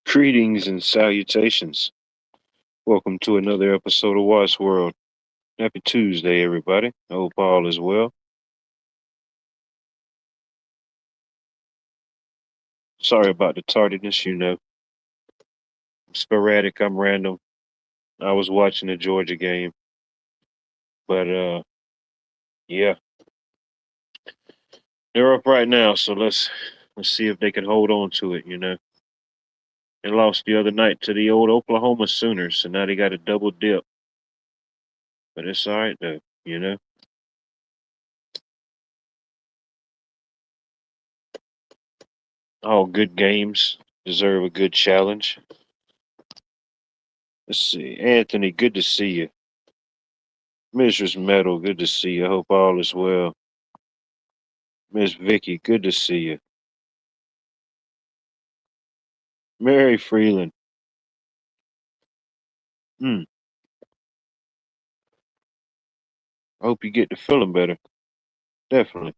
Greetings and salutations. Welcome to another episode of Watts World. Happy Tuesday, everybody. I hope all is well. Sorry about the tardiness, sporadic, I'm random. I was watching the Georgia game, but yeah, they're up right now, so let's see if they can hold on to it. They lost the other night to the old Oklahoma Sooners, so now they got a double dip. But it's all right though. All good games deserve a good challenge. Let's see. Anthony, good to see you. Mrs. Metal, good to see you. I hope all is well. Miss Vicky, good to see you. Mary Freeland. Hmm. I hope you get to feeling better. Definitely.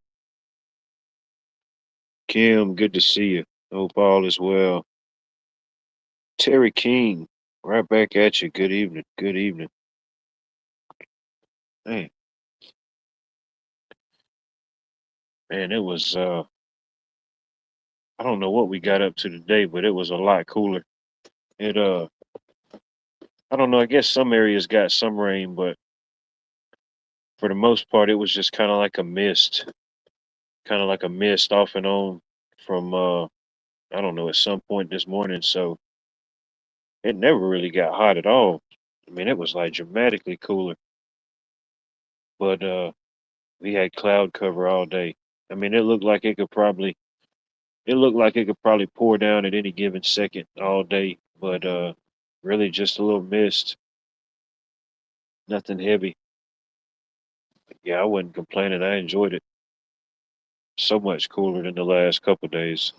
Kim, good to see you. I hope all is well. Terry King, right back at you. Good evening. Good evening. Hey, man, it was I don't know what we got up to today, but it was a lot cooler. It I don't know, I guess some areas got some rain, but for the most part it was just kinda like a mist. Kinda like a mist off and on from I don't know, at some point this morning. So it never really got hot at all. I mean, it was like dramatically cooler, but we had cloud cover all day. I mean, it looked like it could probably pour down at any given second all day, but really just a little mist, nothing heavy. Yeah, I wasn't complaining. I enjoyed it. So much cooler than the last couple days.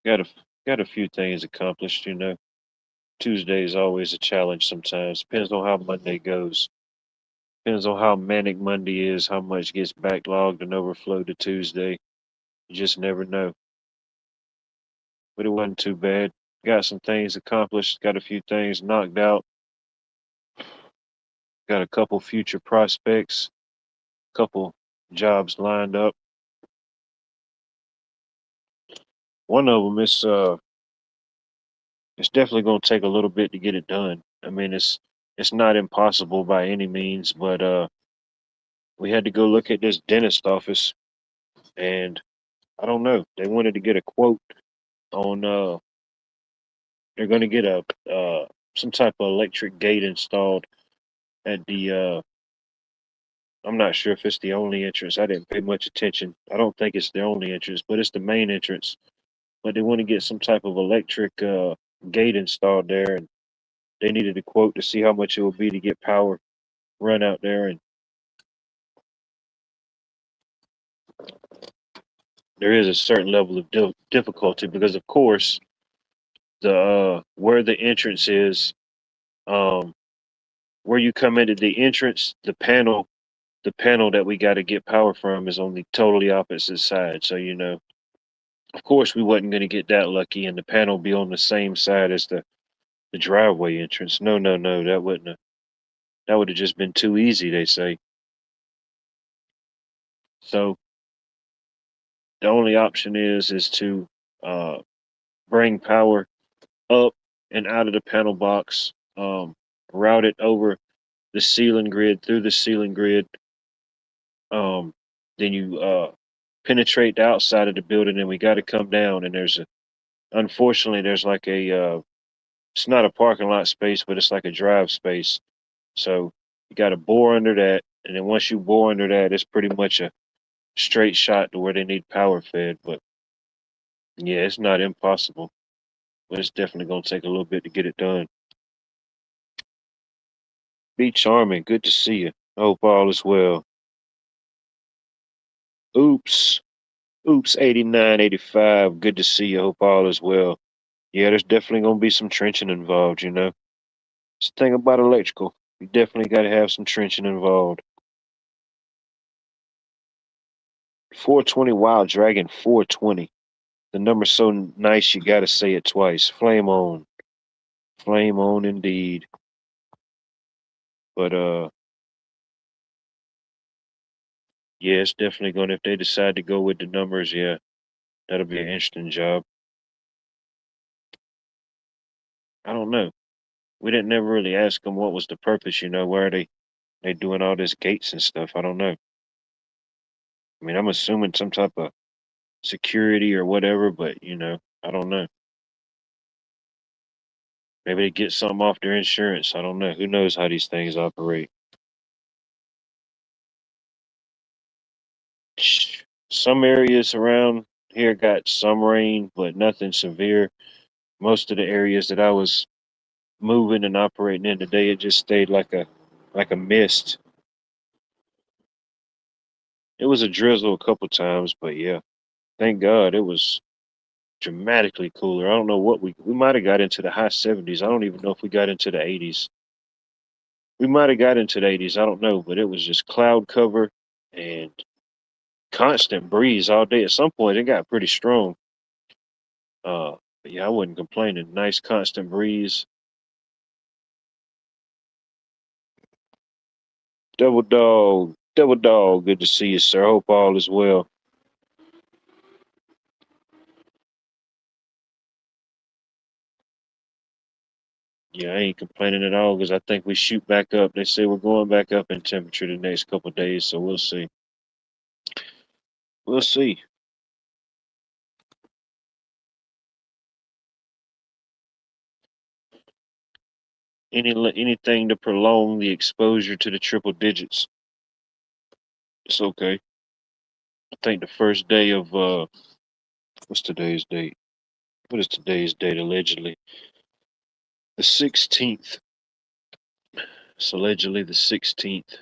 Got a got a few things accomplished. Tuesday is always a challenge sometimes. Depends on how Monday goes. Depends on how manic Monday is, how much gets backlogged and overflowed to Tuesday. You just never know. But it wasn't too bad. Got some things accomplished, got a few things knocked out, got a couple future prospects, couple jobs lined up. One of them is it's definitely going to take a little bit to get it done. I mean, it's not impossible by any means, but we had to go look at this dentist office, and I don't know. They wanted to get a quote on they're going to get a some type of electric gate installed at the I'm not sure if it's the only entrance. I didn't pay much attention. I don't think it's the only entrance, but it's the main entrance. But they want to get some type of electric gate installed there, and they needed a quote to see how much it would be to get power run out there. And there is a certain level of difficulty because, of course, the where the entrance is, um, where you come into the entrance, the panel that we got to get power from is on the totally opposite side. So of course, we wasn't going to get that lucky, and the panel be on the same side as the driveway entrance. No, no, no, that would have just been too easy. They say. So the only option is to uh, bring power up and out of the panel box, route it over the ceiling grid through the ceiling grid. Um, then you penetrate the outside of the building, and we got to come down. And unfortunately, there's like it's not a parking lot space, but it's like a drive space. So you got to bore under that, and then once you bore under that, it's pretty much a straight shot to where they need power fed. But yeah, it's not impossible, but it's definitely gonna take a little bit to get it done. Be charming, good to see you. I hope all is well. Oops, oops, 8985. Good to see you. Hope all is well. Yeah, there's definitely gonna be some trenching involved. It's the thing about electrical. You definitely got to have some trenching involved. 420 Wild Dragon 420. The number's so nice you got to say it twice. Flame on. Flame on indeed. But yeah, it's definitely going to, if they decide to go with the numbers, yeah, that'll be an interesting job. I don't know. We didn't never really ask them what was the purpose, why are they doing all this gates and stuff. I don't know. I mean, I'm assuming some type of security or whatever, but I don't know. Maybe they get something off their insurance. I don't know. Who knows how these things operate? Some areas around here got some rain, but nothing severe. Most of the areas that I was moving and operating in today, it just stayed like a mist. It was a drizzle a couple times, but yeah, thank God it was dramatically cooler. I don't know what we might have got into the high 70s. I don't even know if we got into the 80s. We might have got into the 80s. I don't know, but it was just cloud cover and constant breeze all day. At some point, it got pretty strong. But yeah, I wasn't complaining. Nice constant breeze. Double dog, double dog. Good to see you, sir. Hope all is well. Yeah, I ain't complaining at all because I think we shoot back up. They say we're going back up in temperature the next couple of days, so we'll see. We'll see. Anything to prolong the exposure to the triple digits. It's okay. I think the first day of what's today's date? What is today's date allegedly? The 16th. It's allegedly the 16th.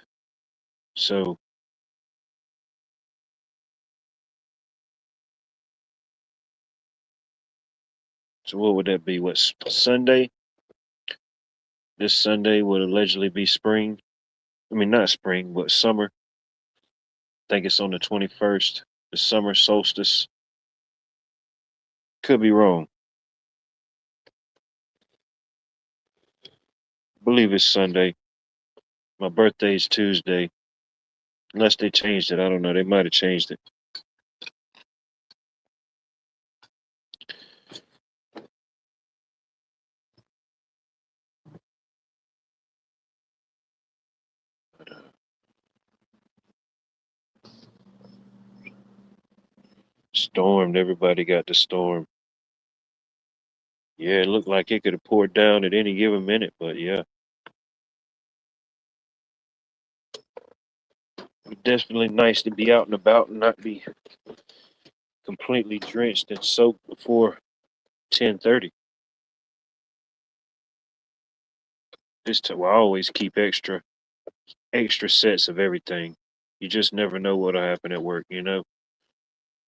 So what would that be? What's Sunday? This Sunday would allegedly be spring. I mean, not spring, but summer. I think it's on the 21st, the summer solstice. Could be wrong. I believe it's Sunday. My birthday's Tuesday. Unless they changed it. I don't know. They might have changed it. Stormed. Everybody got the storm. Yeah, it looked like it could have poured down at any given minute, but yeah. Definitely nice to be out and about and not be completely drenched and soaked before 10:30. Well, I always keep extra sets of everything. You just never know what'll happen at work.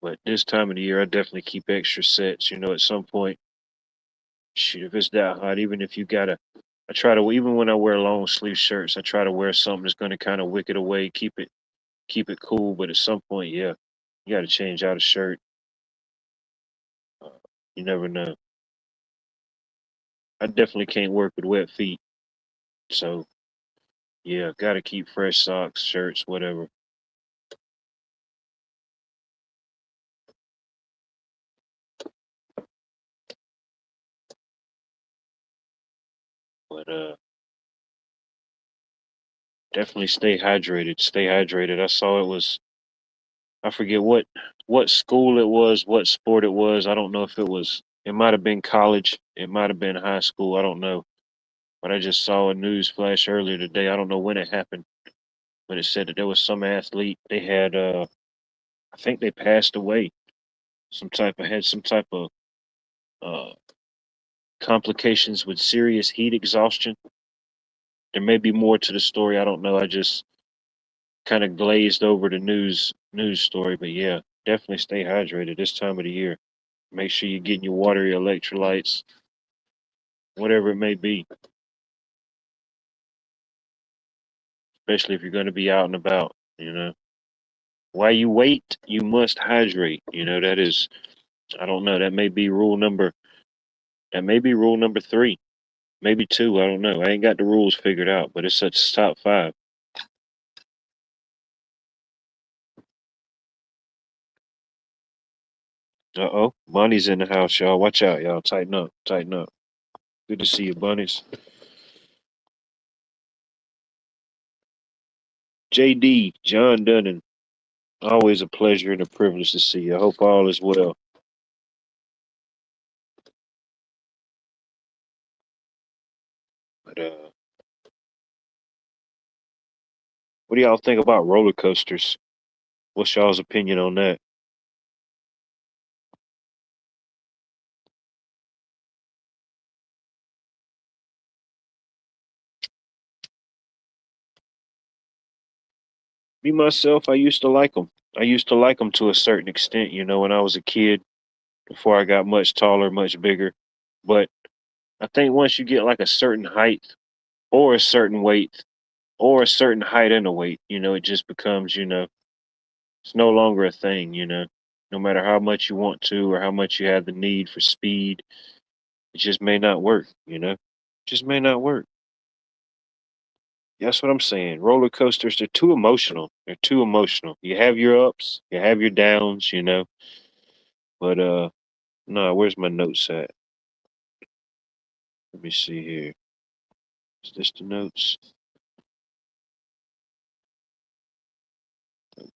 But this time of the year, I definitely keep extra sets. At some point, shoot, if it's that hot, even if you gotta, I try to even when I wear long sleeve shirts, I try to wear something that's gonna kind of wick it away, keep it cool. But at some point, yeah, you gotta change out a shirt. Uh, you never know. I definitely can't work with wet feet, so yeah, gotta keep fresh socks, shirts, whatever. But definitely stay hydrated. Stay hydrated. I saw it was I forget what school it was, what sport it was. I don't know if it might have been college, it might have been high school, I don't know. But I just saw a news flash earlier today. I don't know when it happened, but it said that there was some athlete they had I think they passed away. Some type of uh complications with serious heat exhaustion. There may be more to the story. I don't know. I just kind of glazed over the news story, but yeah, definitely stay hydrated this time of the year. Make sure you're getting your water, your electrolytes, whatever it may be. especially if you're going to be out and about. While you wait, you must hydrate. That is, I don't know. That may be rule number three, maybe two. I don't know. I ain't got the rules figured out, but it's such top five. Uh-oh, Bunny's in the house, y'all. Watch out, y'all. Tighten up, tighten up. Good to see you, Bunnies. JD, John Dunnan. Always a pleasure and a privilege to see you. I hope all is well. But what do y'all think about roller coasters? What's y'all's opinion on that? Me myself, I used to like them. I used to like them to a certain extent, when I was a kid, before I got much taller, much bigger. But I think once you get like a certain height or a certain weight or a certain height and a weight, it just becomes, it's no longer a thing, no matter how much you want to or how much you have the need for speed, it just may not work, just may not work. That's what I'm saying. Roller coasters, they're too emotional. They're too emotional. You have your ups, you have your downs, but no, where's my notes at? Let me see here. Is this the notes?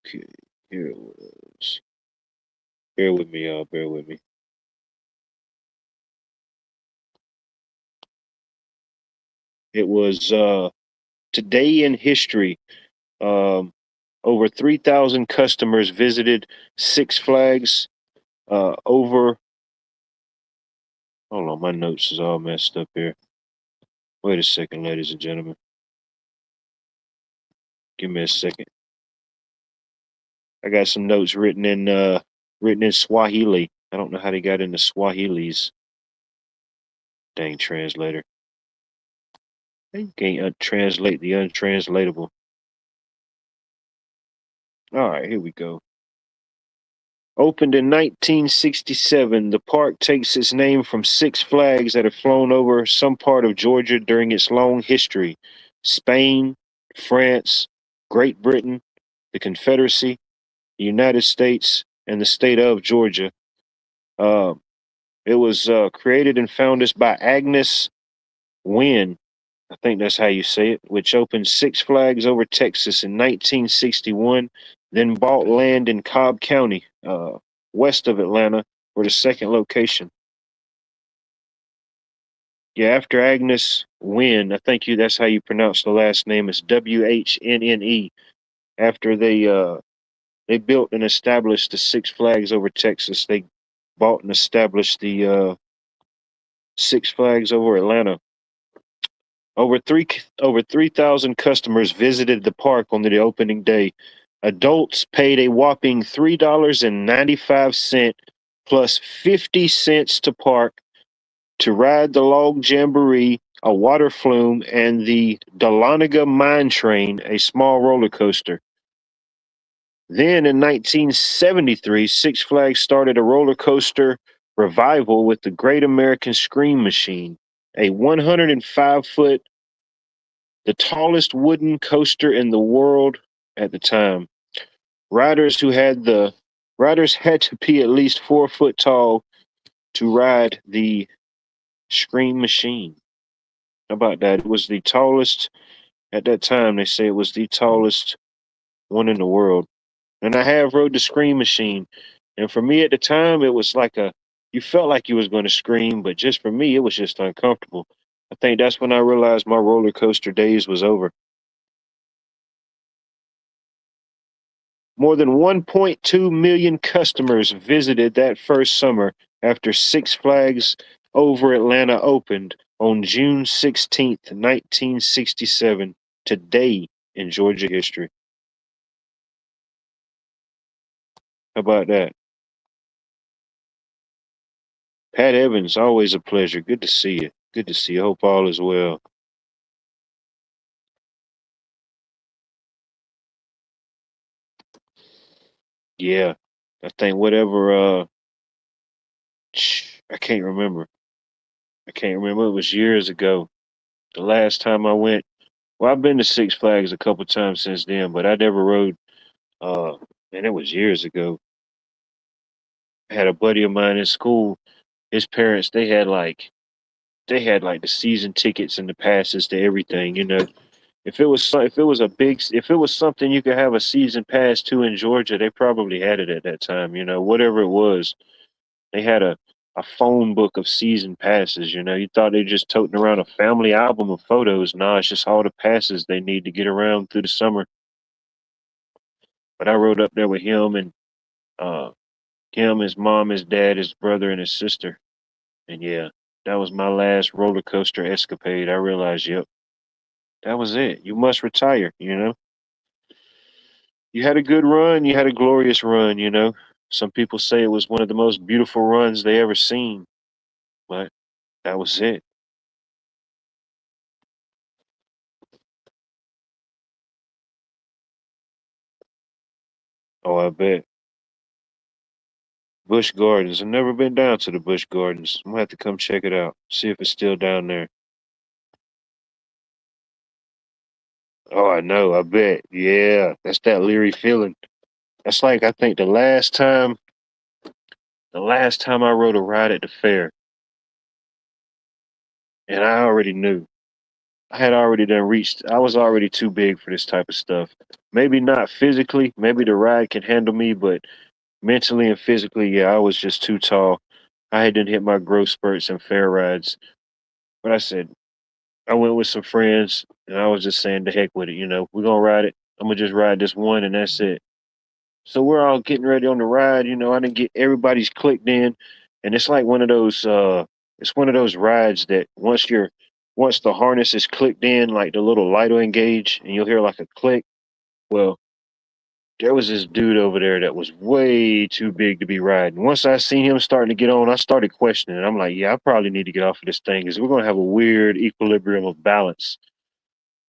Okay, here it was. Bear with me, y'all. Bear with me. It was today in history. Um, over 3,000 customers visited Six Flags. Over. Hold on, my notes is all messed up here. Wait a second, ladies and gentlemen. Give me a second. I got some notes written in Swahili. I don't know how they got into Swahilis. Dang translator. They can't translate the untranslatable. All right, here we go. Opened in 1967, the park takes its name from Six Flags that have flown over some part of Georgia during its long history. Spain, France, Great Britain, the Confederacy, the United States, and the state of Georgia. Uh, it was created and founded by Agnes Wynn, I think that's how you say it, which opened Six Flags over Texas in 1961, then bought land in Cobb County, west of Atlanta, for the second location. Yeah, after Agnes Wynn, I think that's how you pronounce the last name. It's WHNNE. After they built and established the Six Flags over Texas, they bought and established the Six Flags over Atlanta. Over 3,000 customers visited the park on the opening day. Adults paid a whopping $3.95 plus 50 cents to park to ride the log jamboree, a water flume, and the Dahlonega Mine Train, a small roller coaster. Then in 1973, Six Flags started a roller coaster revival with the Great American Scream Machine, a 105-foot, the tallest wooden coaster in the world at the time. Riders who had the riders had to be at least 4 foot tall to ride the Scream Machine. How about that? It was the tallest at that time. They say it was the tallest one in the world. And I have rode the Scream Machine, and for me at the time, it was like you felt like you was going to scream, but just for me, it was just uncomfortable. I think that's when I realized my roller coaster days was over. More than 1.2 million customers visited that first summer after Six Flags Over Atlanta opened on June 16th, 1967, today in Georgia history. How about that? Pat Evans, always a pleasure. Good to see you. Good to see you. Hope all is well. Yeah, I think whatever. I can't remember. I can't remember. It was years ago. The last time I went. Well, I've been to Six Flags a couple times since then, but I never rode. And it was years ago. I had a buddy of mine in school. His parents, they had like the season tickets and the passes to everything. If it was something you could have a season pass to in Georgia, they probably had it at that time. Whatever it was, they had a phone book of season passes. You thought they just toting around a family album of photos. Nah, it's just all the passes they need to get around through the summer. But I rode up there with uh, him, his mom, his dad, his brother, and his sister. And yeah, that was my last roller coaster escapade. I realized, yep, that was it. You must retire. You had a good run, you had a glorious run. Some people say it was one of the most beautiful runs they ever seen, but that was it. Oh, I bet. Busch Gardens. I've never been down to the Busch Gardens. I'm gonna have to come check it out. See if it's still down there. Oh, I know, I bet. Yeah, that's that leery feeling. That's like I think the last time I rode a ride at the fair, and I already knew. I had already done reached. I was already too big for this type of stuff. Maybe not physically. Maybe the ride can handle me, but mentally and physically, yeah, I was just too tall. I had done hit my growth spurts and fair rides. But I said, I went with some friends, and I was just saying, the heck with it. We're gonna ride it. I'm gonna just ride this one, and that's it. So we're all getting ready on the ride. I didn't get everybody's clicked in, and it's like one of those. It's one of those rides that once the harness is clicked in, like the little light will engage, and you'll hear like a click. Well, there was this dude over there that was way too big to be riding. Once I seen him starting to get on, I started questioning. I'm like, yeah, I probably need to get off of this thing because we're gonna have a weird equilibrium of balance.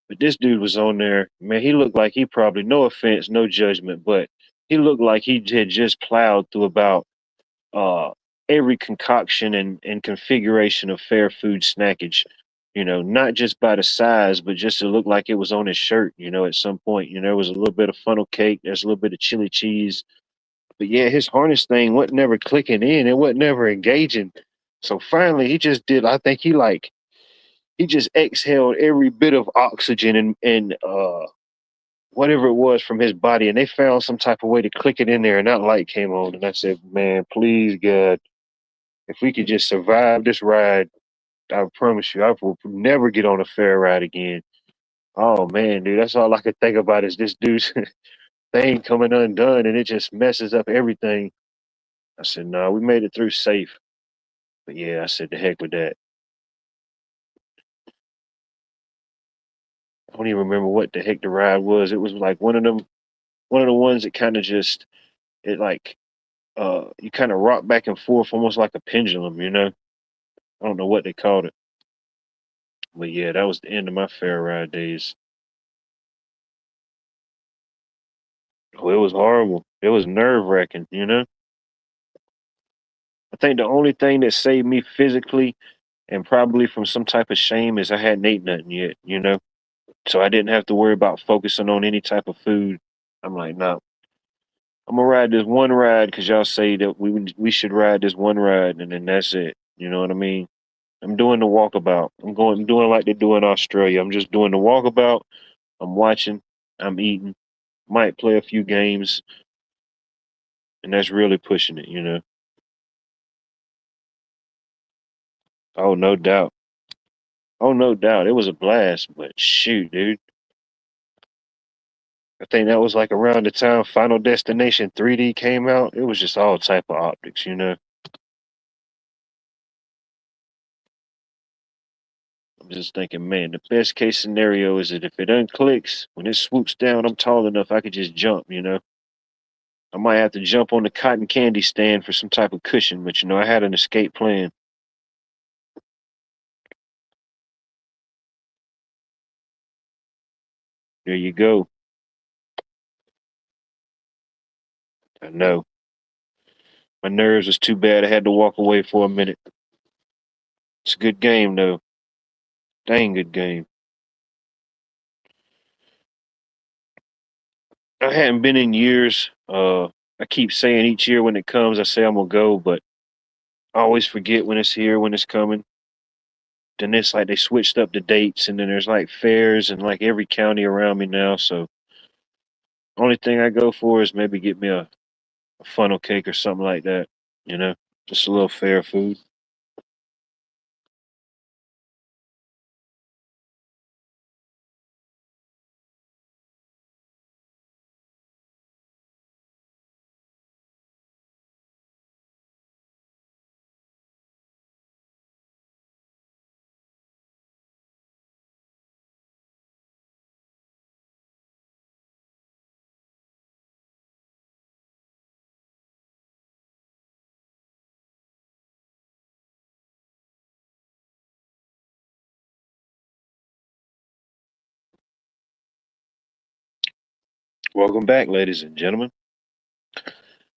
But this dude was on there, man. He looked like he probably, no offense, no judgment, but he looked like he had just plowed through about uh, every concoction and configuration of fair food snackage. Not just by the size, but just it looked like it was on his shirt. At some point, there was a little bit of funnel cake, there's a little bit of chili cheese, but yeah, his harness thing wasn't never clicking in. It wasn't never engaging. So finally, he just did. I think he just exhaled every bit of oxygen and whatever it was from his body, and they found some type of way to click it in there, and that light came on. And I said, "Man, please, God, if we could just survive this ride, I promise you, I will never get on a fair ride again." Oh man, dude, that's all I could think about is this dude's thing coming undone, and it just messes up everything. I said, "No, we made it through safe." But yeah, I said, "The heck with that." I don't even remember what the heck the ride was. It was like one of the ones that kind of just it like you kind of rock back and forth almost like a pendulum. I don't know what they called it. But yeah, that was the end of my fair ride days. Oh, it was horrible. It was nerve wracking. I think the only thing that saved me physically and probably from some type of shame is I hadn't ate nothing yet. So I didn't have to worry about focusing on any type of food. I'm like, nah, I'm gonna ride this one ride because y'all say that we should ride this one ride, and then that's it. You know what I mean? I'm doing the walkabout. I'm doing like they do in Australia. I'm just doing the walkabout. I'm watching. I'm eating. Might play a few games, and that's really pushing it. Oh, no doubt. Oh, no doubt. It was a blast, but shoot, dude. I think that was like around the time Final Destination 3D came out. It was just all type of optics. I'm just thinking, man, the best case scenario is that if it unclicks, when it swoops down, I'm tall enough I could just jump. I might have to jump on the cotton candy stand for some type of cushion, but I had an escape plan. There you go. I know. My nerves was too bad. I had to walk away for a minute. It's a good game though. Dang good game. I hadn't been in years. I keep saying each year when it comes, I say I'm gonna go, but I always forget when it's here, when it's coming. Then it's like they switched up the dates, and then there's like fairs in like every county around me now. So only thing I go for is maybe get me a funnel cake or something like that. You know, just a little fair food. Welcome back, ladies and gentlemen.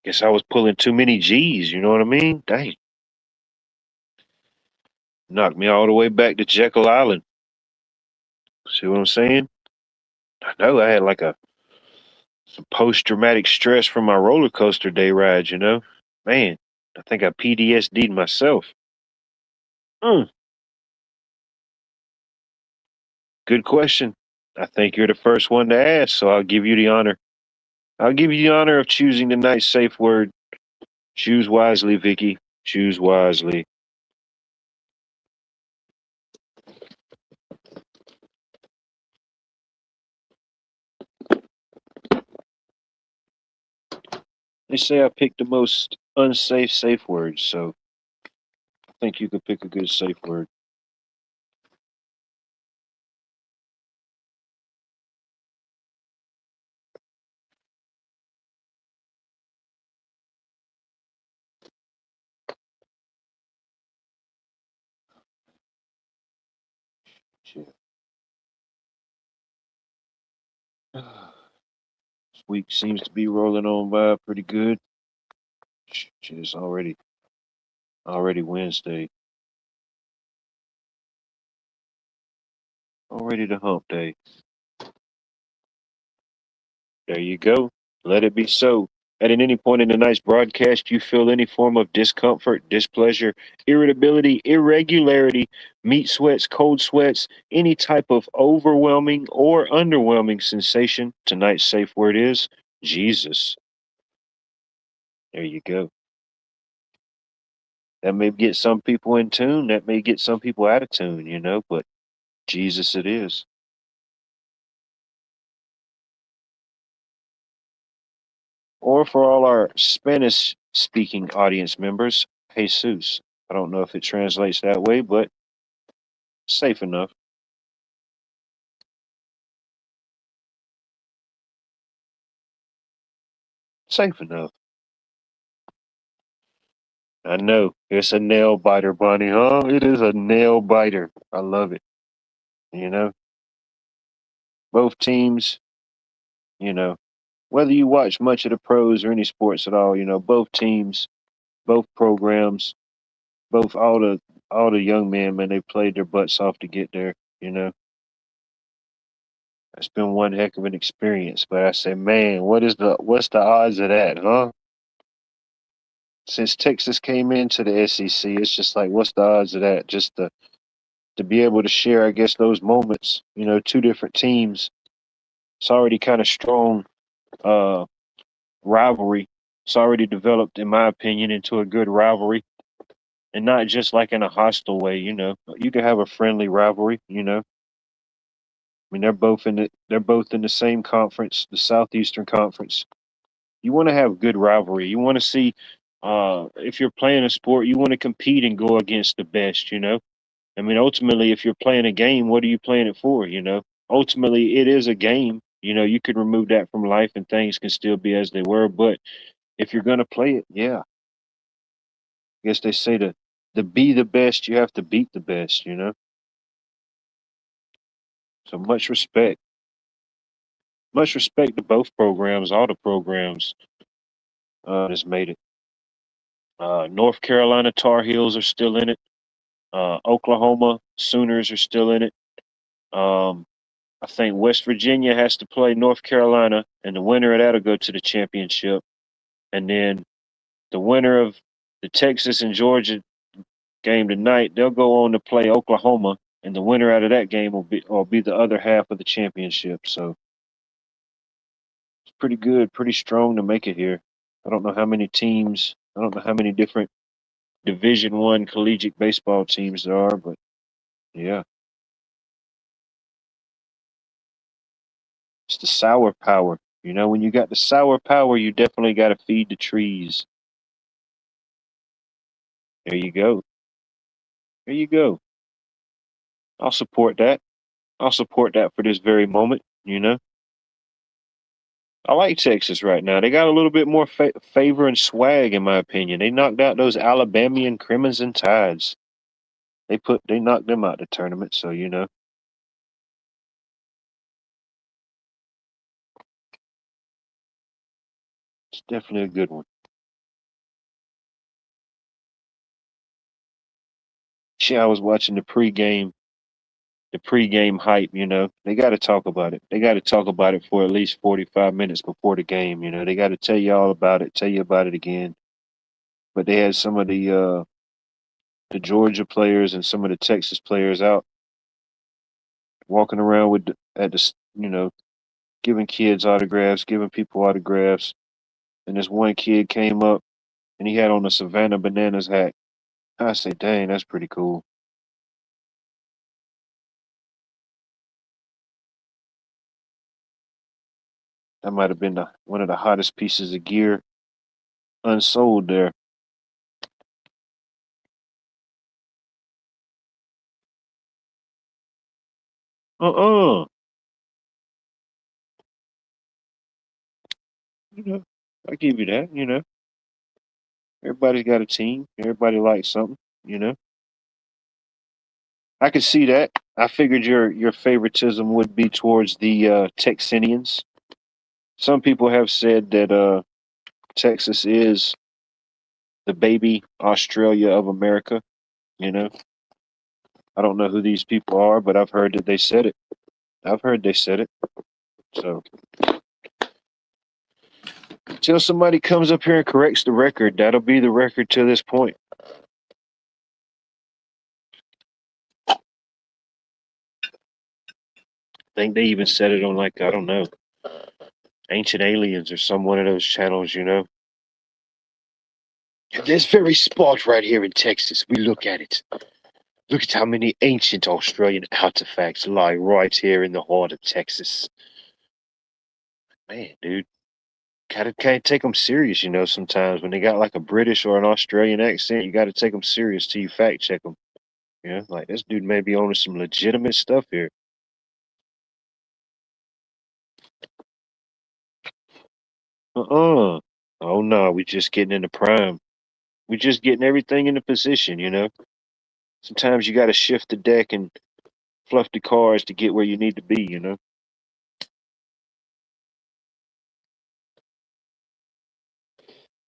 Guess I was pulling too many G's. You know what I mean? Dang, knocked me all the way back to Jekyll Island. See what I'm saying? I know I had like a some post traumatic stress from my roller coaster day ride. You know, man, I think I PTSD'd myself. Mm, good question. I think you're the first one to ask, so I'll give you the honor. I'll give you the honor of choosing the nice safe word. Choose wisely, Vicky. Choose wisely. They say I picked the most unsafe safe words, so I think you could pick a good safe word. Shit. This week seems to be rolling on by pretty good. Shit, it's already Wednesday. Already the hump day. There you go. Let it be so. At any point in the night's broadcast, you feel any form of discomfort, displeasure, irritability, irregularity, meat sweats, cold sweats, any type of overwhelming or underwhelming sensation, tonight's safe word is Jesus. There you go. That may get some people in tune, that may get some people out of tune, but Jesus it is. Or for all our Spanish speaking audience members, Jesus. I don't know if it translates that way, but safe enough. Safe enough. I know. It's a nail biter, Bonnie, huh? It is a nail biter. I love it. You know, both teams, you know, whether you watch much of the pros or any sports at all, both teams, both programs, both all the young men, man, they played their butts off to get there, you know. It's been one heck of an experience. But I say, man, what's the odds of that, huh? Since Texas came into the SEC, it's just like, what's the odds of that? Just to be able to share, I guess, those moments, two different teams. It's already kind of strong uh, rivalry. It's already developed, in my opinion, into a good rivalry, and not just like in a hostile way. You can have a friendly rivalry. I mean, they're both in the same conference, the Southeastern Conference. You want to have good rivalry. You want to see, if you're playing a sport, you want to compete and go against the best. I mean, ultimately, if you're playing a game, what are you playing it for? Ultimately, it is a game. You could remove that from life and things can still be as they were. But if you're going to play it, yeah, I guess they say to be the best, you have to beat the best. So much respect to both programs, all the programs. has made it. North Carolina Tar Heels are still in it. Oklahoma Sooners are still in it. Um, I think West Virginia has to play North Carolina, and the winner of that'll go to the championship. And then the winner of the Texas and Georgia game tonight, they'll go on to play Oklahoma, and the winner out of that game will be the other half of the championship. So it's pretty good, pretty strong to make it here. I don't know how many teams. I don't know how many different Division One collegiate baseball teams there are, but yeah, it's the sour power. You know, when you got the sour power, you definitely got to feed the trees. There you go. There you go. I'll support that. I'll support that for this very moment. You know, I like Texas right now. They got a little bit more favor and swag, in my opinion. They knocked out those Alabamian Crimson Tides. They knocked them out the tournament. So you know, it's definitely a good one. Yeah, I was watching the pregame hype. You know, they got to talk about it. They got to talk about it for at least 45 minutes before the game. You know, they got to tell you all about it, tell you about it again. But they had some of the Georgia players and some of the Texas players out walking around with you know, giving kids autographs, giving people autographs. And this one kid came up and he had on a Savannah Bananas hat. I say, dang, that's pretty cool. That might have been one of the hottest pieces of gear unsold there. Uh-uh. You know, I give you that, you know. Everybody's got a team. Everybody likes something, you know. I could see that. I figured your favoritism would be towards the Texanians. Some people have said that Texas is the baby Australia of America, you know. I don't know who these people are, but I've heard that they said it. I've heard they said it. So until somebody comes up here and corrects the record, that'll be the record to this point. I think they even said it on like, I don't know, Ancient Aliens or some one of those channels, you know. This very spot right here in Texas, we look at it. Look at how many ancient Australian artifacts lie right here in the heart of Texas. Man, dude, gotta can't take them serious, you know. Sometimes when they got like a British or an Australian accent, you got to take them serious till you fact check them. You know, like this dude may be on some legitimate stuff here. Uh-uh. Oh no, we just getting in the prime. We just getting everything into position, you know. Sometimes you got to shift the deck and fluff the cards to get where you need to be, you know.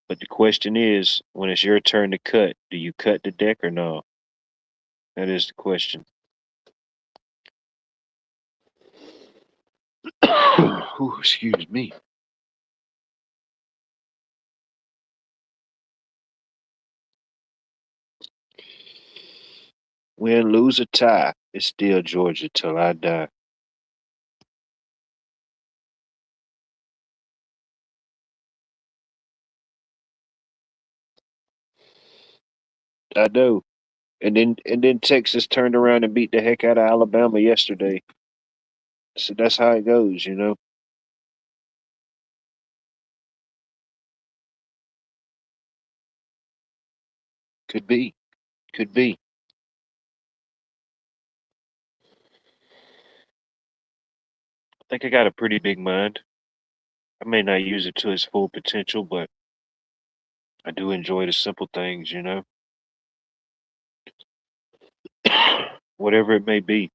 But the question is, when it's your turn to cut, do you cut the deck or no? That is the question. Ooh, excuse me. Win, lose, or tie, it's still Georgia till I die. I know. And then Texas turned around and beat the heck out of Alabama yesterday. So that's how it goes, you know. Could be. Could be. I think I got a pretty big mind. I may not use it to its full potential, but I do enjoy the simple things, you know. Whatever it may be,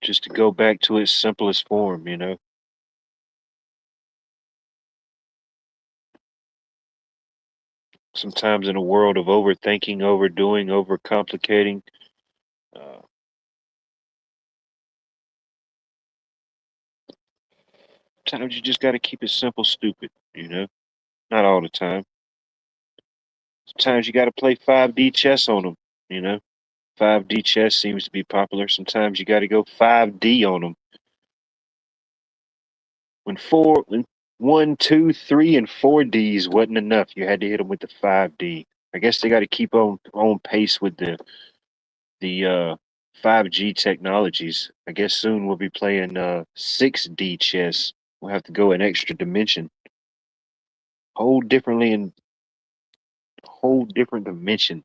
just to go back to its simplest form, you know. Sometimes in a world of overthinking, overdoing, overcomplicating, uh, sometimes you just got to keep it simple, stupid. Not all the time. Sometimes you got to play 5D chess on them. You know, 5D chess seems to be popular. Sometimes you got to go 5D on them. When one, two, three, and 4Ds wasn't enough, you had to hit them with the 5D. I guess they got to keep on pace with the 5G technologies. I guess soon we'll be playing 6D chess. We'll have to go an extra dimension, whole different dimension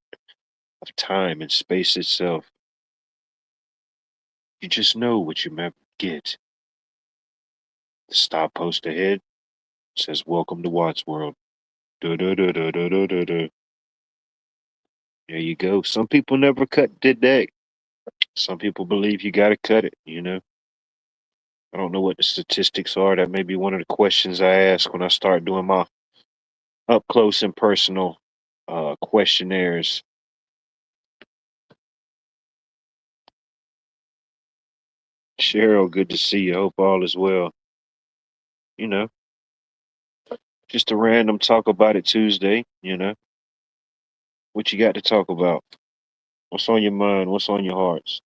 of time and space itself. You just know what you might get. The stop post ahead says, "Welcome to Watts World." Da, da, da, da, da, da, da, da. There you go. Some people never did that. Some people believe you got to cut it. I don't know what the statistics are. That may be one of the questions I ask when I start doing my up close and personal questionnaires. Cheryl, good to see you. Hope all is well. You know, just a random talk about it Tuesday. What you got to talk about? What's on your mind? What's on your hearts?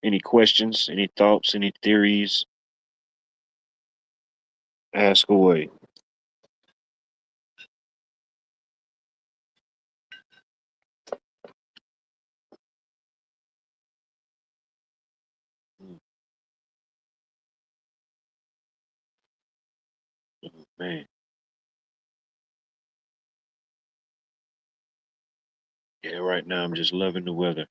Any questions? Any thoughts? Any theories? Ask away. Mm, Man, yeah, right now I'm just loving the weather.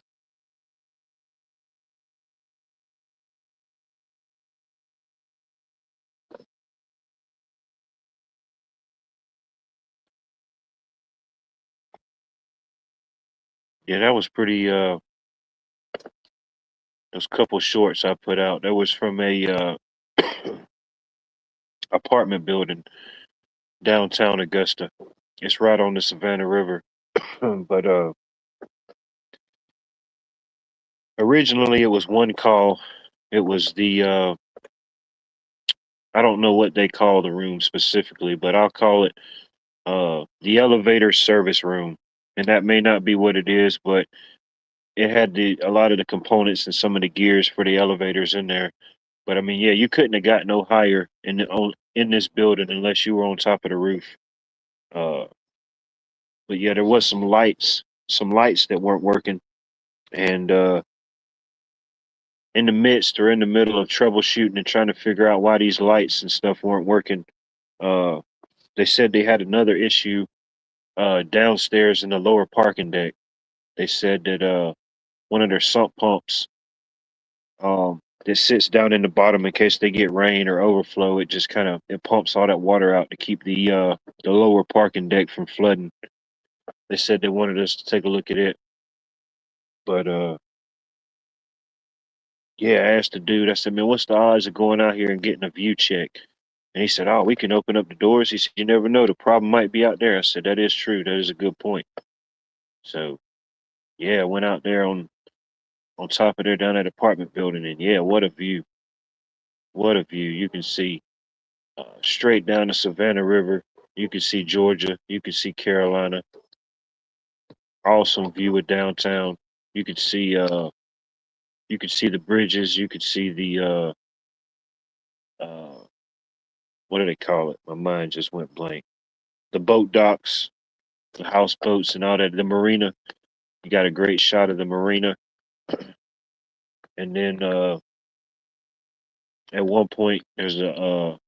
Yeah, that was pretty those couple shorts I put out. That was from a apartment building downtown Augusta. It's right on the Savannah River. But originally it was one call. It was the I don't know what they call the room specifically, but I'll call it the elevator service room. And that may not be what it is, but it had a lot of the components and some of the gears for the elevators in there. But I mean, yeah, you couldn't have got no higher in this building unless you were on top of the roof. Uh, but yeah, there was some lights that weren't working, and in the midst or in the middle of troubleshooting and trying to figure out why these lights and stuff weren't working, uh, they said they had another issue downstairs in the lower parking deck. They said that one of their sump pumps that sits down in the bottom in case they get rain or overflow, it just kind of it pumps all that water out to keep the lower parking deck from flooding. They said they wanted us to take a look at it, but yeah, I asked the dude. I said, "Man, what's the odds of going out here and getting a view check?" And he said, "Oh, we can open up the doors." He said, "You never know, the problem might be out there." I said, "That is true. That is a good point." So yeah, I went out there on top of there down that apartment building, and yeah, what a view! What a view! You can see straight down the Savannah River. You can see Georgia. You can see Carolina. Awesome view of downtown. You could see you could see the bridges. You could see the uh, what do they call it? My mind just went blank. The boat docks, the houseboats, and all that. The marina. You got a great shot of the marina, and then at one point there's a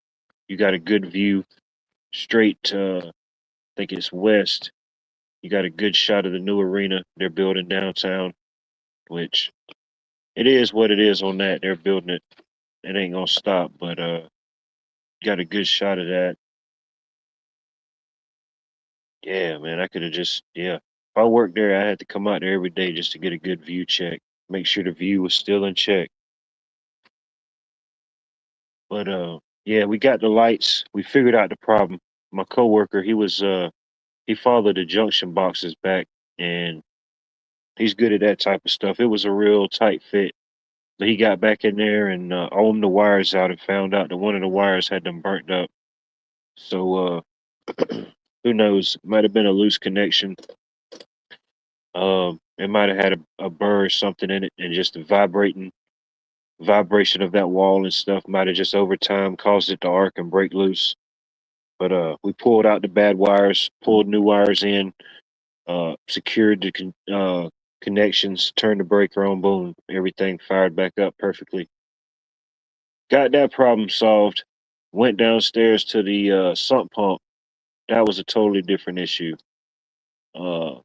you got a good view straight to I think it's west. You got a good shot of the new arena they're building downtown, which it is what it is on that. They're building it. It ain't gonna stop, but got a good shot of that. Yeah, man, I could have just yeah. If I worked there, I had to come out there every day just to get a good view check. Make sure the view was still in check. But yeah, we got the lights. We figured out the problem. my coworker, he followed the junction boxes back, and he's good at that type of stuff. It was a real tight fit. But he got back in there and owned the wires out and found out that one of the wires had them burnt up. So who knows? Might have been a loose connection. It might have had a burr or something in it, and just the vibration of that wall and stuff might have just over time caused it to arc and break loose. But we pulled out the bad wires, pulled new wires in, secured the connections, turned the breaker on, boom, everything fired back up perfectly. Got that problem solved. Went downstairs to the sump pump. That was a totally different issue. Uh,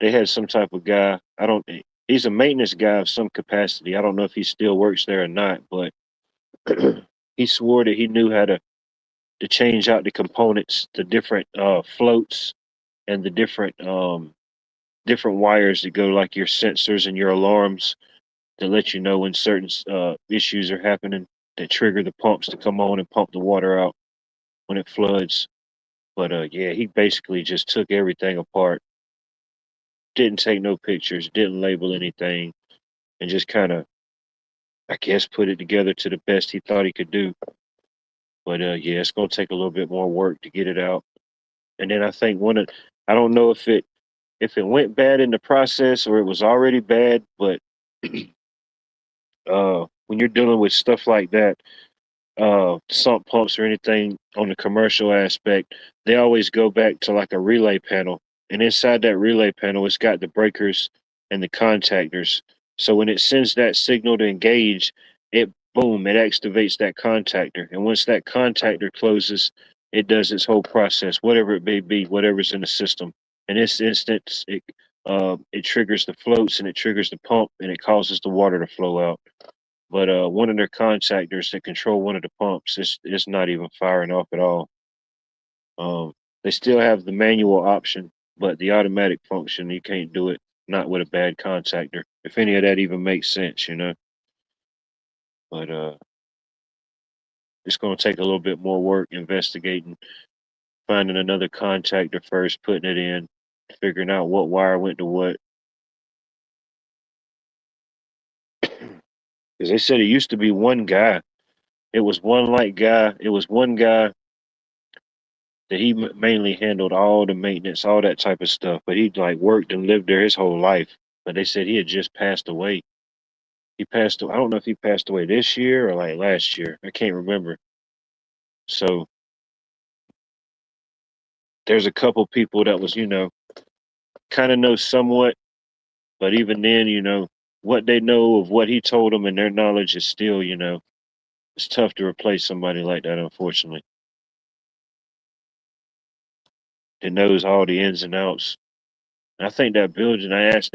they had some type of guy. I don't. He's a maintenance guy of some capacity. I don't know if he still works there or not, but he swore that he knew how to change out the components, the different floats, and the different wires that go like your sensors and your alarms that let you know when certain issues are happening that trigger the pumps to come on and pump the water out when it floods. But yeah, he basically just took everything apart, didn't take no pictures, didn't label anything, and just kind of, I guess, put it together to the best he thought he could do. But yeah, it's gonna take a little bit more work to get it out. And then I think I don't know if it went bad in the process or it was already bad, but when you're dealing with stuff like that, sump pumps or anything on the commercial aspect, they always go back to like a relay panel. And inside that relay panel, it's got the breakers and the contactors. So when it sends that signal to engage, it boom, it activates that contactor. And once that contactor closes, it does its whole process, whatever it may be, whatever's in the system. In this instance, it triggers the floats and it triggers the pump and it causes the water to flow out. But one of their contactors that control one of the pumps is not even firing off at all. They still have the manual option, but the automatic function, you can't do it, not with a bad contactor. If any of that even makes sense, you know. But it's going to take a little bit more work investigating, finding another contactor first, putting it in, figuring out what wire went to what. Because they said it used to be one guy. It was one light guy. It was one guy that he mainly handled all the maintenance, all that type of stuff. But he like worked and lived there his whole life. But they said he had just passed away. He passed. I don't know if he passed away this year or like last year. I can't remember. So there's a couple people that was, kind of know somewhat, but even then, what they know of what he told them and their knowledge is still, it's tough to replace somebody like that, unfortunately. That knows all the ins and outs. And I think that building, I asked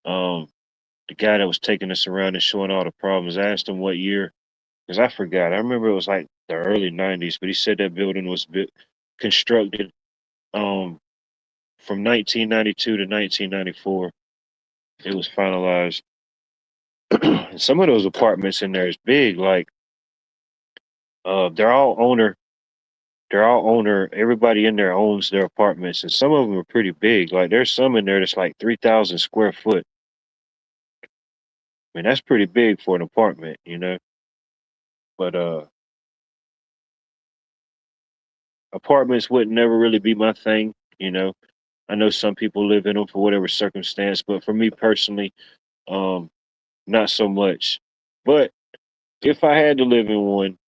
um, the guy that was taking us around and showing all the problems, I asked him what year, because I forgot. I remember it was like the early 90s, but he said that building was constructed um, from 1992 to 1994. It was finalized. And some of those apartments in there is big. Like they're all owner. They're all owner. Everybody in there owns their apartments, and some of them are pretty big. Like there's some in there that's like 3,000 square foot. I mean, that's pretty big for an apartment, you know. But apartments would never really be my thing, you know. I know some people live in them for whatever circumstance, but for me personally, um, not so much. But if I had to live in one,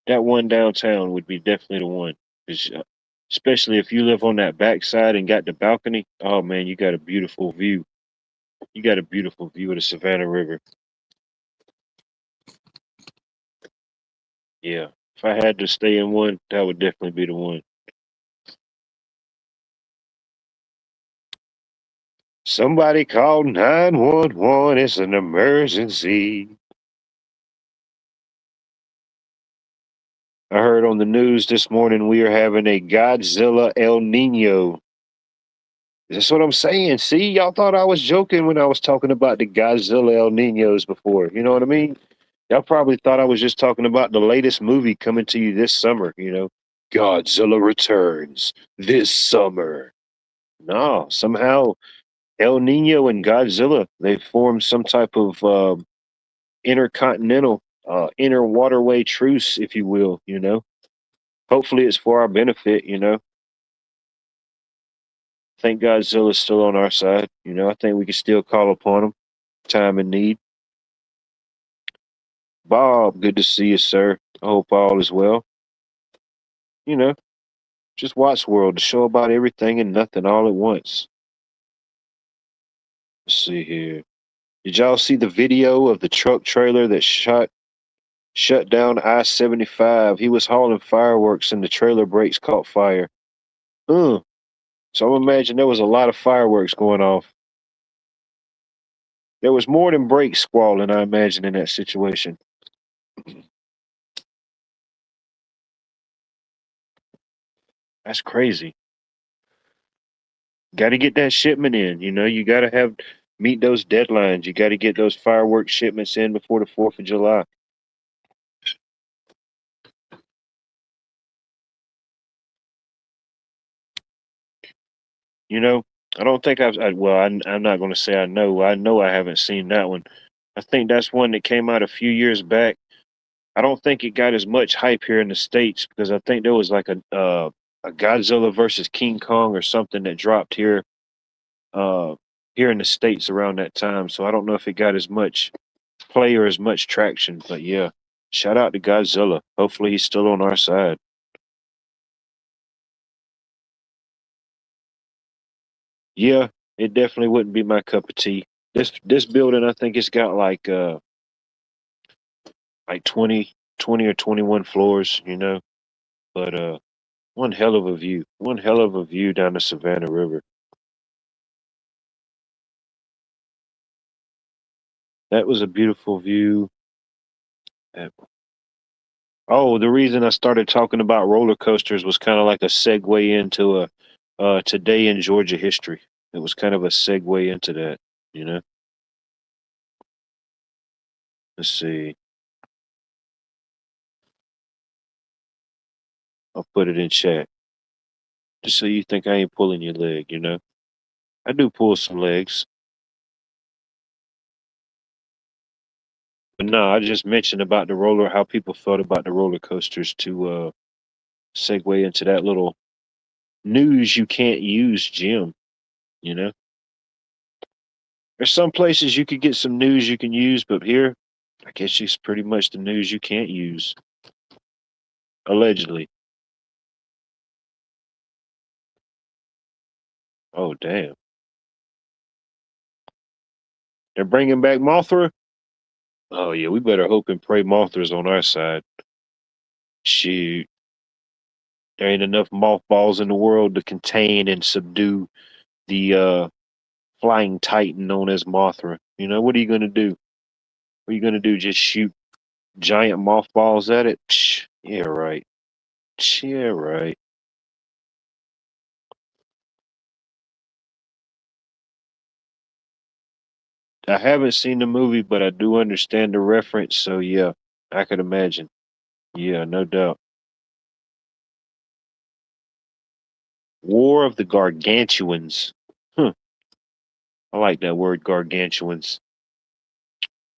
that one downtown would be definitely the one. 'Cause, especially if you live on that backside and got the balcony. Oh man, you got a beautiful view. You got a beautiful view of the Savannah River. Yeah. If I had to stay in one, that would definitely be the one. Somebody called 911. It's an emergency. I heard on the news this morning we are having a Godzilla El Nino. That's what I'm saying. See, y'all thought I was joking when I was talking about the Godzilla El Ninos before. You know what I mean? Y'all probably thought I was just talking about the latest movie coming to you this summer, Godzilla returns this summer. No, somehow El Nino and Godzilla, they formed some type of intercontinental, inner waterway truce, if you will, you know. Hopefully it's for our benefit, you know. I think Godzilla's still on our side, you know. I think we can still call upon him, time and need. Bob, good to see you, sir. I hope all is well. You know, just watch World, the show about everything and nothing all at once. Let's see here. Did y'all see the video of the truck trailer that shut down I-75? He was hauling fireworks and the trailer brakes caught fire. Uh, so I imagine there was a lot of fireworks going off. There was more than brakes squalling, I imagine, in that situation. That's crazy. Got to get that shipment in. You know, you got to meet those deadlines. You got to get those fireworks shipments in before the 4th of July. You know, I don't think I'm not going to say I know. I know I haven't seen that one. I think that's one that came out a few years back. I don't think it got as much hype here in the States because I think there was like a Godzilla versus King Kong or something that dropped uh, here in the States around that time. So I don't know if it got as much play or as much traction. But yeah, shout out to Godzilla. Hopefully he's still on our side. Yeah, it definitely wouldn't be my cup of tea. This building, I think it's got like 20 or 21 floors, you know. But one hell of a view. One hell of a view down the Savannah River. That was a beautiful view. Uh, Oh, the reason I started talking about roller coasters was kind of like a segue into a today in Georgia history. It was kind of a segue into that, you know. Let's see. I'll put it in chat just so you think I ain't pulling your leg, you know. I do pull some legs, but no, I just mentioned about the roller, how people felt about the roller coasters to segue into that little news you can't use gym, you know. There's some places you could get some news you can use, but here, I guess it's pretty much the news you can't use, allegedly. Oh, damn. They're bringing back Mothra? Oh, yeah, we better hope and pray Mothra's on our side. Shoot, there ain't enough mothballs in the world to contain and subdue the flying titan known as Mothra. You know, what are you going to do? What are you going to do? Just shoot giant mothballs at it? Psh, yeah, right. Yeah, right. I haven't seen the movie, but I do understand the reference. So yeah, I could imagine. Yeah, no doubt. War of the Gargantuans. Huh. I like that word, gargantuans.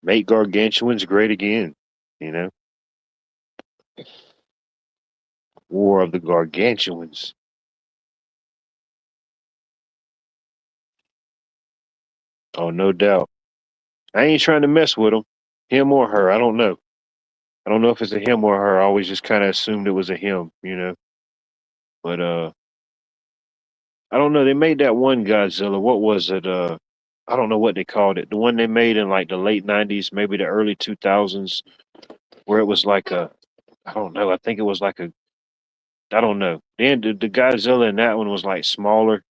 Make gargantuans great again. You know, War of the Gargantuans. Oh, no doubt. I ain't trying to mess with him or her. I don't know. I don't know if it's a him or her. I always just kind of assumed it was a him. You know, but I don't know. They made that one Godzilla. What was it? I don't know what they called it. The one they made in like the late '90s, maybe the early 2000s, where it was like I don't know. I think it was like I don't know. Then the Godzilla in that one was like smaller.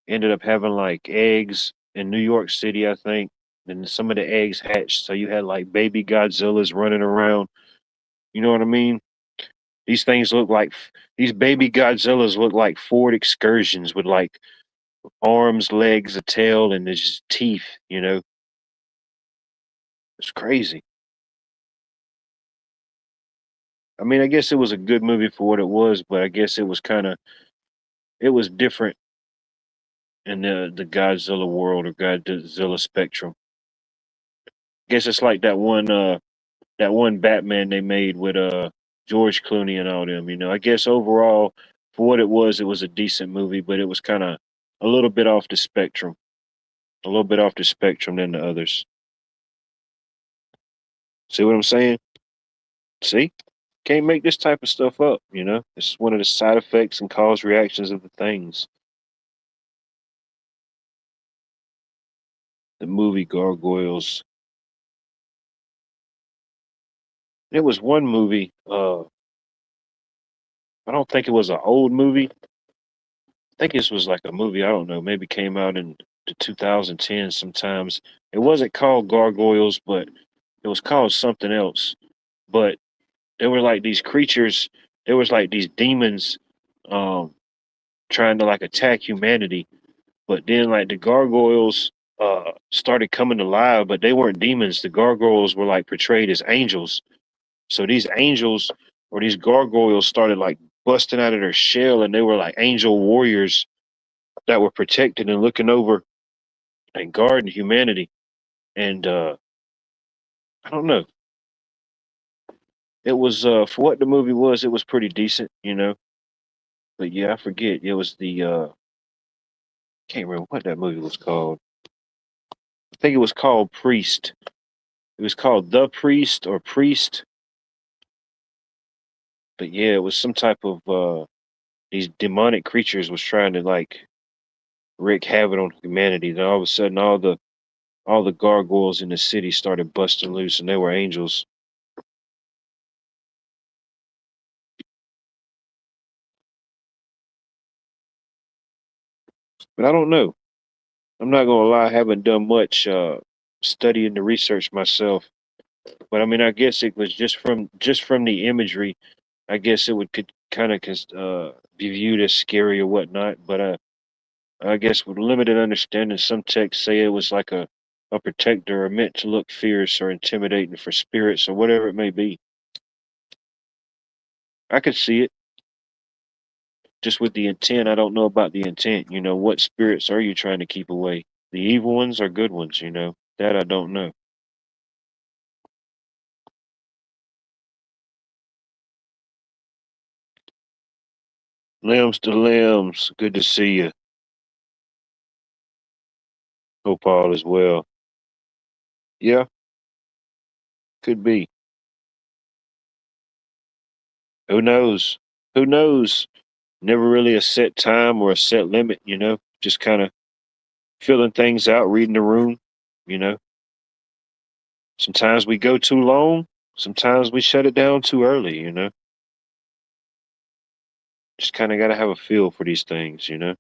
Ended up having like eggs in New York City, I think. And some of the eggs hatched, so you had like baby Godzillas running around. You know what I mean? These things look like these baby Godzillas look like Ford Excursions with like arms, legs, a tail, and there's just teeth. You know, it's crazy. I mean, I guess it was a good movie for what it was, but I guess it was kind of it was different in the Godzilla world or Godzilla spectrum. I guess it's like that one Batman they made with George Clooney and all them. You know, I guess overall for what it was a decent movie, but it was kind of a little bit off the spectrum, a little bit off the spectrum than the others. See what I'm saying? See, can't make this type of stuff up. You know, it's one of the side effects and cause reactions of the things. The movie Gargoyles. It was one movie. I don't think it was an old movie. I think this was like a movie. I don't know. Maybe came out in the 2010 sometimes. It wasn't called Gargoyles, but it was called something else. But there were like these creatures. There was like these demons, um, trying to like attack humanity. But then like the gargoyles started coming alive, but they weren't demons. The gargoyles were like portrayed as angels. So these angels or these gargoyles started like busting out of their shell, and they were like angel warriors that were protecting and looking over and guarding humanity. And I don't know. It was for what the movie was, it was pretty decent, you know. But yeah, I forget. It was the can't remember what that movie was called. I think it was called Priest. It was called The Priest or Priest. But yeah, it was some type of these demonic creatures was trying to like wreak havoc on humanity. Then all of a sudden all the gargoyles in the city started busting loose, and they were angels. But I don't know. I'm not gonna lie, I haven't done much studying the research myself. But I mean, I guess it was just from the imagery. I guess it would could kind of be viewed as scary or whatnot. But I guess with limited understanding, some texts say it was like a protector or meant to look fierce or intimidating for spirits or whatever it may be. I could see it. Just with the intent, I don't know about the intent. You know, what spirits are you trying to keep away? The evil ones or good ones? You know, that I don't know. Limbs to limbs. Good to see you. Hope all is well. Yeah, could be. Who knows? Who knows? Never really a set time or a set limit, you know, just kind of filling things out, reading the room, you know. Sometimes we go too long, sometimes we shut it down too early, you know. Just kind of got to have a feel for these things, you know.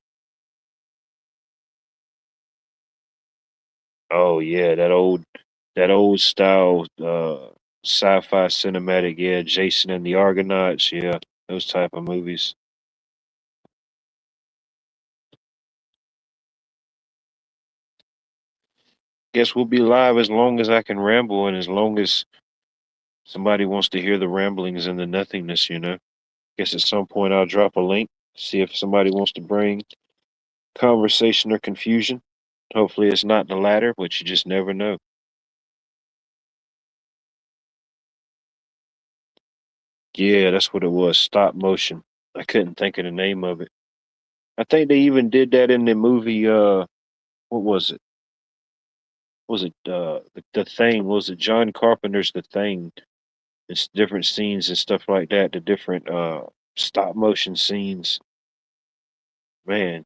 Oh yeah, that old style sci-fi cinematic, yeah, Jason and the Argonauts, yeah, those type of movies. Guess we'll be live as long as I can ramble and as long as somebody wants to hear the ramblings and the nothingness, you know. Guess at some point I'll drop a link, see if somebody wants to bring conversation or confusion. Hopefully it's not the latter, but you just never know. Yeah, that's what it was. Stop motion. I couldn't think of the name of it. I think they even did that in the movie what was it? Was it the Thing? Was it John Carpenter's The Thing? It's different scenes and stuff like that, the different stop motion scenes. Man,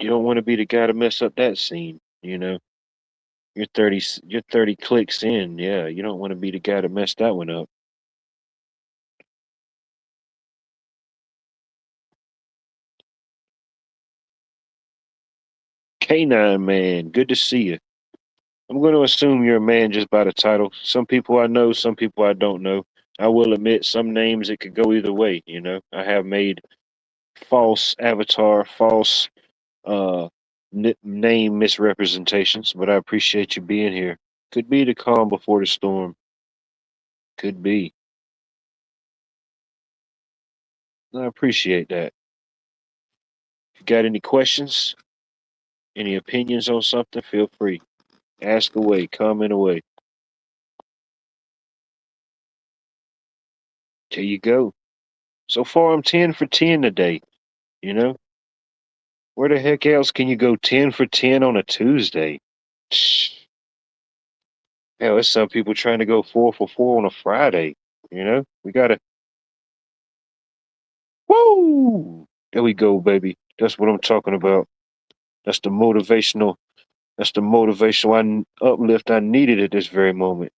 you don't want to be the guy to mess up that scene, you know. You're 30 clicks in. Yeah, you don't want to be the guy to mess that one up. Canine Man, good to see you. I'm going to assume you're a man just by the title. Some people I know, some people I don't know. I will admit some names it could go either way, you know. I have made false avatar, false uh name misrepresentations, but I appreciate you being here. Could be the calm before the storm. Could be. I appreciate that. If you got any questions, any opinions on something, feel free. Ask away, comment away. There you go. So far, I'm 10 for 10 today. You know, where the heck else can you go 10 for 10 on a Tuesday? Hell, there's some people trying to go 4 for 4 on a Friday. We got to, woo! There we go, baby. That's what I'm talking about. That's the motivational, that's the motivational uplift I needed at this very moment.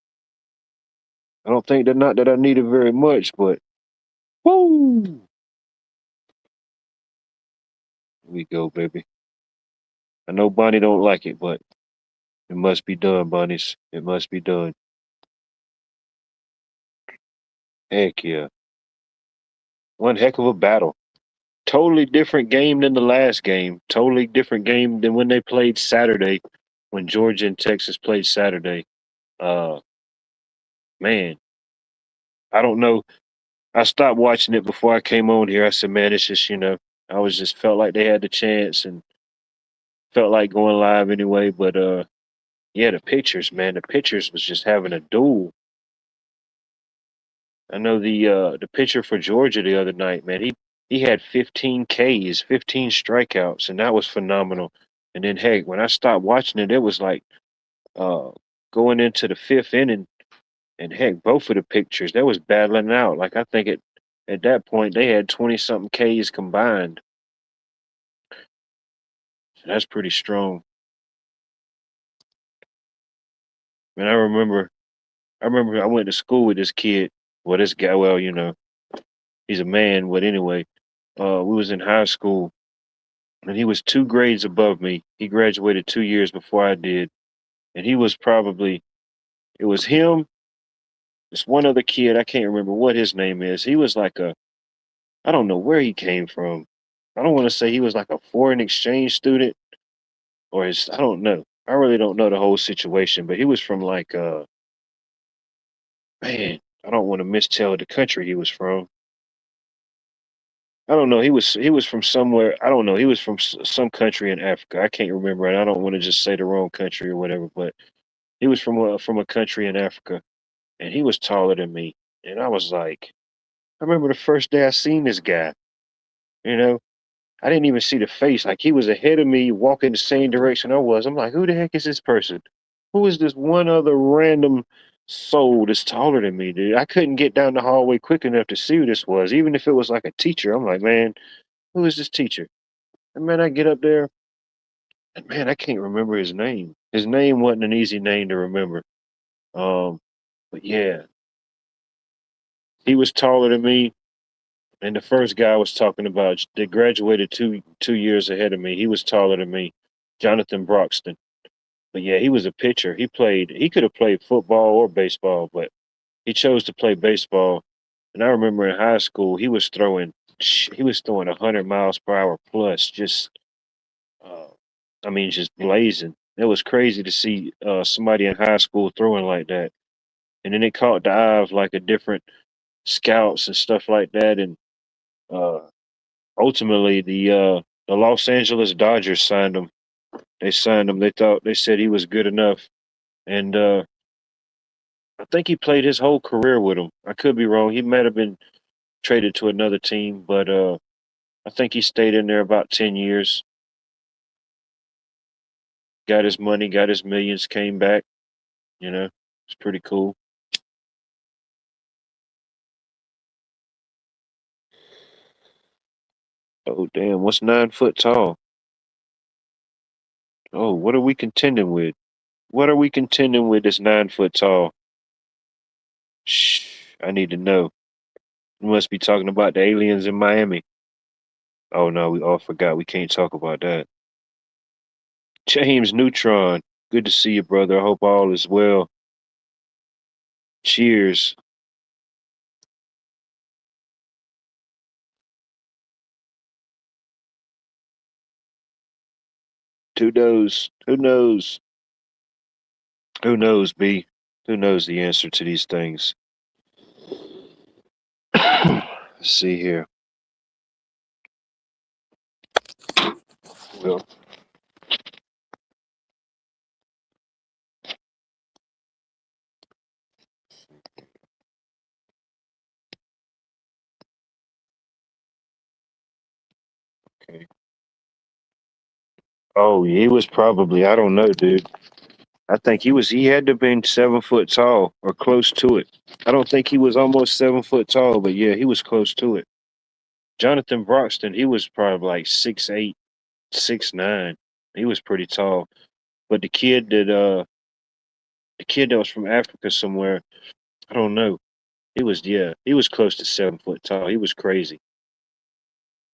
I don't think that not that I need it very much, but woo! Here we go, baby. I know Bonnie don't like it, but it must be done, Bonnies. It must be done. Heck yeah. One heck of a battle. Totally different game than the last game. Totally different game than when they played Saturday, when Georgia and Texas played Saturday. Uh man, I don't know. I stopped watching it before I came on here. I said, man, it's just, I was just felt like they had the chance and felt like going live anyway. But yeah, the pictures, man, the pictures was just having a duel. I know the pitcher for Georgia the other night, man, he had 15 Ks, 15 strikeouts, and that was phenomenal. And then heck, when I stopped watching it, it was like uh going into the fifth inning, and heck, both of the pitchers that was battling it out. Like I think at that point they had 20 something Ks combined. So that's pretty strong. And I remember I went to school with this kid. Well, this guy, well, he's a man, but anyway, we was in high school and he was 2 grades above me. He graduated 2 years before I did. And he was probably it was him, this one other kid, I can't remember what his name is. He was like I don't know where he came from. I don't want to say he was like a foreign exchange student or I don't know. I really don't know the whole situation, but he was from like man, I don't want to mistell the country he was from. I don't know. He was from somewhere. I don't know. He was from some country in Africa. I can't remember, and I don't want to just say the wrong country or whatever. But he was from a country in Africa, and he was taller than me. And I was like, I remember the first day I seen this guy. You know, I didn't even see the face. Like he was ahead of me, walking the same direction I was. I'm like, who the heck is this person? Who is this one other random soul that's taller than me, dude? I couldn't get down the hallway quick enough to see who this was, even if it was like a teacher. I'm like, man, who is this teacher? And man, I get up there, and man, I can't remember his name. His name wasn't an easy name to remember. Um, but yeah, he was taller than me. And the first guy I was talking about that graduated two years ahead of me, he was taller than me, Jonathan Broxton. But yeah, he was a pitcher. He could have played football or baseball, but he chose to play baseball. And I remember in high school, he was throwing 100 miles per hour plus, uh, I mean, just blazing. It was crazy to see somebody in high school throwing like that. And then it caught the eye of like a different scouts and stuff like that. And uh, ultimately, the Los Angeles Dodgers signed him. They signed him. They said he was good enough, and I think he played his whole career with them. I could be wrong. He might have been traded to another team, but I think he stayed in there about 10 years. Got his money, got his millions, came back. It's pretty cool. Oh damn, what's 9 foot tall? Oh, what are we contending with? What are we contending with that's 9 foot tall? Shh, I need to know. We must be talking about the aliens in Miami. Oh no, we all forgot. We can't talk about that. James Neutron, good to see you, brother. I hope all is well. Cheers. Who knows? Who knows? Who knows, B? Who knows the answer to these things? Let's see here. will. Okay. Oh, he was probably, I don't know, dude. I think he had to have been 7 foot tall or close to it. I don't think he was almost 7 foot tall, but yeah, he was close to it. Jonathan Broxton, he was probably like 6'8", 6'9". He was pretty tall. But the kid that was from Africa somewhere, I don't know. He was close to 7 foot tall. He was crazy.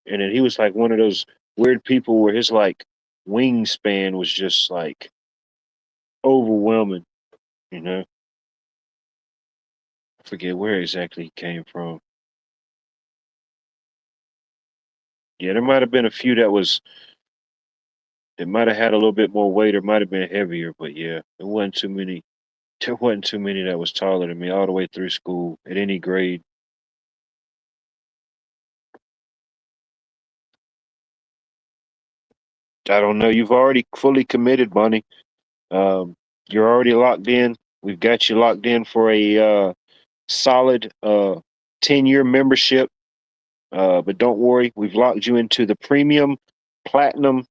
And then he was like one of those weird people where his like wingspan was just like overwhelming, you know. I forget where exactly he came from. Yeah, there might have been a few that might have had a little bit more weight or might have been heavier, but yeah, there wasn't too many. There wasn't too many that was taller than me all the way through school at any grade. I don't know. You've already fully committed, Bunny. Um, you're already locked in. We've got you locked in for a solid 10-year membership. But don't worry, we've locked you into the premium platinum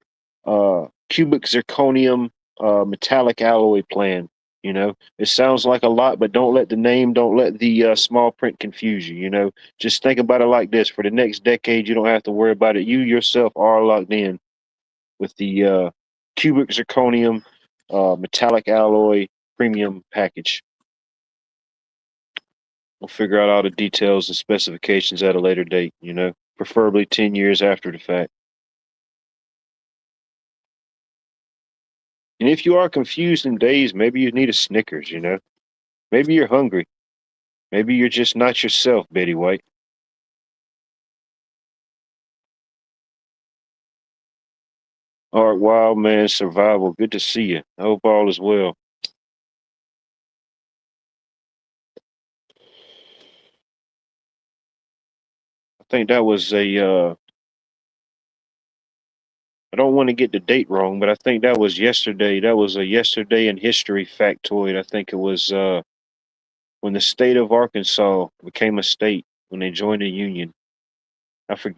cubic zirconium metallic alloy plan. You know, it sounds like a lot, but don't let the name, don't let the small print confuse you. You know, just think about it like this: for the next decade, you don't have to worry about it. You yourself are locked in with the cubic zirconium metallic alloy premium package. We'll figure out all the details and specifications at a later date, you know, preferably 10 years after the fact. And if you are confused in days, maybe you need a Snickers, you know? Maybe you're hungry. Maybe you're just not yourself, Betty White. All right, Wild Man Survival. Good to see you. I hope all is well. I think that was I don't want to get the date wrong, but I think that was yesterday. That was a yesterday in history factoid. I think it was when the state of Arkansas became a state, when they joined the Union.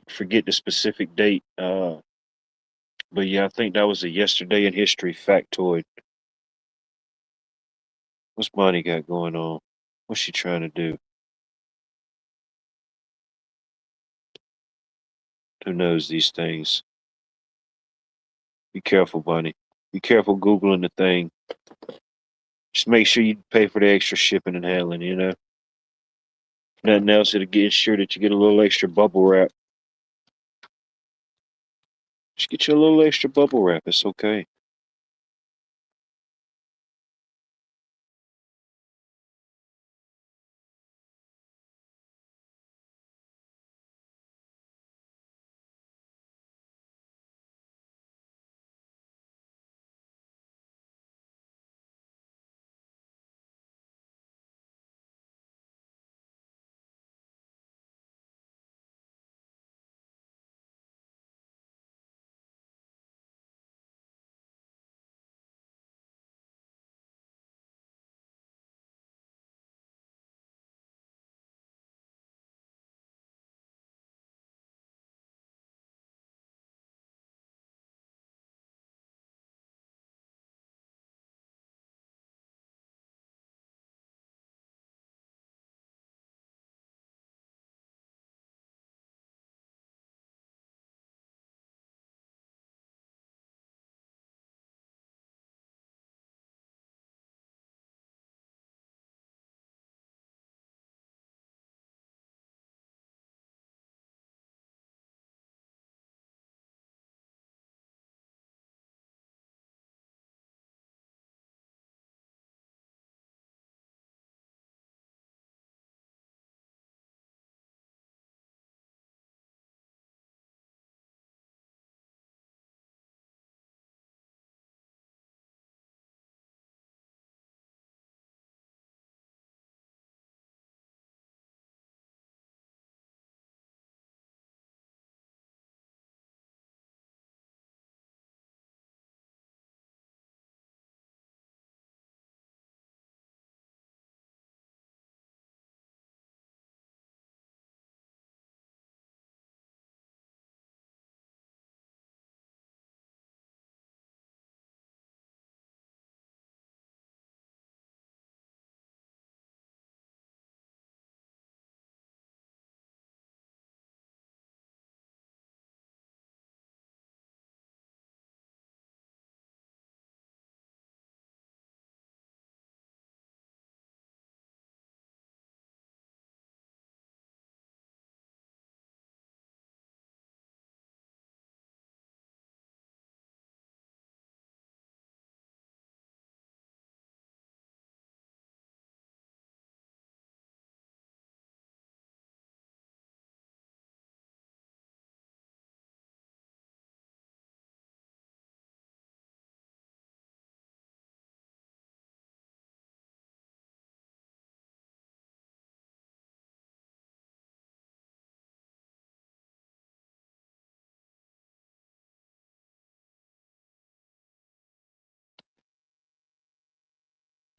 Forget the specific date, but yeah, I think that was a yesterday in history factoid. What's Bonnie got going on? What's she trying to do? Who knows these things? Be careful, Bonnie. Be careful Googling the thing. Just make sure you pay for the extra shipping and handling, you know? Nothing else, it'll get sure that you get a little extra bubble wrap. Just get you a little extra bubble wrap. It's okay.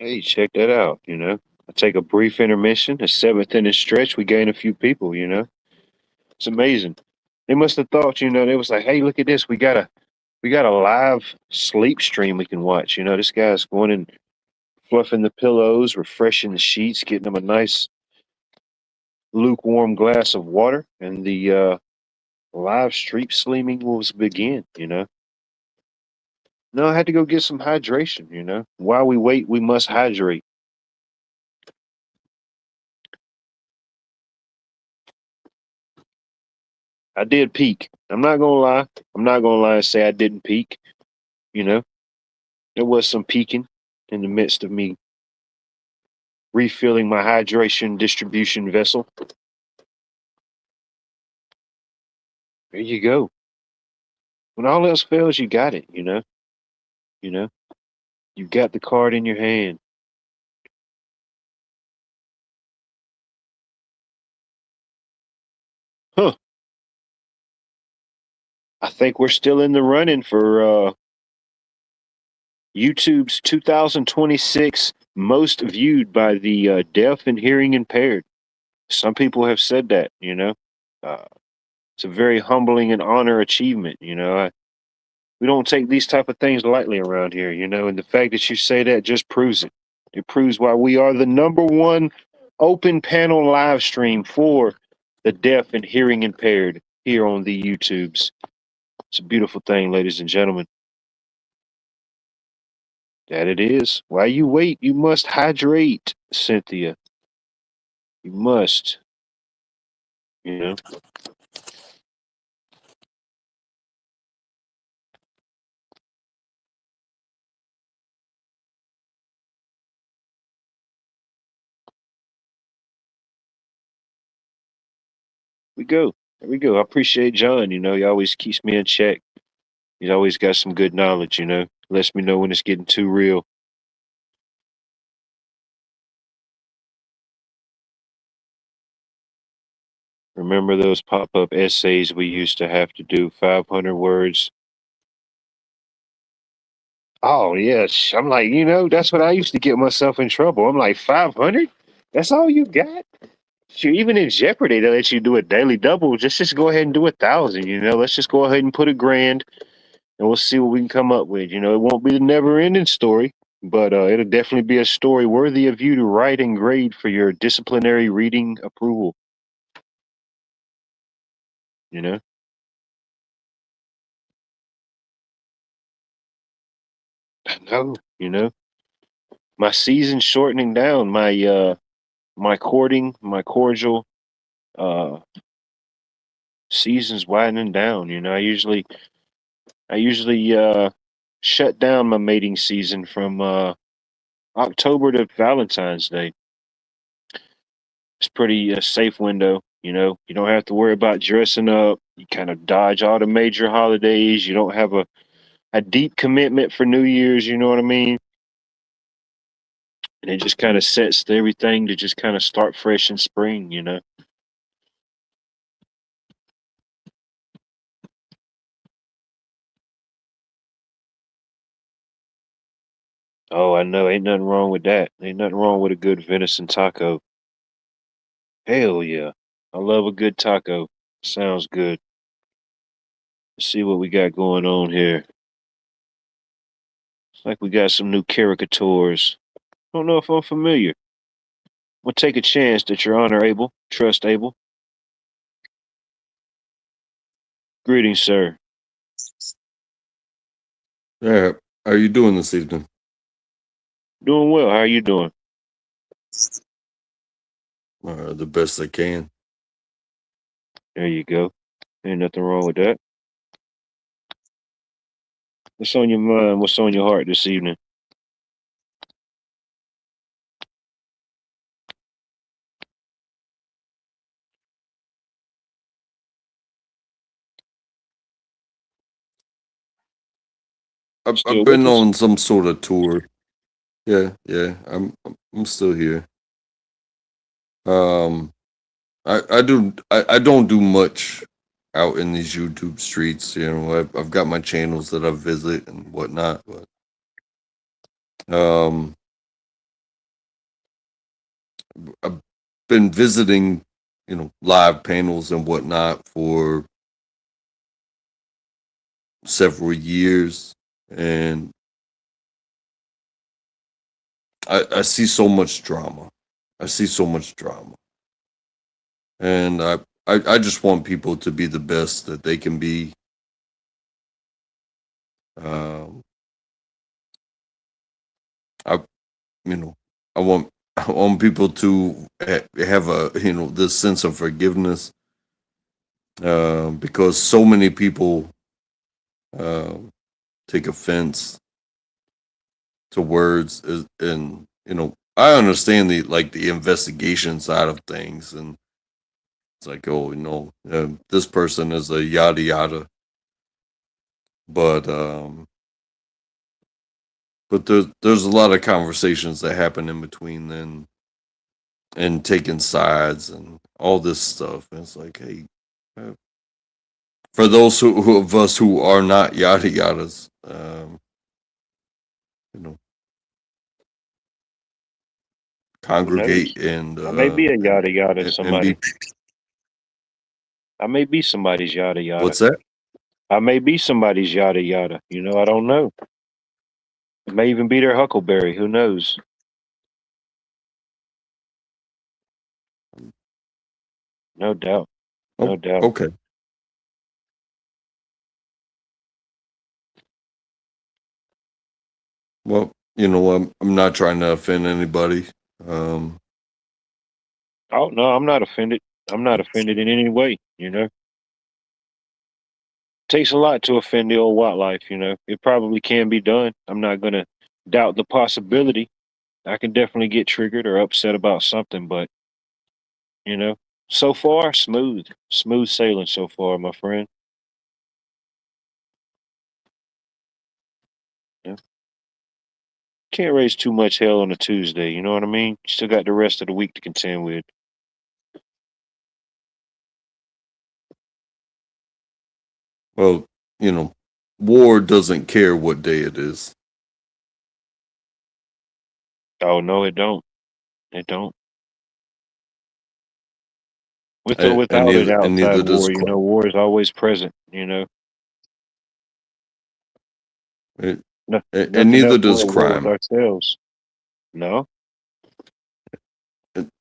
Hey, check that out. I take a brief intermission, a seventh inning stretch. We gain a few people. It's amazing. They must have thought, they was like, hey, look at this. We got a live sleep stream we can watch. This guy's going and fluffing the pillows, refreshing the sheets, getting them a nice lukewarm glass of water, and the live stream streaming will begin. No, I had to go get some hydration. While we wait, we must hydrate. I did peak. I'm not gonna lie. I'm not gonna lie and say I didn't peak. You know, there was some peaking in the midst of me refilling my hydration distribution vessel. There you go. When all else fails, you got it. You know, you got the card in your hand. Huh. I think we're still in the running for YouTube's 2026 most viewed by the deaf and hearing impaired. Some people have said that. Uh, it's a very humbling and honor achievement. We don't take these type of things lightly around here. And the fact that you say that just proves it. It proves why we are the number one open panel live stream for the deaf and hearing impaired here on the YouTubes. It's a beautiful thing, ladies and gentlemen. That it is. While you wait, you must hydrate, Cynthia. You must. You know. We go. There we go. I appreciate John. He always keeps me in check. He's always got some good knowledge. Lets me know when it's getting too real. Remember those pop up essays we used to have to do 500 words? Oh, yes. I'm like, that's what I used to get myself in trouble. I'm like, 500? That's all you got? Shoot, even in Jeopardy, they let you do a daily double. Just go ahead and do 1,000. Let's just go ahead and put a grand and we'll see what we can come up with. It won't be the never ending story, but it'll definitely be a story worthy of you to write and grade for your disciplinary reading approval. You know? I know. My season's shortening down. My courting, my cordial uh season's widening down. I usually shut down my mating season from October to Valentine's Day. It's pretty safe window. You don't have to worry about dressing up. You kind of dodge all the major holidays. You don't have a deep commitment for New Year's. You know what I mean? And it just kind of sets everything to just kind of start fresh in spring. Oh, I know. Ain't nothing wrong with that. Ain't nothing wrong with a good venison taco. Hell yeah. I love a good taco. Sounds good. Let's see what we got going on here. It's like we got some new caricatures. Don't know if I'm familiar. We'll take a chance that your honor able. Trust able. Greetings, sir. Yeah, how are you doing this evening? Doing well. How are you doing? The best I can. There you go. Ain't nothing wrong with that. What's on your mind? What's on your heart this evening? I've Still with been us? on some sort of tour. Yeah, I'm still here. Um, I don't do much out in these YouTube streets. I've got my channels that I visit and whatnot, but um, I've been visiting, live panels and whatnot for several years, and I see so much drama. I see so much drama, and I just want people to be the best that they can be. Um, I you know I want I want people to have a this sense of forgiveness, because so many people um take offense to words, and I understand the investigation side of things, and it's like, oh, this person is a yada yada, but there's a lot of conversations that happen in between then, and taking sides and all this stuff, and it's like, hey, uh, for those of us who are not yada yadas, you know Who knows? congregate and I may be a and yada yada to and be. somebody. I may be somebody's yada yada. What's that? I may be somebody's yada yada. I don't know. It may even be their huckleberry. Who knows? No doubt. Oh, No doubt. okay. Well, I'm not trying to offend anybody. Um, Oh no, I'm not offended. I'm not offended in any way. Takes a lot to offend the old wildlife. It probably can be done. I'm not gonna doubt the possibility. I can definitely get triggered or upset about something, but you know, so far smooth sailing so far, my friend. Yeah. Can't raise too much hell on a Tuesday. You know what I mean? Still got the rest of the week to contend with. well, war doesn't care what day it is, Oh no, it don't. It don't. With or without an and outside neither does war, crime. war is always present. It, No, and nothing neither else. We're does at war with crime. ourselves. No.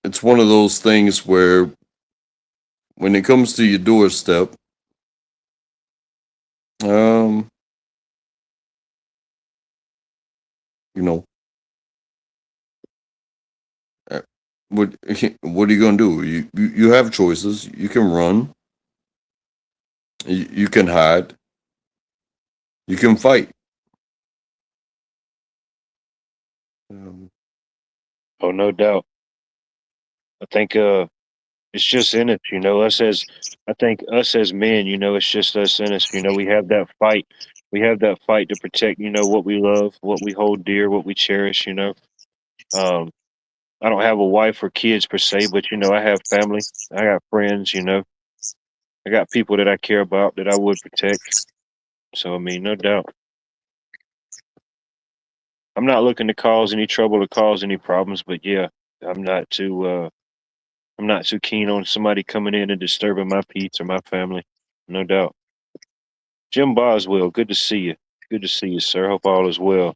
It's one of those things where, when it comes to your doorstep, um, you know, uh, what what are you gonna do? You have choices. You can run. You can hide. You can fight. Um, Oh, no doubt. I think it's just in us. I think us as men. It's just us in us. We have that fight. We have that fight to protect. What we love, what we hold dear, what we cherish. Um, I don't have a wife or kids per se, but I have family. I got friends. I got people that I care about that I would protect. So I mean, no doubt. I'm not looking to cause any trouble or cause any problems, but yeah, I'm not too I'm not too keen on somebody coming in and disturbing my peace or my family. No doubt. Jim Boswell, good to see you. Good to see you, sir. Hope all is well.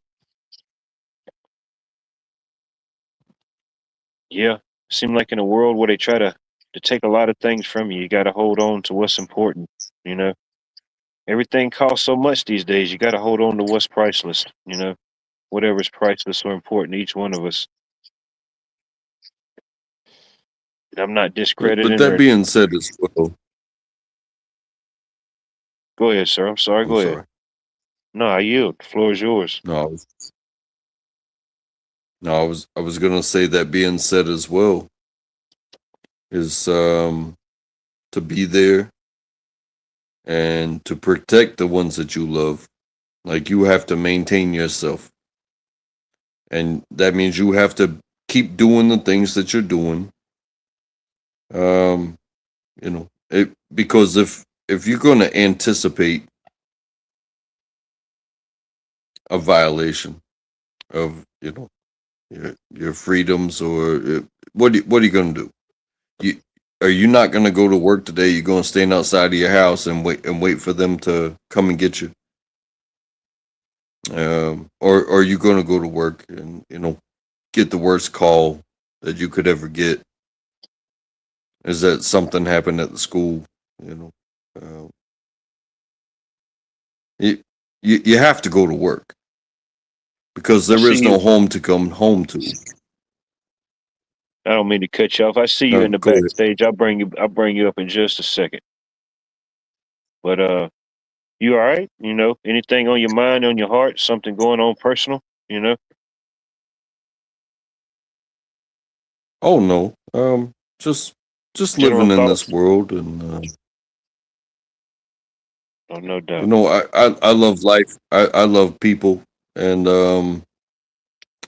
Yeah. Seem like in a world where they try to take a lot of things from you, you gotta hold on to what's important. You know. Everything costs so much these days, you gotta hold on to what's priceless. Whatever's priceless or important to each one of us. And I'm not but discrediting that or being said, as well, go ahead, sir. I'm sorry, I'm go ahead. sorry. No, I yield. The floor is yours. No, I was gonna say, that being said as well, is to be there and to protect the ones that you love. Like, you have to maintain yourself, and that means you have to keep doing the things that you're doing. Um, because if you're going to anticipate a violation of your freedoms, or what are you gonna do? You are you not gonna go to work today? You're gonna stand outside of your house and wait for them to come and get you, or are you gonna go to work and get the worst call that you could ever get? Is that something happened at the school? You know, uh, you, you have to go to work because I there see is you. no home to come home to. I don't mean to cut you off. I see you in the Go ahead. backstage. I'll bring you up in just a second. But you all right? Anything on your mind, on your heart, something going on personal, you know? Oh no, just General living in this thoughts? world, and Oh, no doubt. I love life. I love people, and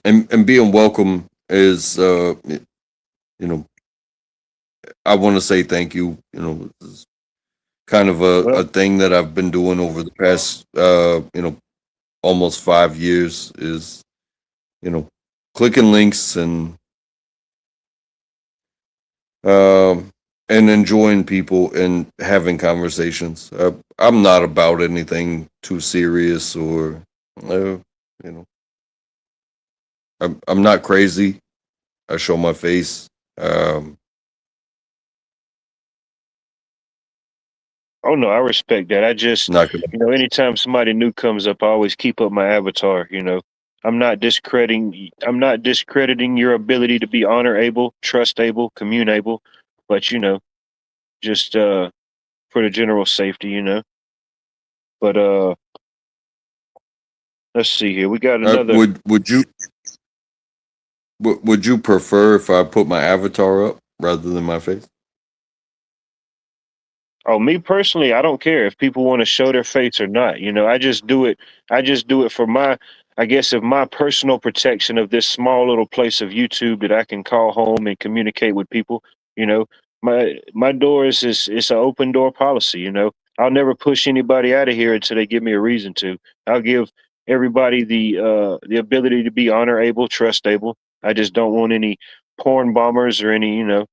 and being welcome is you know I want to say thank you. It's kind of a Well, thing that I've been doing over the past almost 5 years is you know clicking links um and enjoying people and having conversations. I'm not about anything too serious or you know I'm not crazy. I show my face. Um, oh no, I respect that. I just, not gonna. anytime somebody new comes up, I always keep up my avatar. I'm not discrediting your ability to be honor able, trust able, commune able, but just for the general safety. But let's see here. We got another. Would you prefer if I put my avatar up rather than my face? Oh, me personally, I don't care if people want to show their face or not. I just do it. I just do it for I guess, of my personal protection of this small little place of YouTube that I can call home and communicate with people. You know, my door is it's an open door policy. I'll never push anybody out of here until they give me a reason to. I'll give everybody the ability to be honor able, trust able. I just don't want any porn bombers or anything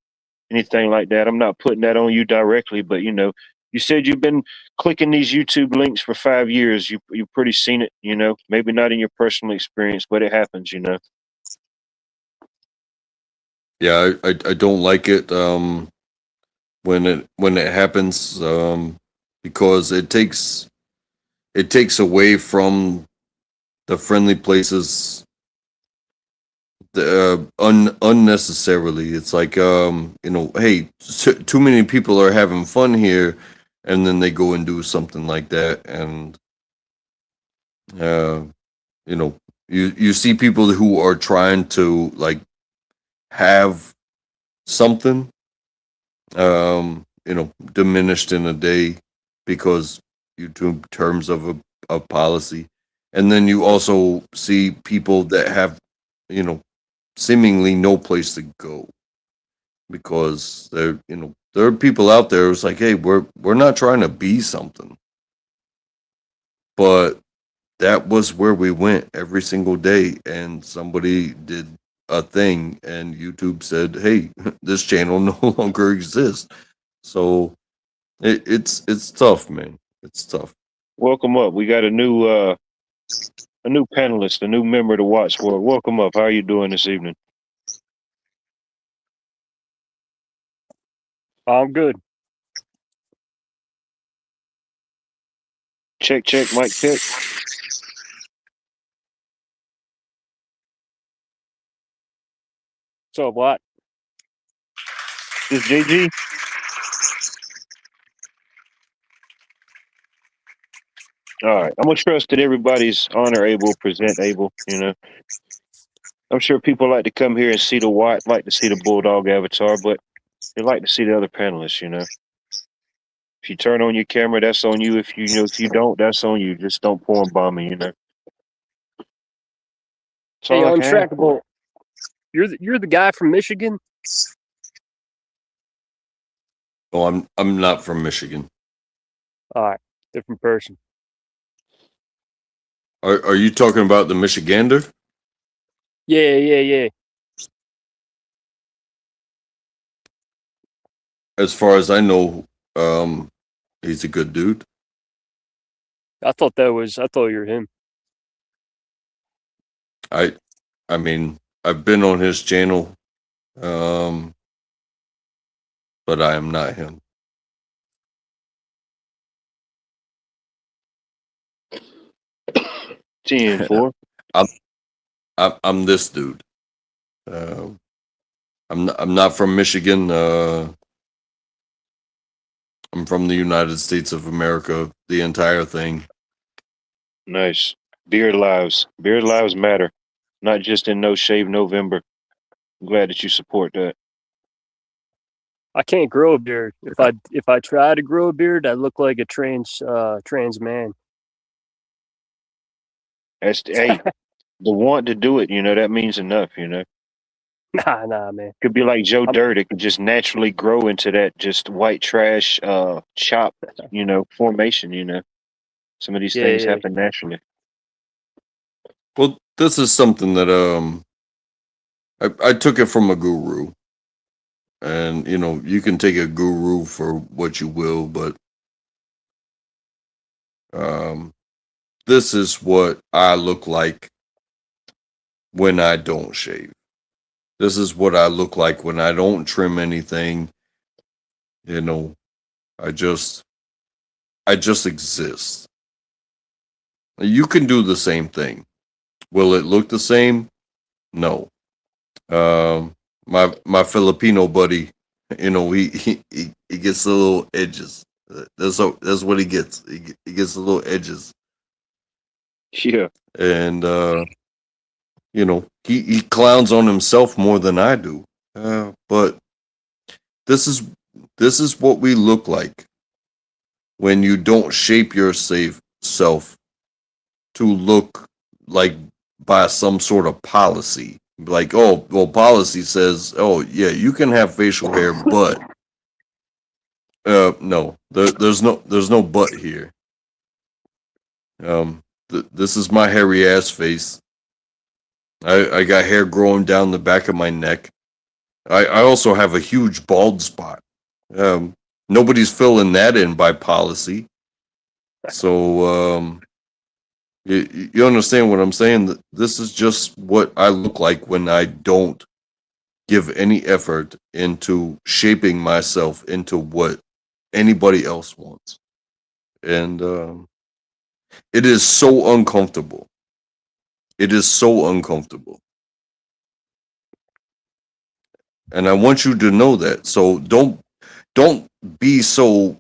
like that. I'm not putting that on you directly, but you said you've been clicking these YouTube links for 5 years. You pretty seen it, maybe not in your personal experience, but it happens. Yeah, I don't like it when it happens because it takes away from the friendly places unnecessarily. It's like hey, too many people are having fun here, and then they go and do something like that, and uh, you know you see people who are trying to like have something diminished in a day because YouTube terms of policy, and then you also see people that have you know seemingly no place to go because there are people out there who's like, hey, we're not trying to be something, but that was where we went every single day, and somebody did a thing, and YouTube said, hey, this channel no longer exists. So it's tough, man. It's tough. Welcome up. We got a new panelist, a new member to Watch World. Welcome up. How are you doing this evening? I'm good. Check, check, mic check. So what? This JG. All right. I'm gonna trust that everybody's honor able, present able. I'm sure people like to come here and see the Watt, like to see the Bulldog avatar, but they like to see the other panelists. If you turn on your camera, that's on you. If you don't, that's on you. Just don't porn bomb me. That's Hey, all I can ask for. untrackable. You're the guy from Michigan. Oh, I'm not from Michigan. All right, different person. Are you talking about the Michigander? Yeah. as far as I know, he's a good dude. I thought you were him. I mean, I've been on his channel, um, but I am not him. TN4. I'm this dude. I'm not from Michigan. I'm from the United States of America. The entire thing. Nice. Beard lives. Beard lives matter. Not just in No Shave November. I'm glad that you support that. I can't grow a beard. If I try to grow a beard, I look like a trans man. That's hey, the want to do it, that means enough, Nah, man. Could be like Joe I'm- Dirt. It could just naturally grow into that just white trash chop, formation. Some of these Yeah, things yeah. happen naturally. Well, this is something that I took it from a guru, and you can take a guru for what you will, but this is what I look like when I don't shave. This is what I look like when I don't trim anything. I just exist. You can do the same thing. Will it look the same? No. My Filipino buddy, he gets the little edges. That's what he gets. He gets the little edges, Yeah. and he clowns on himself more than I do. But this is what we look like when you don't shape your self to look like by some sort of policy. Like, oh, well, policy says, oh yeah, you can have facial hair, but no, there's no but here. This is my hairy ass face. I got hair growing down the back of my neck. I also have a huge bald spot. Nobody's filling that in by policy. So you understand what I'm saying? This is just what I look like when I don't give any effort into shaping myself into what anybody else wants. And it is so uncomfortable. It is so uncomfortable. And I want you to know that. So don't be so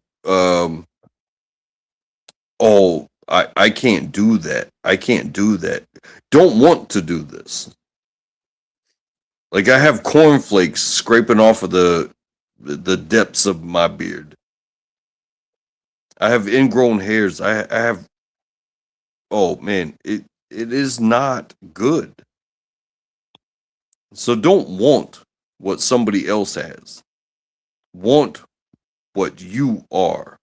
oh, I can't do that. I can't do that. Don't want to do this. Like, I have cornflakes scraping off of the depths of my beard. I have ingrown hairs. I have, oh man, it is not good. So don't want what somebody else has. Want what you are.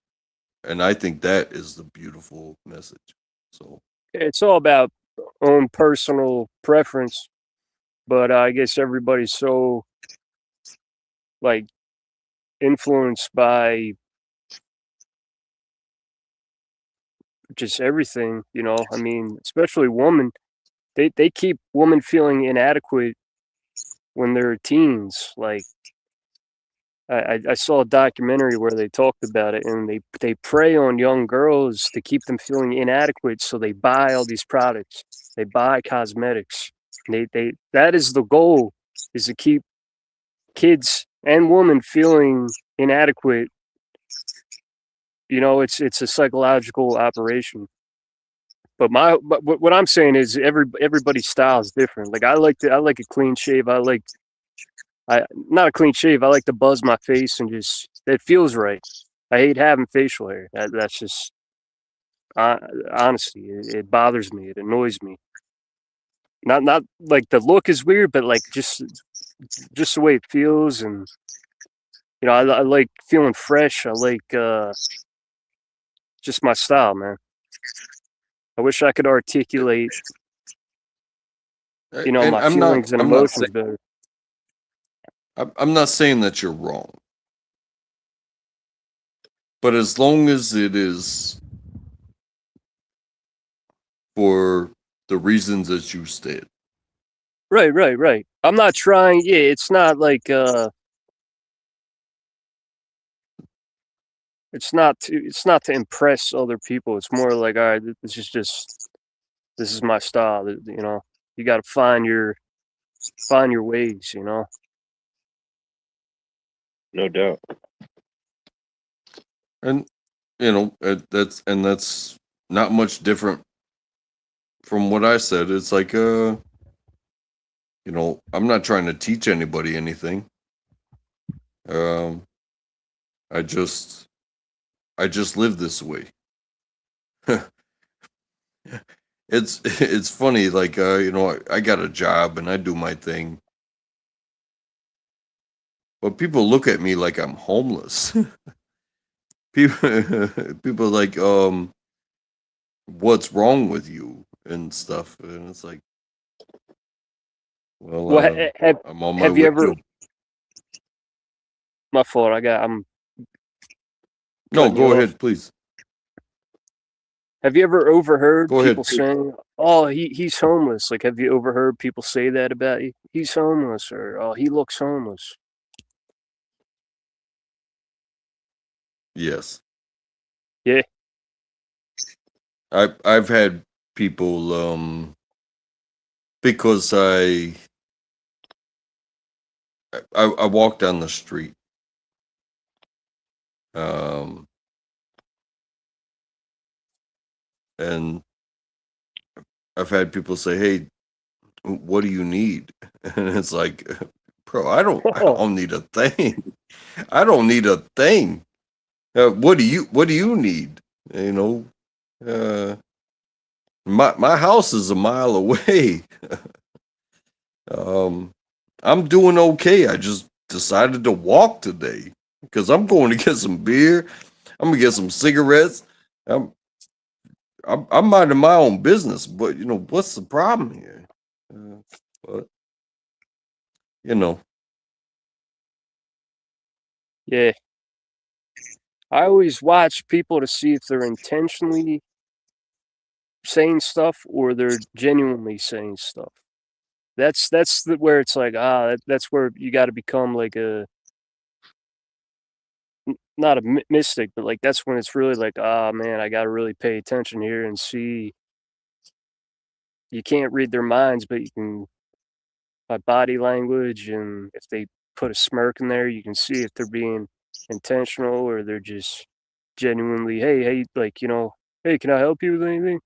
And I think that is the beautiful message. So It's all about own personal preference, but I guess everybody's so like influenced by just everything, I mean, especially women. They keep women feeling inadequate when they're teens. Like I saw a documentary where they talked about it, and they prey on young girls to keep them feeling inadequate, so they buy all these products. They buy cosmetics. They that is the goal, is to keep kids and women feeling inadequate. It's a psychological operation. But what I'm saying is everybody's style is different. Like I like a clean shave. I not a clean shave. I like to buzz my face and just it feels right. I hate having facial hair. That's just honesty. It bothers me. It annoys me. Not like the look is weird, but like just the way it feels, and I like feeling fresh. I like just my style, man. I wish I could articulate, and my feelings and emotions better. I'm not saying that you're wrong. But as long as it is for the reasons that you stated. Right. I'm not trying. Yeah, it's not like it's not to impress other people. It's more like, all right, this is my style. You know, you got to find your ways. You know. No doubt. And that's not much different from what I said. It's like I'm not trying to teach anybody anything. Um I just live this way. It's funny, like I got a job and I do my thing, but people look at me like I'm homeless. people people are like, what's wrong with you and stuff, and it's like, well, Well, I'm on my have you way ever? to. My fault. I'm No, cutting you go off. ahead, please. Have you ever overheard Go ahead. people saying, "Oh, he's homeless"? Like, have you overheard people say that about you? He's homeless, or "Oh, he looks homeless." Yes, Yeah. I've had people, because I walk down the street, um and I've had people say, "Hey, what do you need?" And it's like, bro, I don't need a thing. I don't need a thing. What do you need? You know, uh, my house is a mile away. um, I'm doing okay. I just decided to walk today because I'm going to get some beer. I'm gonna get some cigarettes. I'm I'm minding my own business, but what's the problem here? But you know, Yeah. I always watch people to see if they're intentionally saying stuff or they're genuinely saying stuff. Where it's like, that's where you got to become like not a mystic, but like that's when it's really like, man, I got to really pay attention here and see. You can't read their minds, but you can by body language, and if they put a smirk in there, you can see if they're being intentional or they're just genuinely, hey, like, hey, can I help you with anything?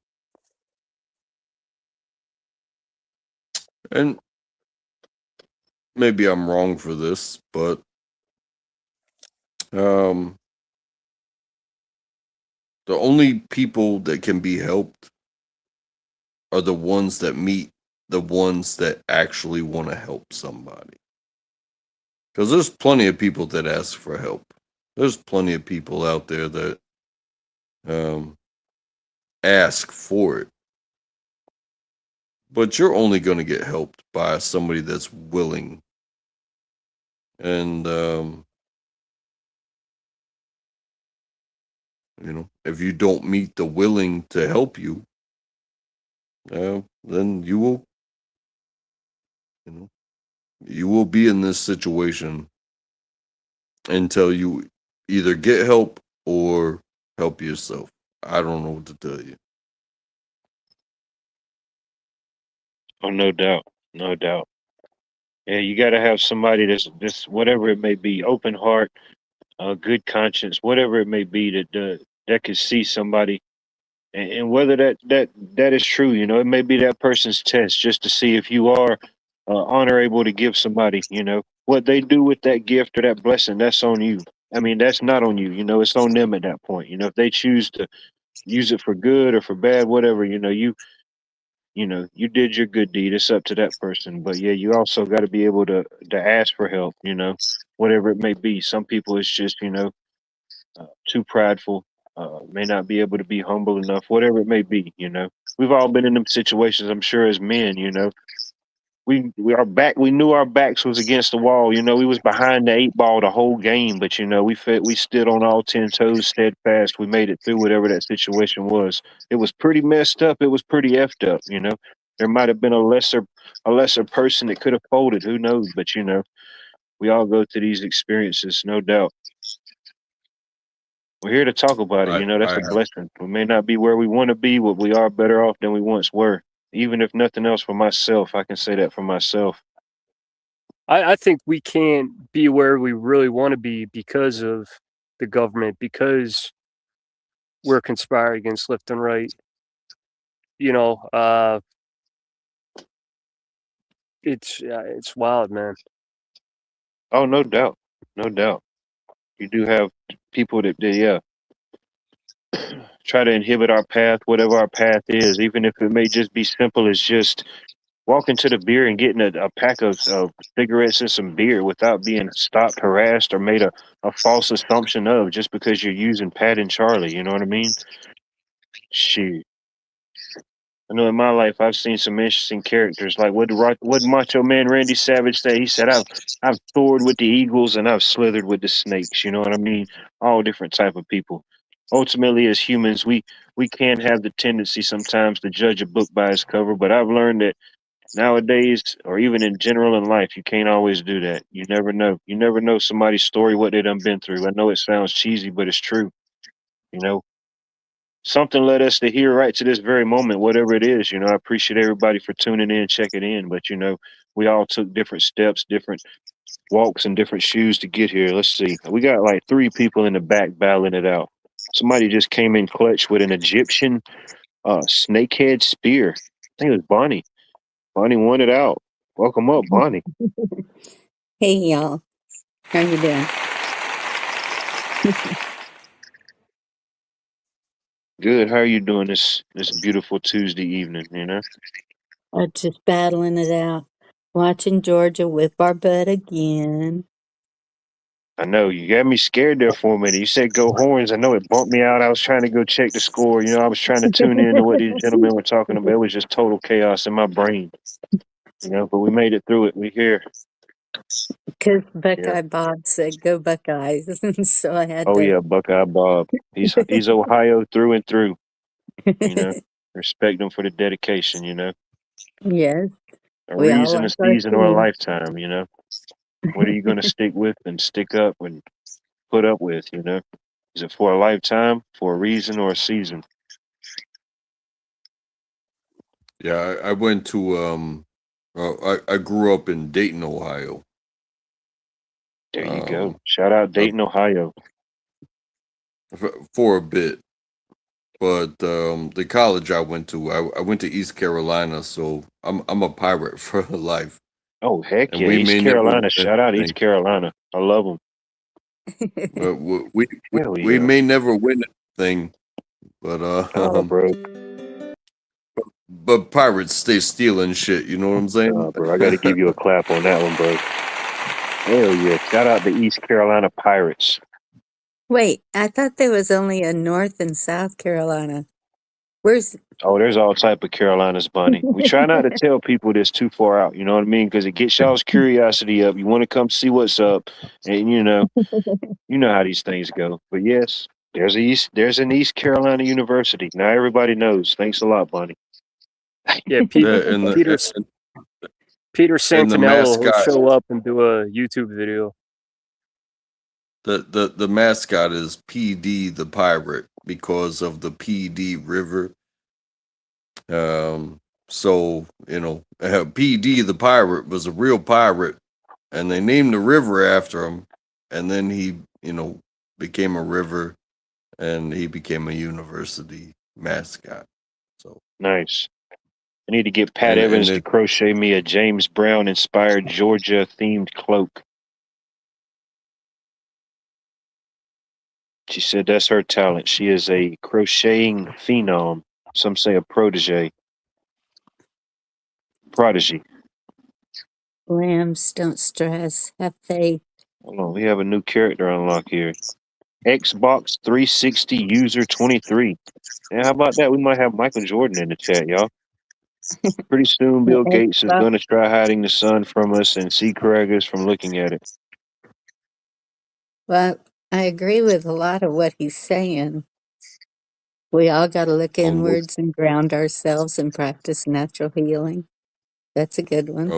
and maybe I'm wrong for this, but um, the only people that can be helped are the ones that meet the ones that actually want to help somebody. Because there's plenty of people that ask for help. There's plenty of people out there that um, ask for it, but you're only going to get helped by somebody that's willing. And if you don't meet the willing to help you, then you know, you will be in this situation until you either get help or help yourself. I don't know what to tell you. Oh, no doubt. No doubt. Yeah, you got to have somebody that's whatever it may be, open heart, good conscience, whatever it may be that could see somebody, and whether that is true. It may be that person's test just to see if you are honorable to give somebody. What they do with that gift or that blessing, that's on you. I mean, that's not on you. It's on them at that point. If they choose to use it for good or for bad, whatever. You did your good deed. It's up to that person. But yeah, you also got to be able to ask for help. Whatever it may be. Some people it's just too prideful. May not be able to be humble enough. Whatever it may be. We've all been in them situations. I'm sure as men. we knew our backs was against the wall. You know, we was behind the 8 ball the whole game, but you know, we stood on all 10 toes, steadfast. We made it through whatever that situation was. It was pretty messed up. It was pretty effed up. You know, there might have been a lesser person that could have folded. Who knows? But you know, we all go through these experiences, no doubt. We're here to talk about it. I You know, that's I a blessing. We may not be where we want to be, but we are better off than we once were. Even if nothing else for myself, I can say that for myself. I think we can't be where we really want to be because of the government, because we're conspiring against left and right. You know, it's wild, man. Oh, no doubt. No doubt. You do have people that try to inhibit our path, whatever our path is, even if it may just be simple as just walking to the beer and getting a pack of cigarettes and some beer without being stopped, harassed, or made a false assumption of just because you're using Pat and Charlie. You know what I mean? Shoot. I know in my life I've seen some interesting characters. Like what Macho Man Randy Savage say? He said, I've soared with the eagles and I've slithered with the snakes. You know what I mean? All different type of people. Ultimately, as humans, we can have the tendency sometimes to judge a book by its cover. But I've learned that nowadays, or even in general in life, you can't always do that. You never know. You never know somebody's story, what they done been through. I know it sounds cheesy, but it's true. You know, something led us to here right to this very moment, whatever it is. You know, I appreciate everybody for tuning in, checking in. But you know, we all took different steps, different walks, and different shoes to get here. Let's see. We got like 3 people in the back battling it out. Somebody just came in clutch with an Egyptian snakehead spear. I think it was Bonnie. Bonnie won it out. Welcome up, Bonnie. Hey y'all, how you doing? Good. How are you doing this beautiful Tuesday evening? You know. Just battling it out, watching Georgia whip our butt again. I know you got me scared there for a minute. You said go horns. I know it bumped me out. I was trying to go check the score. You know, I was trying to tune in to what these gentlemen were talking about. It was just total chaos in my brain. You know, but we made it through it. We here. Because Buckeye Yeah. Bob said go Buckeyes, so I had Oh to. yeah, Buckeye Bob. He's Ohio through and through. You know, respect him for the dedication. You know, Yes, a we all reason, a like our season, or a team. lifetime. You know, what are you going to stick with and stick up and put up with? You know, is it for a lifetime, for a reason, or a season? yeah, I went to I grew up in Dayton, Ohio. There you go. Um, Shout out uh, Dayton, Ohio. for a bit, but the college I went to, I went to East Carolina, so I'm a pirate for life, Oh heck and yeah, we East may never win Carolina. Shout out East anything. Carolina. I love them. Hell We yeah. may never win anything, but Nah, bro. but pirates stay stealing shit. You know what I'm saying? Nah, bro. I got to give you a clap on that one, bro. Hell yeah. Shout out the East Carolina Pirates. Wait, I thought there was only a North and South Carolina. Where's? Oh, there's all type of Carolinas, Bunny. We try not to tell people this too far out. You know what I mean? Because it gets y'all's curiosity up. You want to come see what's up, and you know how these things go. But yes, there's an East Carolina University. Now everybody knows. Thanks a lot, Bunny. Yeah, and Peter Peter and the Santinello will mascot, show up and do a YouTube video. the mascot is PD the pirate because of the PD River. So PD the pirate was a real pirate, and they named the river after him, and then he became a river, and he became a university mascot. So Nice. I need to get Pat and Evans to it crochet me a James Brown inspired Georgia themed cloak. She said that's her talent. She is a crocheting phenom. Some say a protege. Prodigy. Lambs? Don't stress. Have faith. Hold on, we have a new character unlock here. Xbox 360 user 23. Yeah, how about that? We might have Michael Jordan in the chat, y'all. Pretty soon, Bill It's Gates is rough. going to try hiding the sun from us and see us from looking at it. Well, I agree with a lot of what he's saying. We all got to look Oh, no, inwards and ground ourselves and practice natural healing. That's a good one.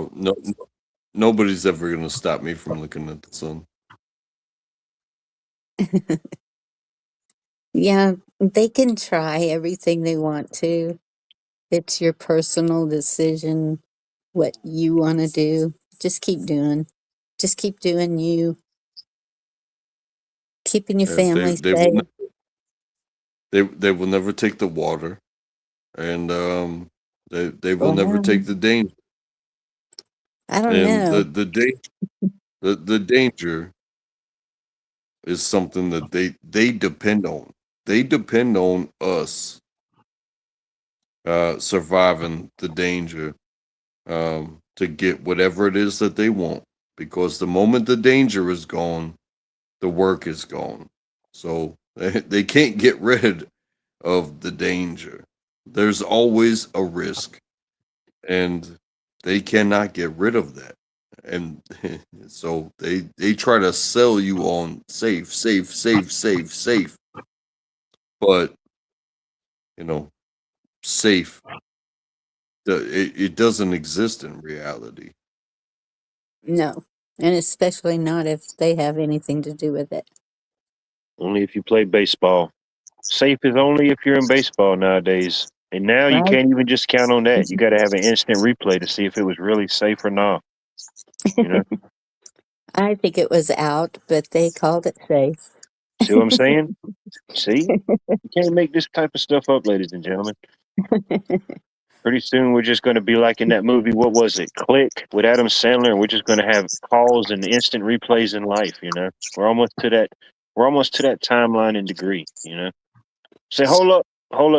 nobody's ever going to stop me from looking at the sun. Yeah, they can try everything they want to. It's your personal decision what you want to do. Just keep doing. Just keep doing you. Keeping your family They safe. they will never take the water, and they will never Well, take the danger. I don't And know. the danger is something that they depend on. They depend on us surviving the danger to get whatever it is that they want. Because the moment the danger is gone, the work is gone. So they can't get rid of the danger. There's always a risk, and they cannot get rid of that. And so they try to sell you on safe, safe, safe, safe, safe. But you know, safe it doesn't exist in reality. No. And especially not if they have anything to do with it. Only if you play baseball. Safe is only if you're in baseball nowadays. And now you Right? can't even just count on that. You got to have an instant replay to see if it was really safe or not. You know, I think it was out, but they called it safe. see what I'm saying? See, you can't make this type of stuff up, ladies and gentlemen. Pretty soon, we're just going to be like in that movie. What was it? Click with Adam Sandler, and we're just going to have calls and instant replays in life. You know, we're almost to that. We're almost to that timeline and degree. You know, say, hold up,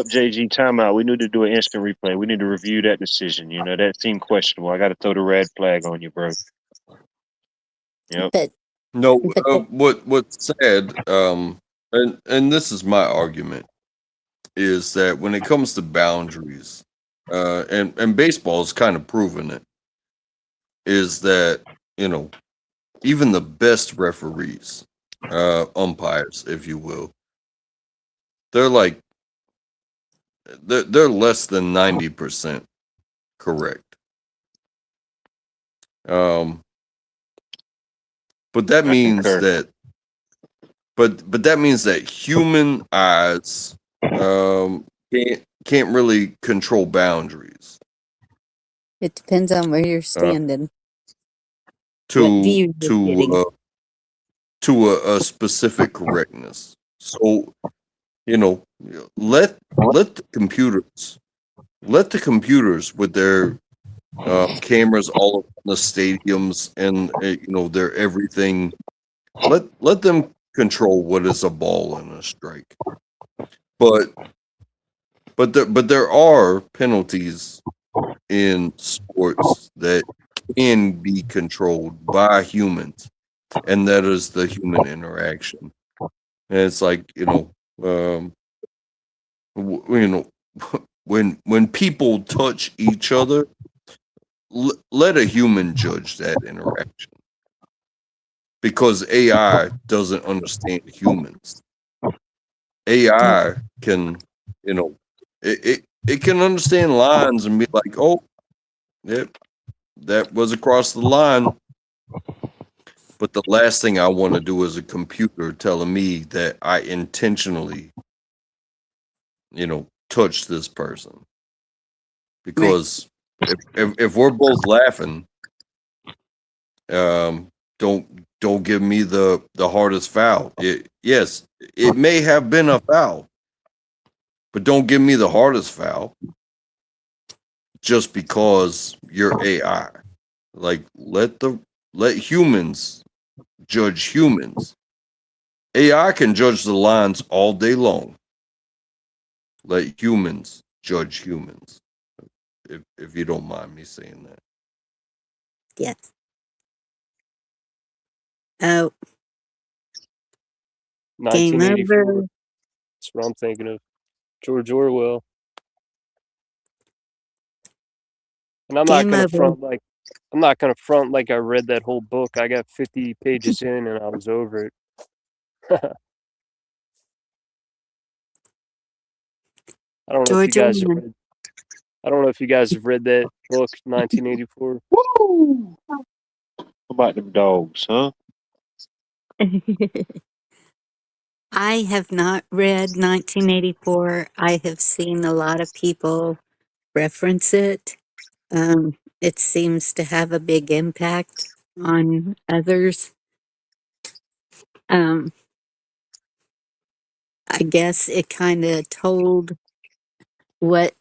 JG, time out. We need to do an instant replay. We need to review that decision. You know, that seemed questionable. I got to throw the red flag on you, bro. Yep. But No, but what's sad, and this is my argument, is that when it comes to boundaries, and baseball has kind of proven it, is that you know even the best referees, umpires, if you will, they're like they're less than 90% correct. Um, but that I means concur. that but that means that human eyes can't really control boundaries it depends on where you're uh, standing, what to view you're getting. a specific correctness. So you know, let the computers with their cameras all around the stadiums and their everything. Let them control what is a ball and a strike. But there are penalties in sports that can be controlled by humans, and that is the human interaction. And it's like when people touch each other, let a human judge that interaction, because AI doesn't understand humans. AI can, it can understand lines and be like, oh, yep, that was across the line. But the last thing I want to do is a computer telling me that I intentionally, touch this person. Right. Because if we're both laughing, don't give me the hardest foul. Yes, it may have been a foul, but don't give me the hardest foul just because you're AI. Like let humans judge humans. AI can judge the lines all day long. Let humans judge humans. If you don't mind me saying that. Yes. Oh, game 1984. over. That's what I'm thinking of. George Orwell. And Game over. I'm not gonna front like I read that whole book. I got 50 pages in and I was over it. I don't know if you George guys have Orwell. read. I don't know if you guys have read that book, 1984. Woo! How about them dogs, huh? I have not read 1984. I have seen a lot of people reference it. It seems to have a big impact on others. Um, I guess it kind of told what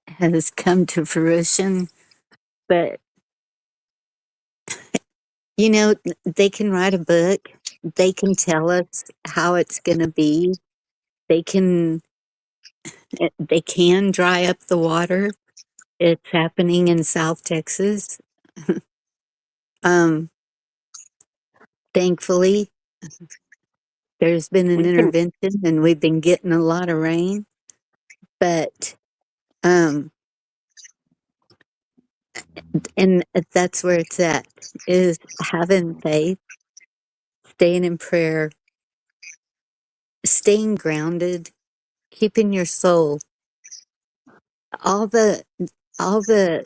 has come to fruition, but you know, they can write a book, they can tell us how it's going to be, they can they can dry up the water. It's happening in South Texas. um, Thankfully, there's been an We can. intervention and we've been getting a lot of rain, but um, and that's where it's at, is having faith, staying in prayer, staying grounded, keeping your soul, all the all the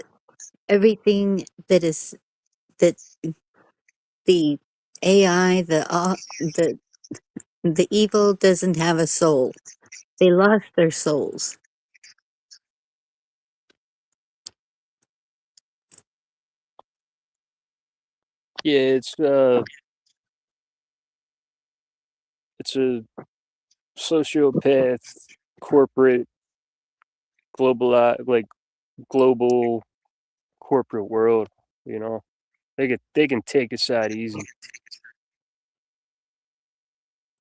everything that is that the AI, the evil doesn't have a soul. They lost their souls. Yeah, it's a sociopath, corporate, global corporate world. You know, they can take us out easy.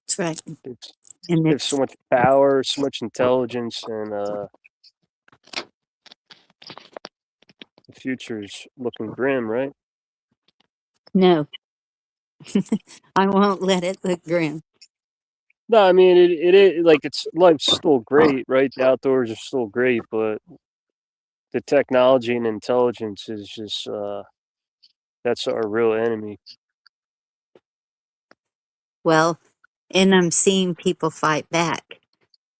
That's right. It's, And they have so it's much power, so much intelligence, and the future's looking grim, right? no, I won't let it look grim. No, I mean it like it's life's still great, right? The outdoors are still great, but the technology and intelligence is just that's our real enemy. Well, and I'm seeing people fight back,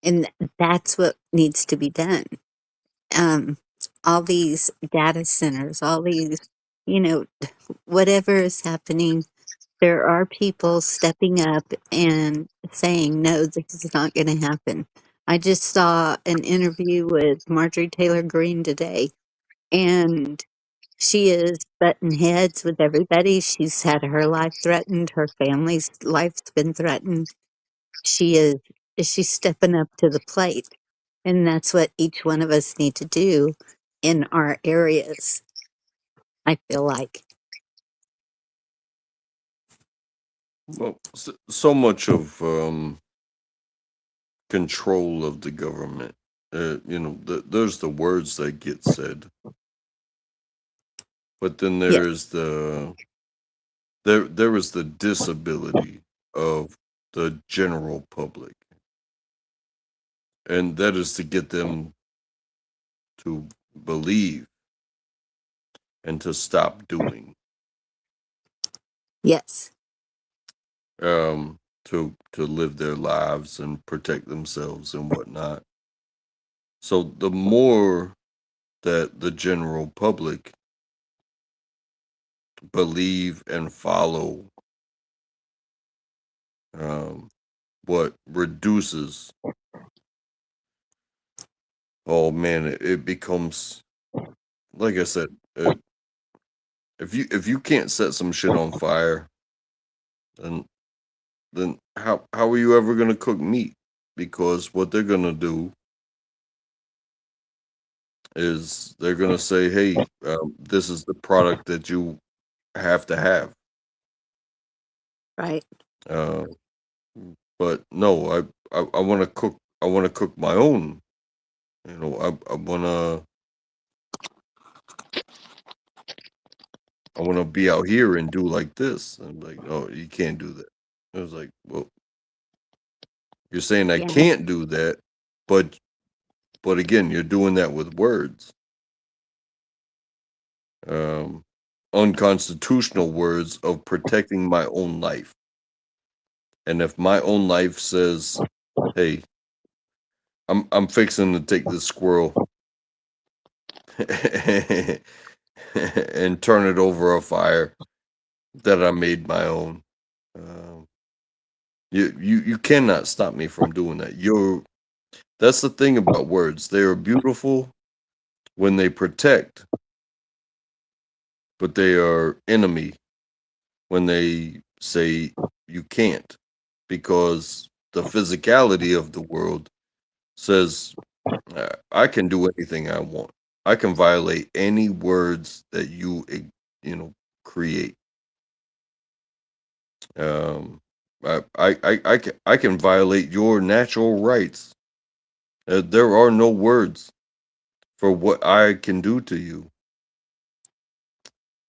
and that's what needs to be done. Um, all these data centers, all these, you know, whatever is happening, there are people stepping up and saying, no, this is not going to happen. I just saw an interview with Marjorie Taylor Greene today, and she is butting heads with everybody. She's had her life threatened, her family's life's been threatened. She is she's stepping up to the plate. And that's what each one of us need to do in our areas, I feel like. Well, so much of control of the government. There's the words that get said, but then Yeah. there is the disability of the general public, and that is to get them to believe and to stop doing, Yes. to live their lives and protect themselves and whatnot. So the more that the general public believe and follow, um, what reduces, oh man, it becomes, like I said, if you can't set some shit on fire, then how are you ever gonna cook meat? Because what they're gonna do is they're gonna say, hey, this is the product that you have to have. Right. Uh, but no, I want to cook. I want to cook my own. I want to be out here and do like this. I'm like, oh, you can't do that. I was like, well, you're saying I Yeah. can't do that, but again, you're doing that with words. um, unconstitutional words of protecting my own life. And if my own life says, "Hey, I'm fixing to take this squirrel and turn it over a fire that I made my own," um, you cannot stop me from doing that. That's the thing about words. They are beautiful when they protect, but they are enemy when they say you can't, because the physicality of the world says I can do anything I want. I can violate any words that create. Um, I can violate your natural rights. There are no words for what I can do to you.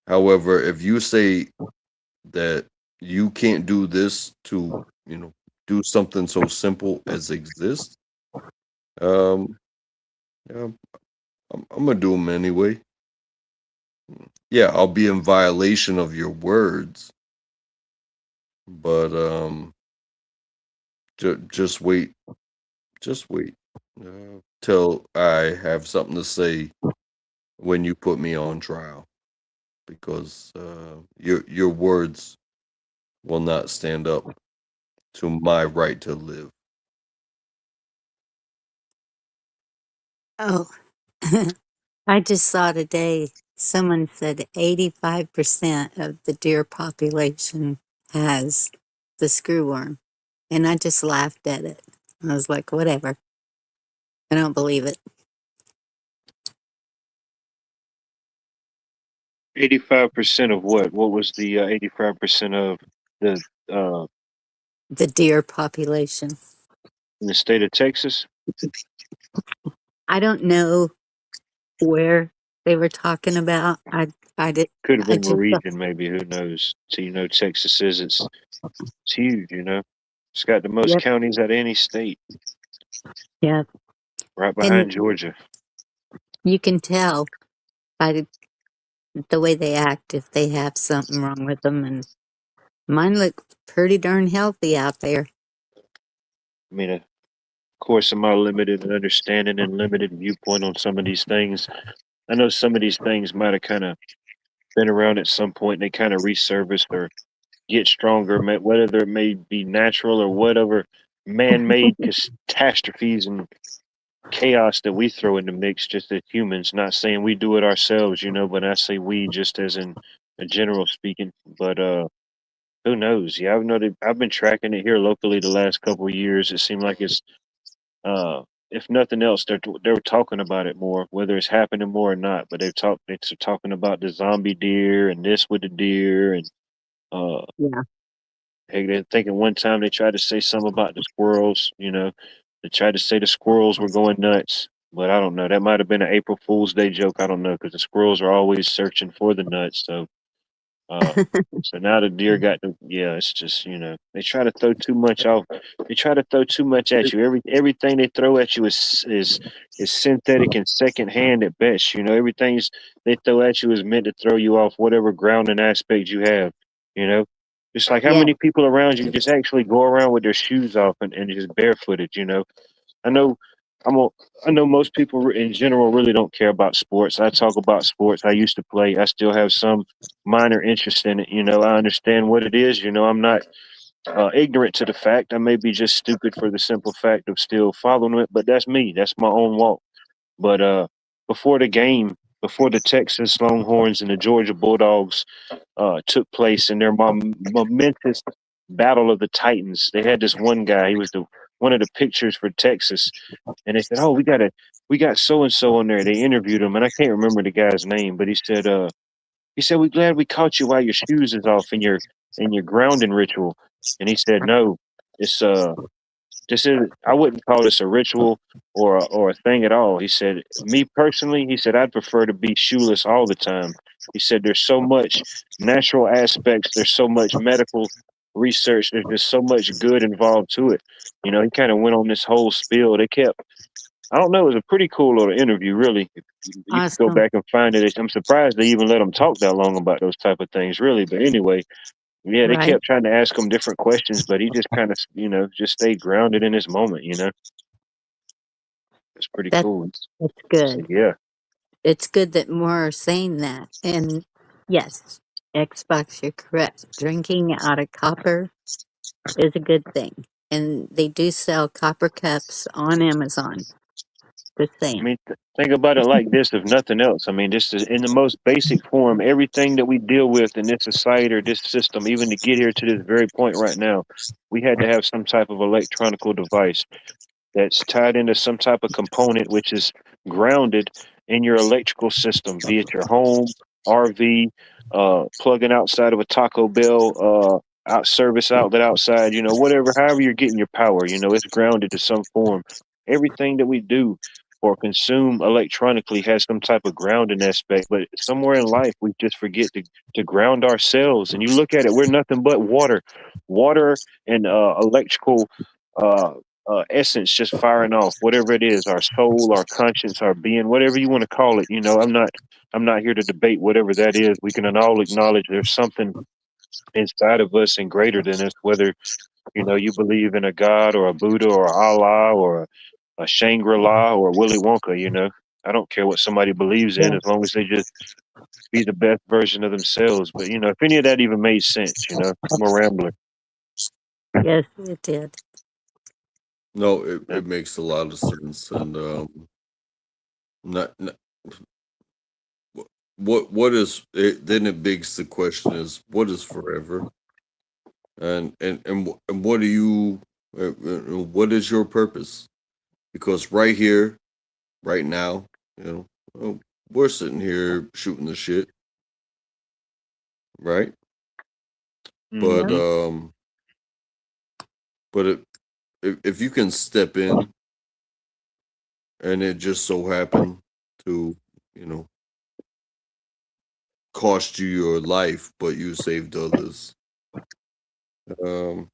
However, if you say that you can't do this to, do something so simple as exist, um, yeah, I'm gonna do them anyway. Yeah, I'll be in violation of your words, but just wait, just wait till I have something to say when you put me on trial, because your words will not stand up to my right to live. Oh, I just saw today someone said 85% of the deer population has the screwworm. And I just laughed at it. I was like, whatever. I don't believe it. 85% of what? What was the 85% of the uh, The deer population. in the state of Texas? I don't know where they were talking about. I did. Could have I been a just region, maybe. Who knows? So Texas is it's huge. It's got the most yep, counties out of any state, yeah. right And behind Georgia. you can tell by the way they act if they have something wrong with them. And mine look pretty darn healthy out there. I mean, of course, in my limited understanding and limited viewpoint on some of these things, I know some of these things might have kind of been around at some point. And they kind of resurfaced or get stronger, whether it may be natural or whatever man-made catastrophes and chaos that we throw in the mix just as humans. Not saying we do it ourselves, but I say we just as in a general speaking. But who knows? Yeah, I've been tracking it here locally the last couple of years. It seemed like it's if nothing else, they're talking about it more, whether it's happening more or not. But they're talking about the zombie deer and this with the deer and Yeah. hey, they're thinking one time they tried to say something about the squirrels. They tried to say the squirrels were going nuts, but I don't know. That might have been an April Fool's Day joke. I don't know because the squirrels are always searching for the nuts. Uh, so now the deer got the yeah. It's just they try to throw too much off. They try to throw too much at you. Everything they throw at you is synthetic and secondhand at best. Everything's they throw at you is meant to throw you off whatever grounding aspect you have. You know, just like how Yeah. many people around you just actually go around with their shoes off and just barefooted. I know I'm a, I know most people in general really don't care about sports. I talk about sports. I used to play. I still have some minor interest in it. I understand what it is. I'm not ignorant to the fact. I may be just stupid for the simple fact of still following it, but that's me. That's my own walk. But before the game, before the Texas Longhorns and the Georgia Bulldogs took place in their momentous battle of the Titans, they had this one guy. He was one of the pictures for Texas, and they said, "Oh, we got so and so on there." They interviewed him, and I can't remember the guy's name, but he said, "We're glad we caught you while your shoes is off in your grounding ritual." And he said, "No, it's this is I wouldn't call this a ritual or a thing at all." He said, "Me personally," he said, "I'd prefer to be shoeless all the time." He said, "There's so much natural aspects. There's so much medical research. There's just so much good involved to it." He kind of went on this whole spiel. They kept I don't know. It was a pretty cool little interview, really. You can go Awesome. back and find it. I'm surprised they even let him talk that long about those type of things, really. But anyway, yeah, they Right. kept trying to ask him different questions, but he just kind of, just stayed grounded in his moment. It's pretty That's cool. that's So good. yeah, It's good that more are saying that. And yes, Xbox, you're correct. Drinking out of copper is a good thing. And they do sell copper cups on Amazon. Just I saying. mean, think about it like this: if nothing else, I mean, this is in the most basic form. Everything that we deal with in this society or this system, even to get here to this very point right now, we had to have some type of electronical device that's tied into some type of component which is grounded in your electrical system, be it your home, RV, plugging outside of a Taco Bell, out service outlet outside, whatever, however you're getting your power, it's grounded to some form. Everything that we do or consume electronically has some type of grounding aspect, but somewhere in life we just forget to ground ourselves. And you look at it, we're nothing but water and electrical uh essence just firing off whatever it is, our soul, our conscience, our being, whatever you want to call it. I'm not here to debate whatever that is. We can all acknowledge there's something inside of us and greater than us, whether you believe in a God or a Buddha or Allah or a Shangri-La or Willy Wonka. I don't care what somebody believes in Yeah. as long as they just be the best version of themselves. But if any of that even made sense, I'm a rambler. Yes, it did. No, Yeah. it makes a lot of sense, and not what is it, then it begs the question is what is forever, and what do you what is your purpose? Because right here, right now, you know, we're sitting here shooting the shit, right? But Yep. Hmm. but if you can step in and it just so happened to, you know, cost you your life, but you saved others. Um,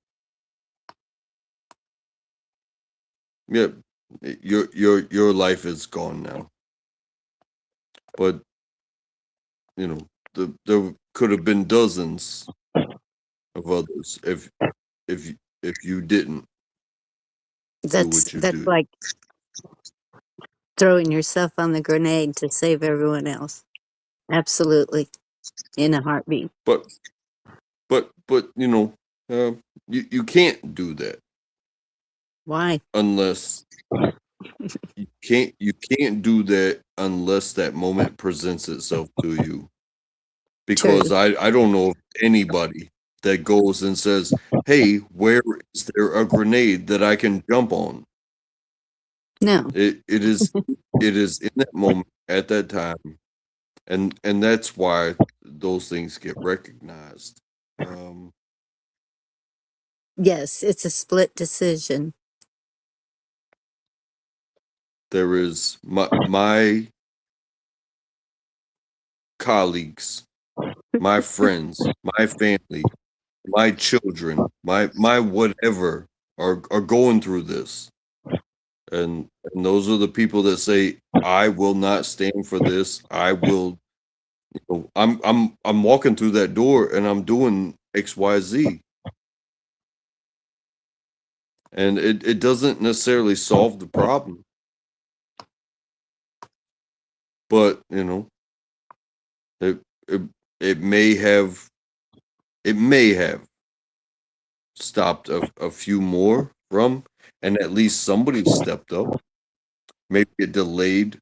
yeah, your life is gone now. But there could have been dozens of others if if you didn't do That's what you that's do. like throwing yourself on the grenade to save everyone else. Absolutely. In a heartbeat. But but you can't do that Why? unless you can't do that unless that moment presents itself to you. True. Because I don't know of anybody that goes and says, "Hey, where is there a grenade that I can jump on?" No. It is in that moment at that time, and that's why those things get recognized. Um, Yes, it's a split decision. there is my colleagues, my friends, my family, my children, my whatever are going through this. And those are the people that say, I will not stand for this. I will I'm walking through that door and I'm doing XYZ. And it doesn't necessarily solve the problem, but it it, it may have stopped a few more from, and at least somebody stepped up. Maybe it delayed,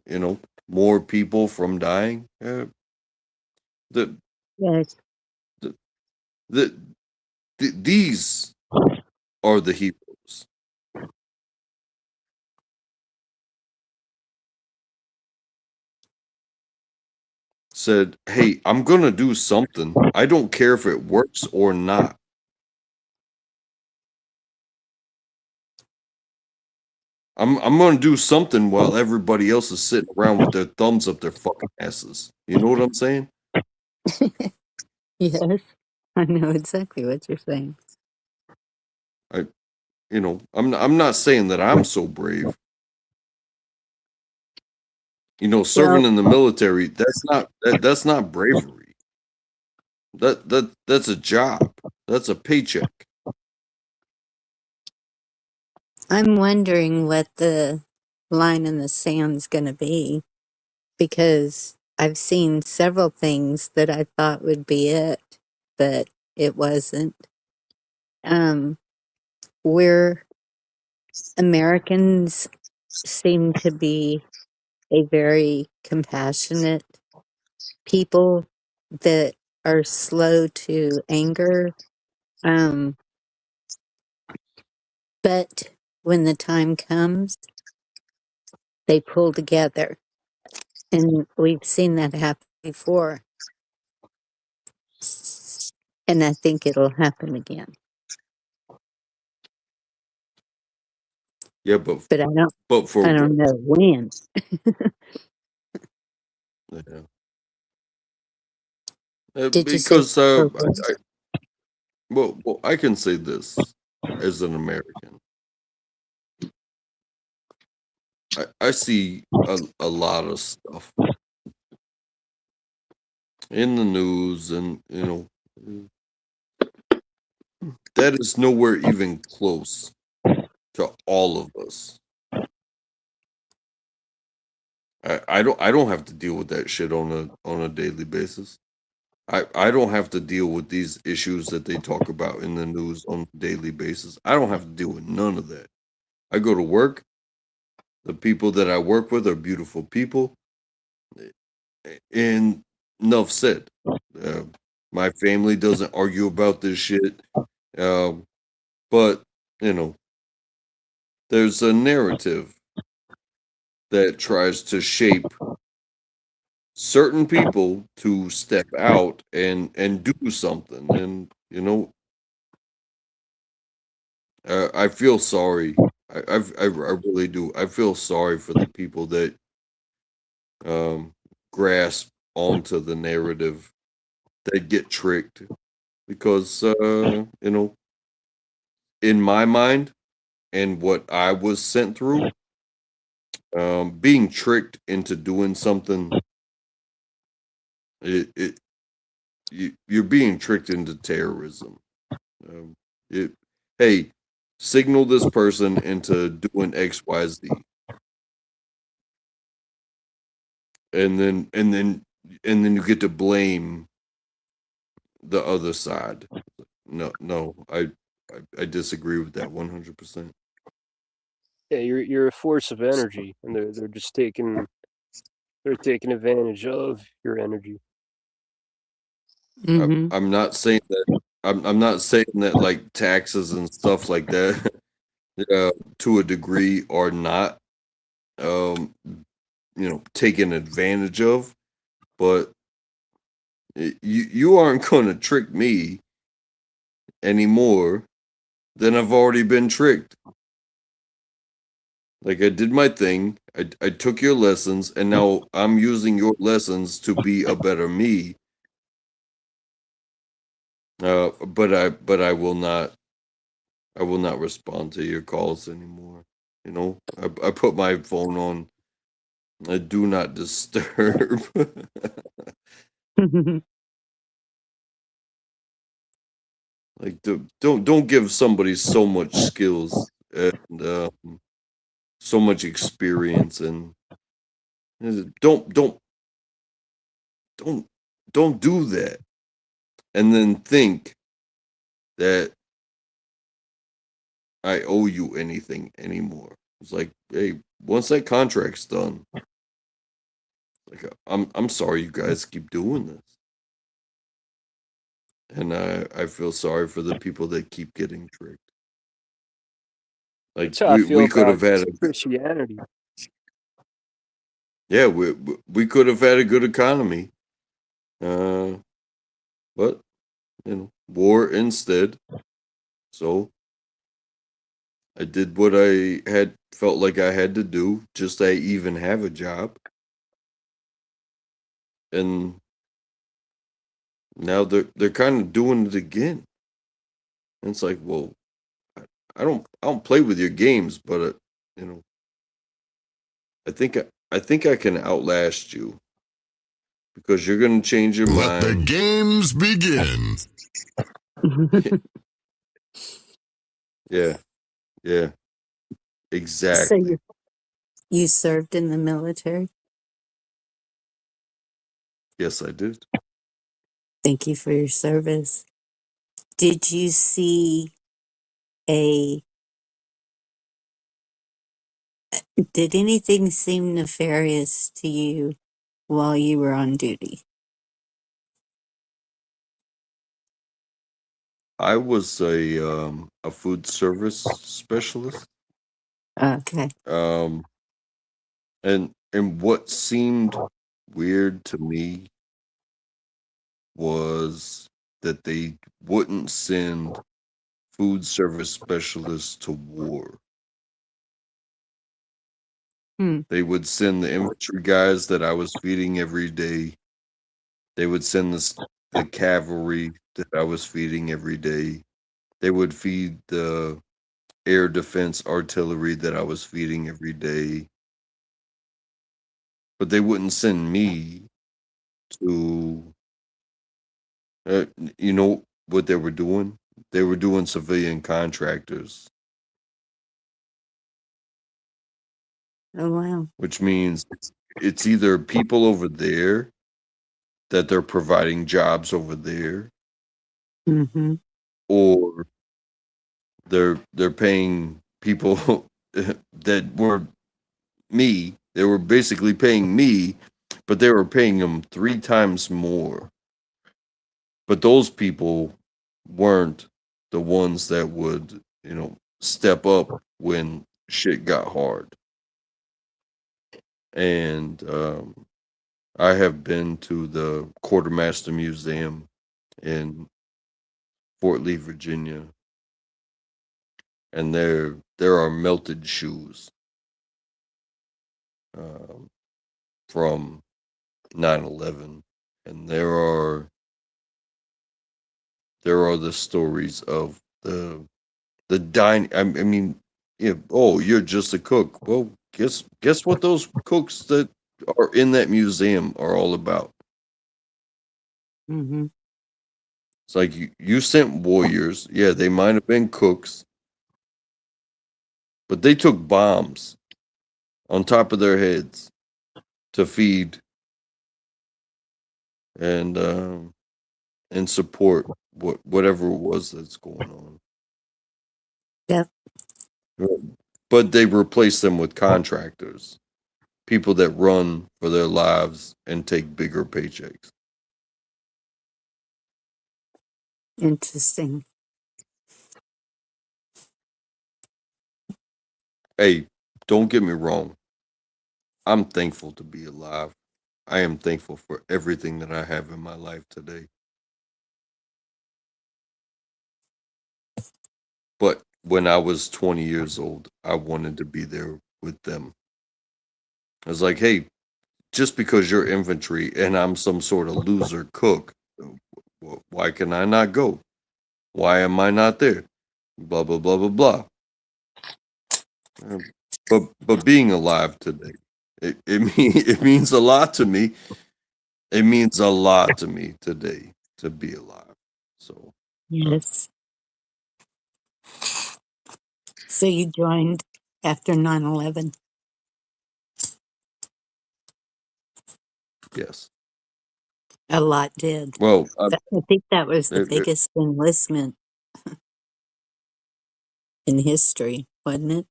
you know, more people from dying. The, Yes. the, these are the heroes. Said, "Hey, I'm gonna do something. I don't care if it works or not. I'm gonna do something while everybody else is sitting around with their thumbs up their fucking asses. You know what I'm saying? Yes. I know exactly what you're saying. I'm not saying that I'm so brave, serving Well, in the military, that's not bravery. That's a job. That's a paycheck. I'm wondering what the line in the sand's going to be, because I've seen several things that I thought would be it, but it wasn't. Um, we're Americans seem to be a very compassionate people that are slow to anger. Um, but when the time comes, they pull together. And we've seen that happen before. And I think it'll happen again. Yeah, But but for I don't know when. yeah. Did you say Because for when? well, I can say this as an American. I see a lot of stuff in the news, and that is nowhere even close to all of us. I don't have to deal with that shit on a daily basis. I don't have to deal with these issues that they talk about in the news on a daily basis. I don't have to deal with none of that. I go to work. The people that I work with are beautiful people, and enough said. Uh, my family doesn't argue about this shit, um, but you know, there's a narrative that tries to shape certain people to step out and do something, and I feel sorry. I really do. I feel sorry for the people that um, grasp onto the narrative, that get tricked, because in my mind and what I was sent through, being tricked into doing something, it you're being tricked into terrorism. Um, it, hey, signal this person into doing X, Y, Z, and then you get to blame the other side. No, no, I disagree with that 100%. Yeah, you're a force of energy, and they're just they're taking advantage of your energy. Mm-hmm. I'm not saying that. I'm not saying that like taxes and stuff like that, to a degree, are not um, taken advantage of, but you aren't going to trick me any more than I've already been tricked. Like, I did my thing. I took your lessons, and now I'm using your lessons to be a better me. But I will not. I will not respond to your calls anymore. I put my phone on do not disturb. Like, don't give somebody so much skills and so much experience, and don't don't don't don't do that, and then think that I owe you anything anymore. It's like, hey, once that contract's done, like, I'm sorry you guys keep doing this, and I feel sorry for the people that keep getting tricked. Like, That's how I feel we could about have had a Christianity. yeah, we could have had a good economy, uh, but war instead. So I did what I had felt like I had to do just to even have a job, and now they're kind of doing it again. And it's like, well, I don't play with your games, but you know, I think I think I can outlast you because you're gonna change your Let the mind. games begin. Yeah, yeah, So exactly. you served in the military? Yes, I did. Thank you for your service. Did you see a did anything seem nefarious to you while you were on duty? I was a food service specialist. Okay. Um, and what seemed weird to me was that they wouldn't send food service specialists to war. Hmm. They would send the infantry guys that I was feeding every day. They would send the cavalry that I was feeding every day. They would feed the air defense artillery that I was feeding every day. But they wouldn't send me to, you know what they were doing? They were doing civilian contractors, Oh wow. which means it's either people over there that they're providing jobs over there, Mm-hmm. or they're paying people that were me. They were basically paying me, but they were paying them 3 times more. But those people weren't the ones that would, step up when shit got hard. And I have been to the Quartermaster Museum in Fort Lee, Virginia, and there are melted shoes um, from 9/11, and there are the stories of the dining. I mean, yeah. Oh, you're just a cook. Well, guess what? Those cooks that are in that museum are all about. Mm-hmm. It's like you sent warriors. Yeah, they might have been cooks, but they took bombs on top of their heads to feed and and support whatever it was that's going on. Yep. But they replaced them with contractors, people that run for their lives and take bigger paychecks. Interesting. Hey, don't get me wrong. I'm thankful to be alive. I am thankful for everything that I have in my life today. But when I was 20 years old, I wanted to be there with them. I was like, hey, just because you're infantry and I'm some sort of loser cook, why can I not go? Why am I not there? Blah blah blah blah blah. Uh, but being alive today, it means a lot to me. It means a lot to me today to be alive. So Yes. So you joined after 9/11. yes. A lot did. Well, I think that was the it, it, biggest enlistment in history, wasn't it?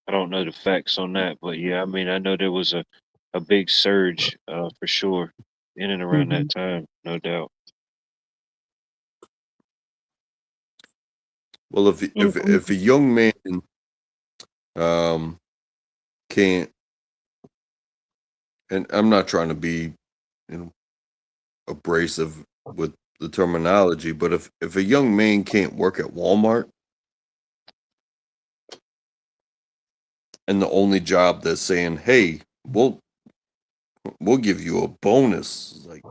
I don't know the facts on that, but yeah, I mean, I know there was a big surge for sure in and around Mm-hmm. that time, no doubt. well, if if And if a young man um can't, and I'm not trying to be, you know, abrasive with the terminology, but if a young man can't work at Walmart and the only job that's saying, "Hey, we'll give you a bonus," like,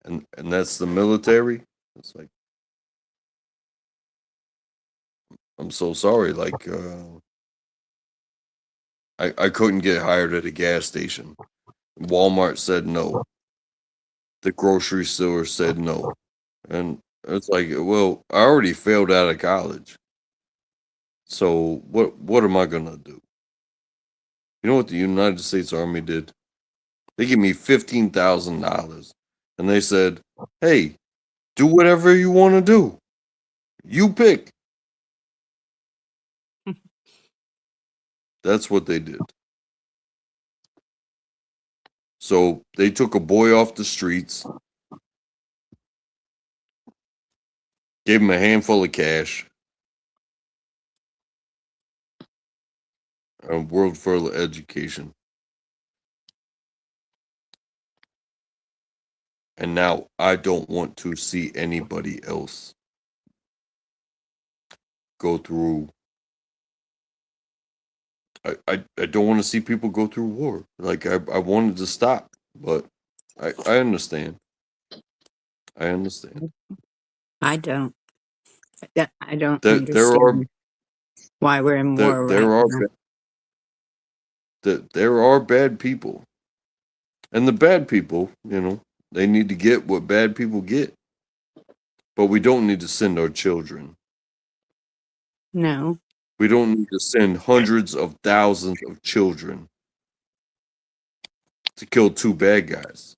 and that's the military. It's like, I'm so sorry. Like, I couldn't get hired at a gas station. Walmart said no. The grocery store said no. And it's like, well, I already failed out of college. So what am I gonna do? You know what the United States Army did? They gave me $15,000 and they said, hey, do whatever you want to do. You pick. That's what they did. So they took a boy off the streets, gave him a handful of cash, a world full of education. And now I don't want to see anybody else go through. I don't want to see people go through war. Like I wanted to stop, but I understand. I understand. I don't. I don't There are understand why we're in war right now. there are bad people, and the bad people, they need to get what bad people get. But we don't need to send our children. No. We don't need to send hundreds of thousands of children to kill two bad guys.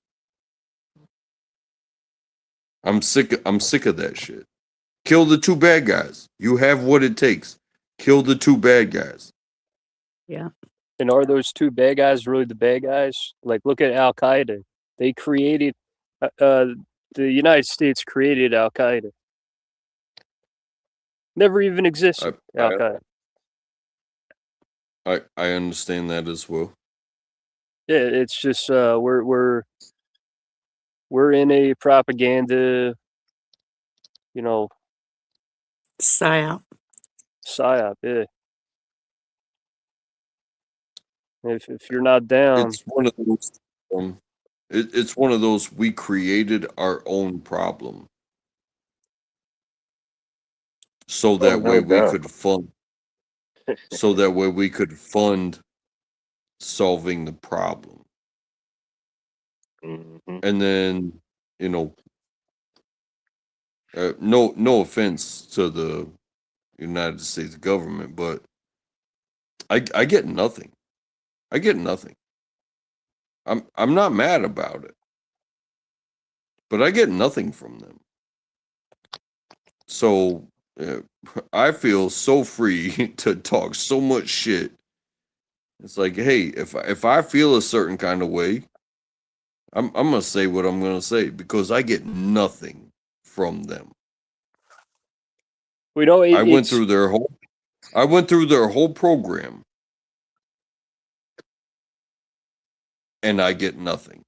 I'm sick of that shit. Kill the two bad guys. You have what it takes. Kill the two bad guys. Yeah. And are those two bad guys really the bad guys? Like, look at Al Qaeda. They created, the United States created Al Qaeda. Never even existed. Al Qaeda. I understand that as well. Yeah, it's just we're in a propaganda, Psyop. psyop. Yeah. If you're not down, It's one of those. It's one of those. We created our own problem, so that way we could fund. So that way we could fund solving the problem. Mm-hmm. And then, no offense to the United States government, but I get nothing. I get nothing. I'm not mad about it, but I get nothing from them. So I feel so free to talk so much shit. It's like, hey, if I feel a certain kind of way, I'm gonna say what I'm gonna say because I get nothing from them. I went through their whole program, and I get nothing.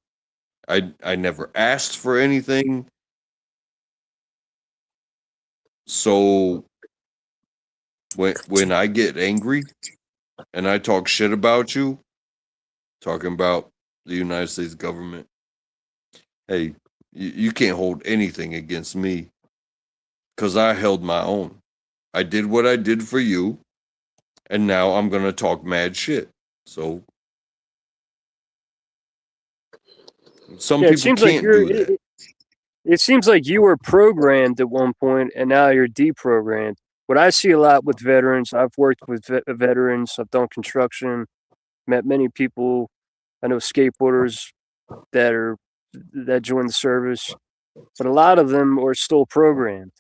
I never asked for anything. So when I get angry and I talk shit about you, talking about the United States government, hey, you can't hold anything against me because I held my own. I did what I did for you, and now I'm going to talk mad shit. So some people can't do that. It seems like you were programmed at one point and now you're deprogrammed. What I see a lot with veterans, I've worked with veterans, I've done construction, met many people. I know skateboarders that join the service, but a lot of them are still programmed.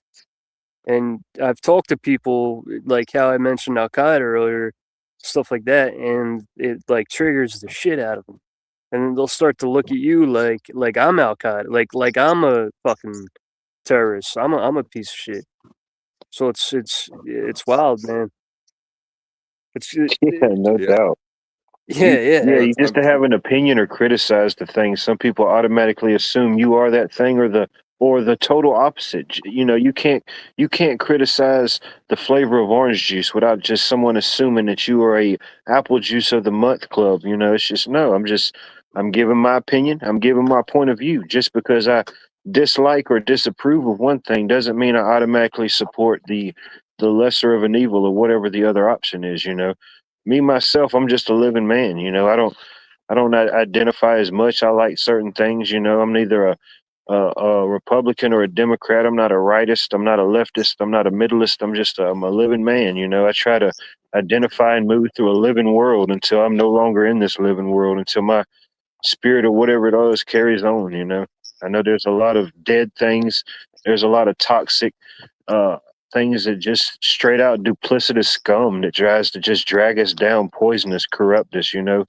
And I've talked to people like how I mentioned Al Qaeda earlier, stuff like that, and it like triggers the shit out of them. And then they'll start to look at you like I'm Al Qaeda, like I'm a fucking terrorist. I'm a piece of shit. So it's wild, man. No doubt. Yeah. You just to have an opinion or criticize the thing, some people automatically assume you are that thing or the total opposite. You can't criticize the flavor of orange juice without just someone assuming that you are a apple juice of the month club. It's just no. I'm giving my opinion. I'm giving my point of view. Just because I dislike or disapprove of one thing doesn't mean I automatically support the lesser of an evil or whatever the other option is. me myself, I'm just a living man. You know, I don't identify as much. I like certain things. You know, I'm neither a Republican or a Democrat. I'm not a rightist. I'm not a leftist. I'm not a middleist. I'm a living man. You know, I try to identify and move through a living world until I'm no longer in this living world, until my spirit or whatever it is carries on. You know, I know there's a lot of dead things. There's a lot of toxic uh, things that just straight out duplicitous scum that tries to just drag us down, poison us, corrupt us. You know,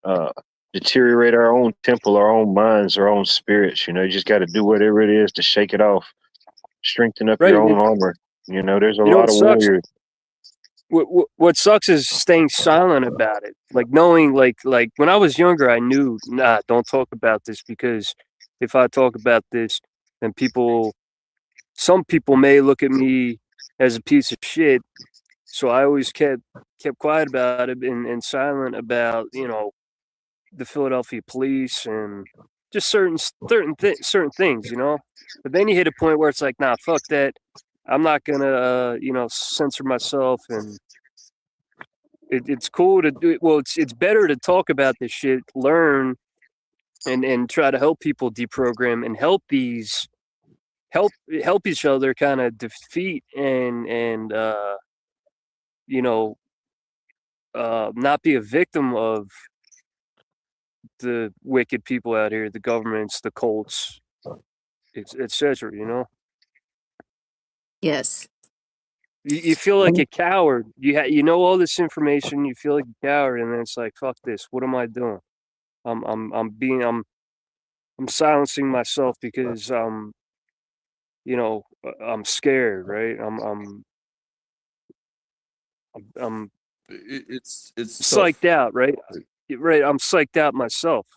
uh, deteriorate our own temple, our own minds, our own spirits. You know, you just got to do whatever it is to shake it off, strengthen up Right. your own armor. You know, there's a You know lot what of sucks? warriors. What sucks is staying silent about it. Like knowing, like when I was younger, I knew, nah, don't talk about this, because if I talk about this, then some people may look at me as a piece of shit. So I always kept quiet about it, and silent about, the Philadelphia police and just certain things, But then you hit a point where it's like, nah, fuck that. I'm not gonna, censor myself, and it's cool to do. Well, it's better to talk about this shit, learn, and try to help people deprogram and help each other kind of defeat and you know not be a victim of the wicked people out here, the governments, the cults, etc. Yes. You feel like a coward. You know all this information. You feel like a coward, and then it's like, fuck this. What am I doing? I'm silencing myself because I'm scared, right? I'm It's tough. psyched out, right? Right. I'm psyched out myself.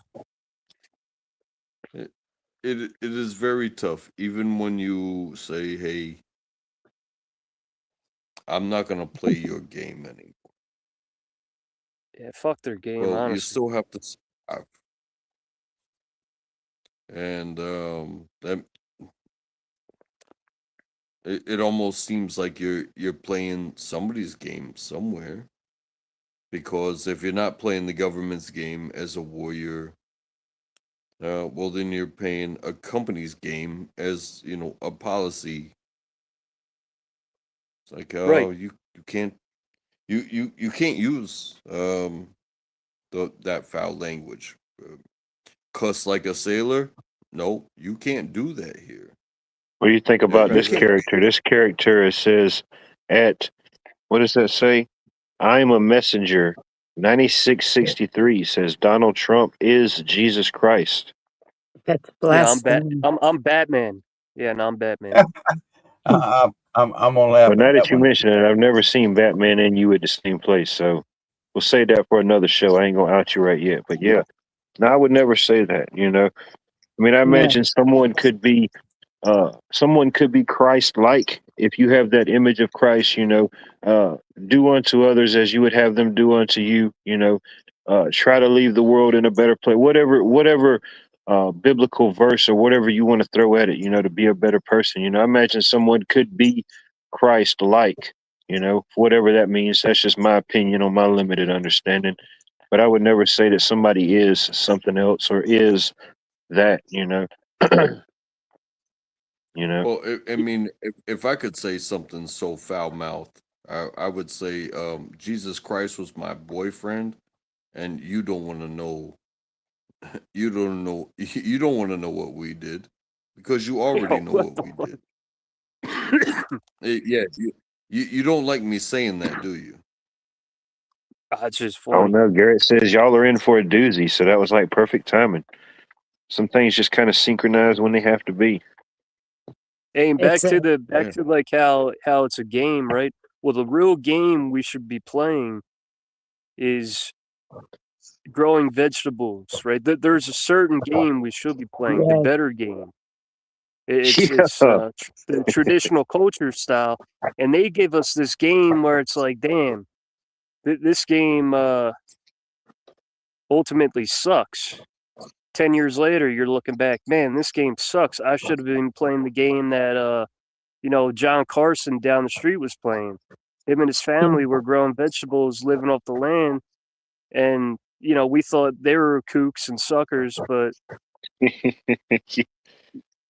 It is very tough, even when you say, "Hey, I'm not gonna play your game anymore." Yeah, fuck their game, Well, you honestly. still have to survive, and that it almost seems like you're playing somebody's game somewhere. Because if you're not playing the government's game as a warrior, well, then you're playing a company's game as a policy. It's like, Right. oh, you can't you can't use that foul language. Cuss like a sailor? No, you can't do that here. What do you think about You Right. this Right. can't. character? This character, it says at, what does that say? I'm a messenger. 9663 says Donald Trump is Jesus Christ. That's Yeah, blasphemy. I'm Batman. Yeah, no, I'm Batman. I'm gonna laugh But at now that that you one. mention it, I've never seen Batman and you at the same place. So we'll say that for another show. I ain't gonna out you right yet. But yeah, no, I would never say that. You know, I mean, I Yeah. imagine someone could be Christ-like if you have that image of Christ. You know, do unto others as you would have them do unto you. You know, try to leave the world in a better place. Whatever biblical verse or whatever you want to throw at it. You know, to be a better person. You know, I imagine someone could be Christ-like. You know, whatever that means. That's just my opinion on my limited understanding. But I would never say that somebody is something else or is that. You know. You know. Well, I mean, if I could say something so foul mouthed, I would say Jesus Christ was my boyfriend, and you don't want to know. You don't know. You don't want to know what we did because you already Yo, know what what the we fuck? did. Yeah, you don't like me saying that, do you? That's just I don't funny. know. Garrett says y'all are in for a doozy, so that was like perfect timing. Some things just kind of synchronize when they have to be. Hey, and back to Exactly. the back Yeah. to like how it's a game, right? Well, the real game we should be playing is growing vegetables, right? There's a certain game we should be playing, the Yes. better game. It's it's Yeah. uh, the traditional culture style, and they give us this game where it's like, damn, this game ultimately sucks. 10 years later, you're looking back, man, this game sucks. I should have been playing the game that John Carson down the street was playing. Him and his family were growing vegetables, living off the land, and we thought they were kooks and suckers, but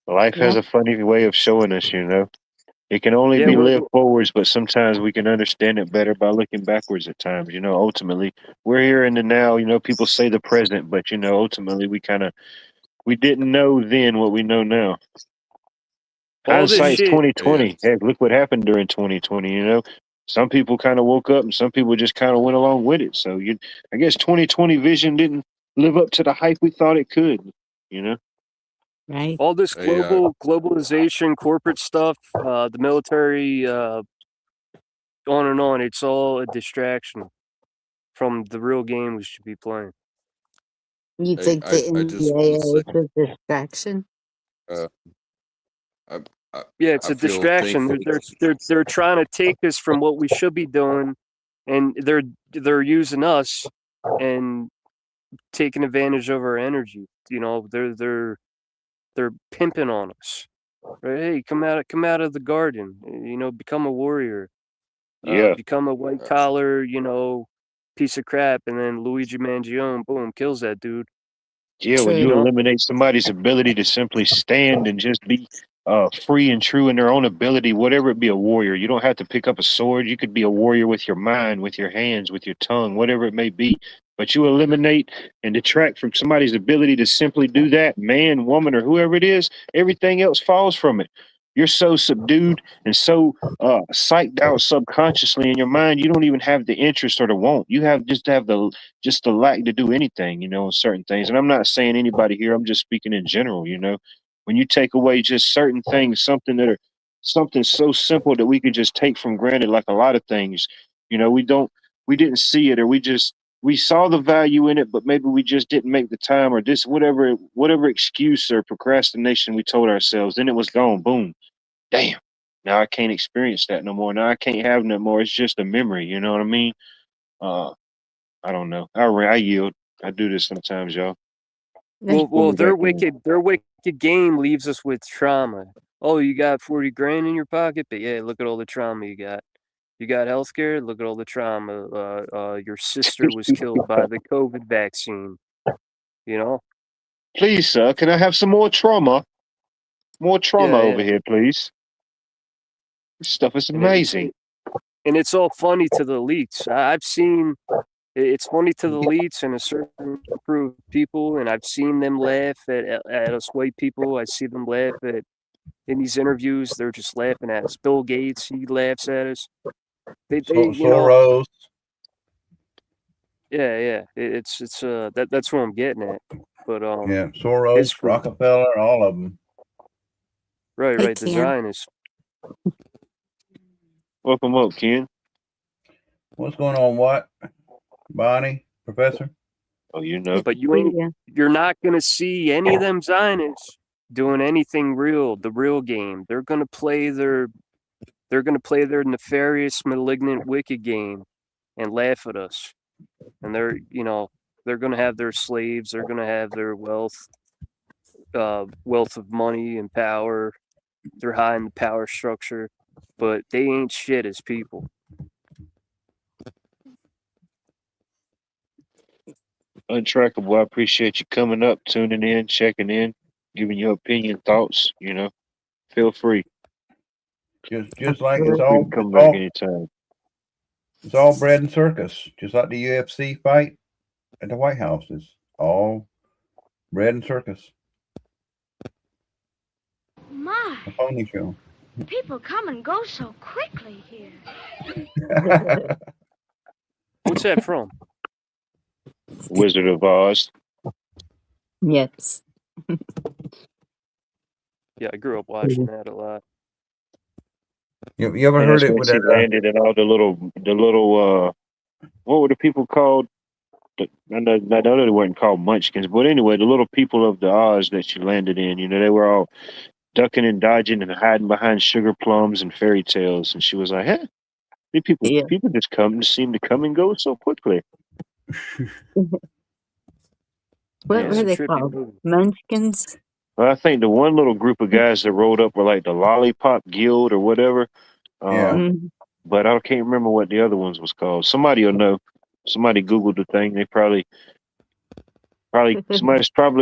Life has Yeah. a funny way of showing us, you know. It can only yeah, be lived forwards, but sometimes we can understand it better by looking backwards at times. You know, ultimately, we're here in the now. You know, people say the present, but ultimately, we didn't know then what we know now. all this Hindsight's shit. 2020. Heck, look what happened during 2020. You know, some people kind of woke up, and some people just kind of went along with it. So I guess 2020 vision didn't live up to the hype we thought it could. You know. Right. All this Hey, globalization, corporate stuff, the military, on and on. It's all a distraction from the real game we should be playing. You think the I just want to NDAA say, is a distraction? uh, I, I, Yeah, it's I a feel distraction. thankful. They're trying to take us from what we should be doing, and they're using us and taking advantage of our energy. They're pimping on us. Right? Hey, come out of the garden. Become a warrior. Yeah. Become a white Uh, collar, piece of crap, and then Luigi Mangione, boom, kills that dude. Yeah, when True. you eliminate somebody's ability to simply stand and just be free and true in their own ability, whatever it be, a warrior. You don't have to pick up a sword. You could be a warrior with your mind, with your hands, with your tongue, whatever it may be. But you eliminate and detract from somebody's ability to simply do that, man, woman, or whoever it is, everything else falls from it. You're so subdued and so psyched out subconsciously in your mind, you don't even have the interest or the want. You have the lack to do anything, in certain things. And I'm not saying anybody here, I'm just speaking in general, when you take away just certain things, something so simple that we could just take from granted, like a lot of things, we didn't see it, or we saw the value in it, but maybe we just didn't make the time, or this, whatever excuse or procrastination we told ourselves, then it was gone. Boom. Damn. Now I can't experience that no more. Now I can't have no more. It's just a memory. You know what I mean? I don't know. I yield. I do this sometimes, y'all. Put Well, me back in. their wicked game leaves us with trauma. Oh, you got 40 grand in your pocket, but yeah, look at all the trauma you got. You got healthcare. Look at all the trauma. Your sister was killed by the COVID vaccine. You know? Please, sir, can I have some more trauma? More trauma Yeah, over yeah. here, please. This stuff is And amazing. it's all funny to the elites. I've seen it's funny to the elites and a certain group of people, and I've seen them laugh at us white people. I see them laugh at in these interviews. They're just laughing at us. Bill Gates, he laughs at us. They Soros. yeah. It's that's what I'm getting at. But Yeah, Soros, his Rockefeller, all of them. right, Hey, the Ken. Zionists. Welcome up, Ken. What's going on? What? Bonnie, Professor? Oh, you know. But Yeah. you're not gonna see any of them Zionists doing anything real, the real game. They're gonna play their nefarious, malignant, wicked game and laugh at us. And they're gonna have their slaves, they're gonna have their wealth of money and power. They're high in the power structure, but they ain't shit as people. Untrackable. I appreciate you coming up, tuning in, checking in, giving your opinion, thoughts. Feel free. Just like Feel it's free to come back anytime. it's all bread and circus. Just like the UFC fight at the White House. It's all bread and circus. My, A phony show. people come and go so quickly here. What's that from? Wizard of Oz. Yes. Yeah, I grew up watching that a lot. You ever And heard that's it when with she that? landed and all the little what were the people called? I know they weren't called munchkins, but anyway, the little people of the Oz that she landed in, they were all ducking and dodging and hiding behind sugar plums and fairy tales. And she was like, "Hey, these Yeah. people just seem to come and go so quickly." What Yeah, were it's a they trippy called? movie. Munchkins? Well, I think the one little group of guys that rode up were like the Lollipop Guild or whatever. Yeah. Mhm. but I can't remember what the other ones was called. Somebody will know. Somebody Googled the thing. They probably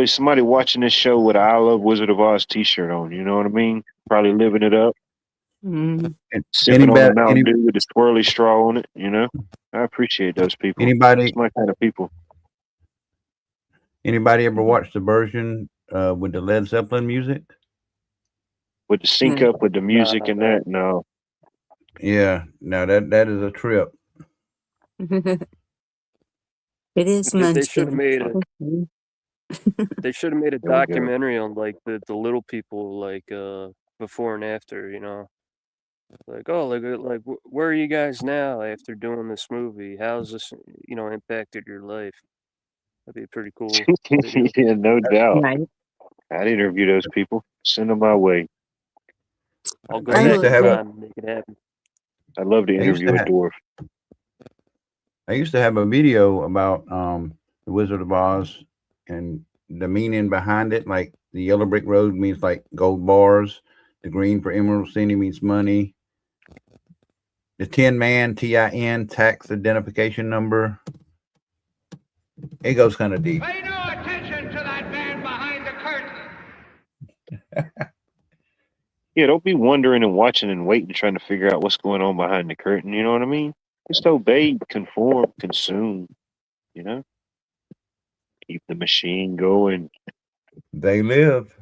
somebody watching this show with a I Love Wizard of Oz T-shirt on. You know what I mean? Probably living it up, Mm. sipping on a Anybody, Mountain Dew with a swirly straw on it. You know, I appreciate those people. anybody, It's my kind of people. anybody ever watched the version with the Led Zeppelin music? With the sync No. up with the music and that, no. Yeah, no, that is a trip. It is They should have Munchkin. made a they should have made a There we go. documentary on like the little people, like before and after, like, oh, like where are you guys now after doing this movie? How's this impacted your life? That'd be pretty cool video. Yeah, no doubt. Right. I'd interview those people. Send them my way. I'll go I back used to in have a, time and make it happen. I'd love to I used interview to a have, dwarf. I used to have a video about the Wizard of Oz and the meaning behind it. Like the yellow brick road means like gold bars. The green for Emerald City means money. The Tin Man, TIN, tax identification number. It goes kind of deep. Pay no attention to that man behind the curtain. Yeah, don't be wondering and watching and waiting, trying to figure out what's going on behind the curtain. You know what I mean? Just obey, conform, consume. You know, keep the machine going. They live.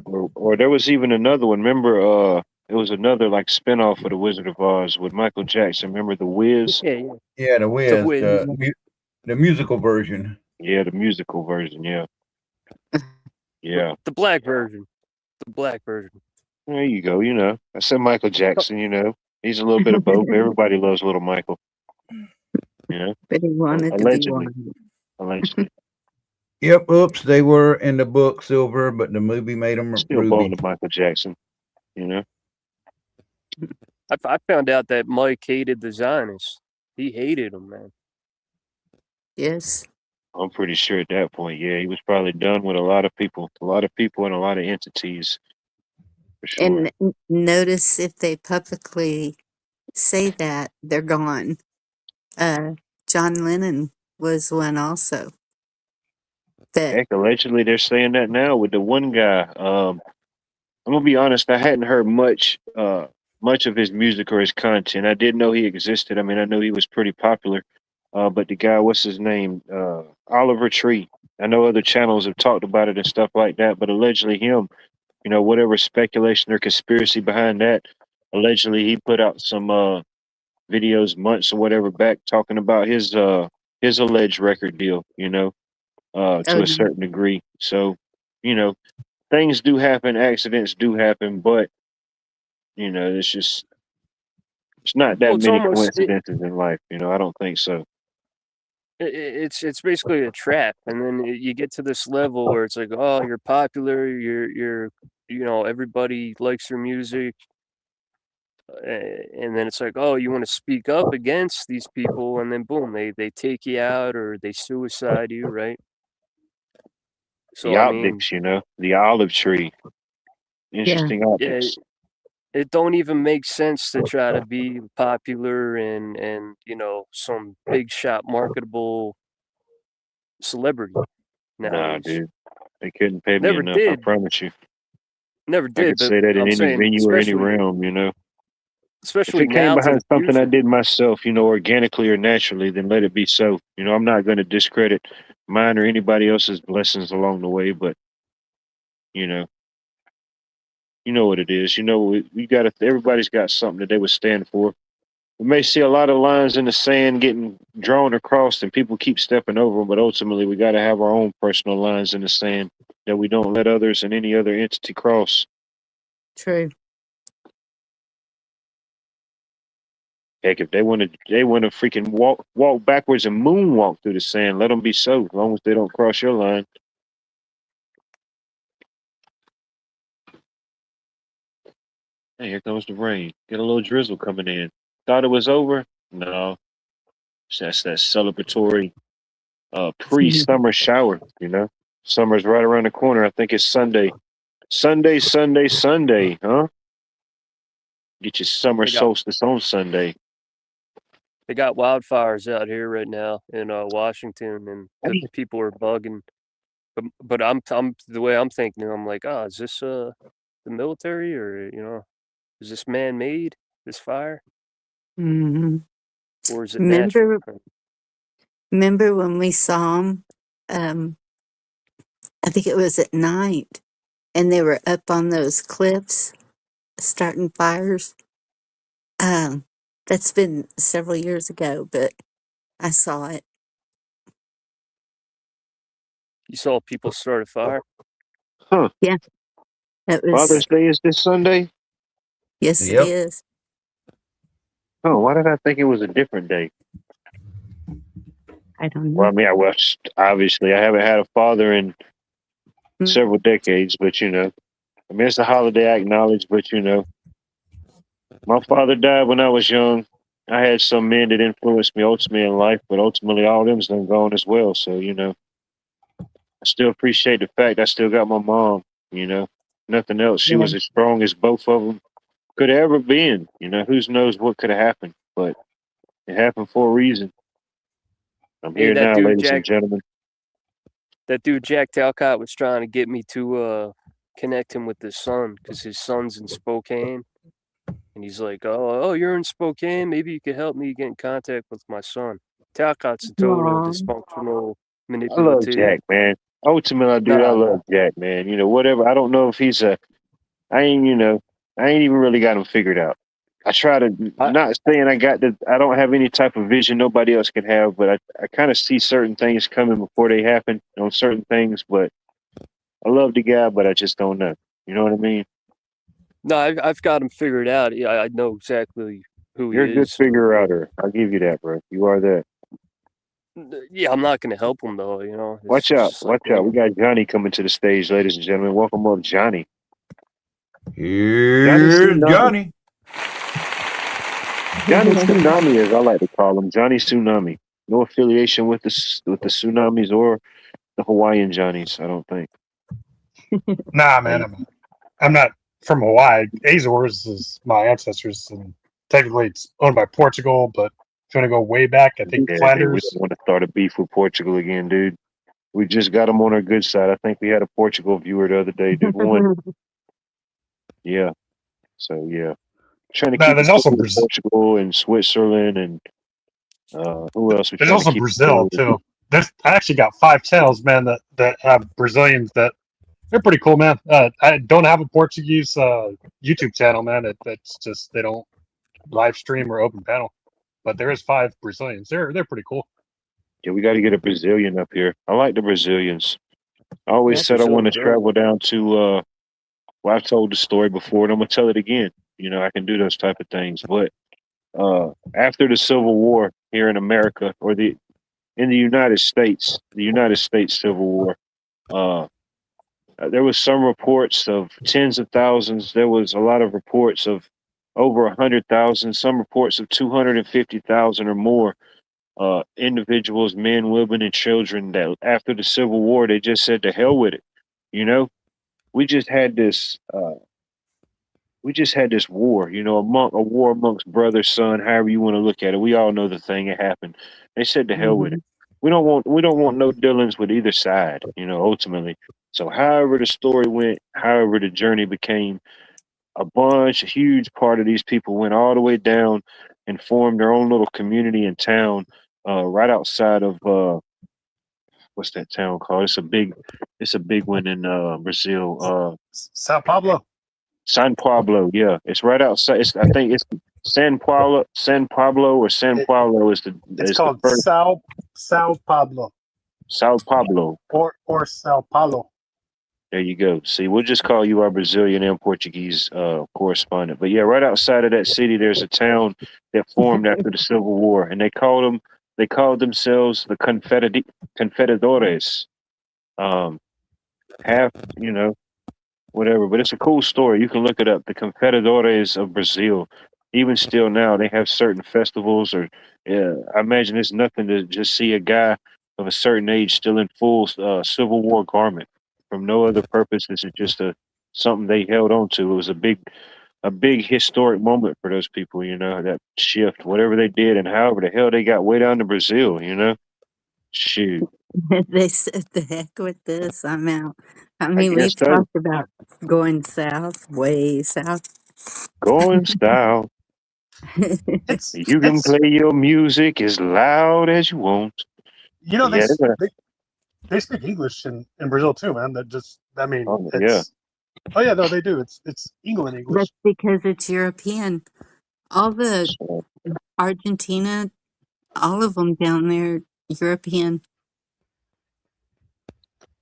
Or there was even another one. Remember, it was another like spinoff of the Wizard of Oz with Michael Jackson. Remember the Wiz? Yeah, yeah. Yeah, the Wiz, Wiz. the musical version. Yeah, the musical version. Yeah, yeah. The black version. The black version. There you go. You know, I said Michael Jackson. You know, he's a little bit of both. Everybody loves little Michael. You know, But he wanted to be allegedly. one. Allegedly. Yep, oops, they were in the book silver, but the movie made them Still ruby. bone to Michael Jackson. You know. I found out that Mike hated the Zionists. He hated them, man. Yes. I'm pretty sure at that point, yeah, he was probably done with a lot of people and a lot of entities. For sure. And notice if they publicly say that, they're gone. John Lennon was one also. That Heck, allegedly they're saying that now with the one guy. I'm gonna be honest, I hadn't heard much of his music or his content. I didn't know he existed. I mean, I knew he was pretty popular. But the guy, what's his name? Oliver Tree. I know other channels have talked about it and stuff like that, but allegedly him, whatever speculation or conspiracy behind that, allegedly he put out some videos months or whatever back talking about his alleged record deal, to Oh, a yeah. certain degree. So, things do happen, accidents do happen, but it's not that Well, it's many almost coincidences in life. I don't think so. it's basically a trap, and then you get to this level where it's like, oh, you're popular, you're everybody likes your music, and then it's like, oh, you want to speak up against these people, and then boom, they take you out or they suicide you, right? So The I mean, optics, the olive tree. Interesting yeah, optics. it don't even make sense to try to be popular and some big shot marketable celebrity Nah, nowadays. dude. They couldn't pay me Never enough, I did. promise you. Never I did, could but say that in I'm any saying, venue or any realm, If especially it came now to behind the something I future. did myself, organically or naturally, then let it be so. I'm not going to discredit mine or anybody else's blessings along the way, but you know what it is. We got everybody's got something that they would stand for. We may see a lot of lines in the sand getting drawn across and people keep stepping over them, but ultimately we got to have our own personal lines in the sand that we don't let others and any other entity cross. True. Heck, if they want to freaking walk backwards and moonwalk through the sand, let them be so, as long as they don't cross your line. Hey, here comes the rain. Get a little drizzle coming in. Thought it was over? No. That's that celebratory pre-summer shower, Summer's right around the corner. I think it's Sunday. Sunday, huh? Get your summer They got- solstice on Sunday. They got wildfires out here right now in Washington, and the people are bugging. But I'm the way I'm thinking, I'm like, oh, is this the military, or is this man made, this fire, Hmm. or is it natural? Remember when we saw them? I think it was at night, and they were up on those cliffs starting fires. That's been several years ago, but I saw it. You saw people start a fire? Huh. Yeah, that was. Father's Day is this Sunday? Yes, Yep. it is. Oh, why did I think it was a different day? I don't Well, I know. mean, obviously I haven't had a father in Mm. several decades, but I mean, it's a holiday I acknowledge, but my father died when I was young. I had some men that influenced me ultimately in life, but ultimately all of them's done gone as well. So, I still appreciate the fact I still got my mom, nothing else. She Yeah. was as strong as both of them could have ever been. Who knows what could have happened, but it happened for a reason. I'm Hey, here that now, dude ladies and gentlemen. Jack Talcott was trying to get me to connect him with his son, because his son's in Spokane, and he's like, oh, you're in Spokane, maybe you could help me get in contact with my son. Talcott's a total Aw. dysfunctional, I love manipulative. Jack, man. Ultimately, dude, I love Jack, man. Whatever. I don't know if he's I ain't even really got him figured out. I try to, not saying I don't have any type of vision nobody else can have, but I kind of see certain things coming before they happen on certain things. But I love the guy, but I just don't know. You know what I mean? No, I've got him figured out. Yeah, I know exactly who he You're a good is. figure outer. I'll give you that, bro. You are that. Yeah, I'm not going to help him though. It's Watch out. just like, Watch out. We got Johnny coming to the stage, ladies and gentlemen. Welcome up, Johnny. Here's Johnny. Johnny Tsunami, as I like to call him. Johnny Tsunami. No affiliation with the Tsunamis or the Hawaiian Johnnies, I don't think. Nah, man, I'm not from Hawaii. Azores is my ancestors, and technically it's owned by Portugal. But if you want to go way back, I think Yeah, dude, we Flanders. don't want to start a beef with Portugal again, dude. We just got them on our good side. I think we had a Portugal viewer the other day, dude. One. Yeah. So, yeah. Trying to Nah, keep there's it also civil with Brazil. Portugal and Switzerland and who else we There's trying to also keep Brazil it civil too. I actually got 5 channels, man, that have Brazilians that they're pretty cool, man. I don't have a Portuguese YouTube channel, man. That's just they don't live stream or open panel. But there is 5 Brazilians. They're pretty cool. Yeah, we got to get a Brazilian up here. I like the Brazilians. I always Yeah, said I want to Brazil's dope. travel down to, well, I've told the story before and I'm going to tell it again. I can do those type of things. But after the Civil War here in America, or in the United States Civil War, there was some reports of tens of thousands. There was a lot of reports of over 100,000, some reports of 250,000 or more individuals, men, women, and children that after the Civil War, they just said to hell with it. We just had this war, a war amongst brother, son, however you want to look at it. We all know the thing that happened. They said to hell with it. We don't want no dealings with either side, ultimately. So however the story went, however the journey became, a huge part of these people went all the way down and formed their own little community and town right outside of what's that town called? It's a big one in Brazil. Sao Paulo. San Pablo, yeah. It's right outside. I think it's San Paulo or San Paulo is It's the called first. Sao Pablo Sao Pablo. or Sao Paulo. There you go. See, we'll just call you our Brazilian and Portuguese correspondent. But yeah, right outside of that city, there's a town that formed after the Civil War, and they called themselves the Confederadores. Half, whatever. But it's a cool story. You can look it up. The Confederadores of Brazil. Even still now, they have certain festivals, or I imagine it's nothing to just see a guy of a certain age still in full Civil War garment from no other purpose. This is just something they held on to. It was a a big historic moment for those people, that shift, whatever they did and however the hell they got way down to Brazil, Shoot. They said, the heck with this, I'm out. I I mean, guess we've so. talked about going south, way south. Going style. It's You can it's play your music as loud as you want. you know Yeah, they speak English in Brazil too, man. That just I mean yeah. it's oh yeah no they do. It's England English. That's because it's European. All the So, Argentina, all of them down there, European.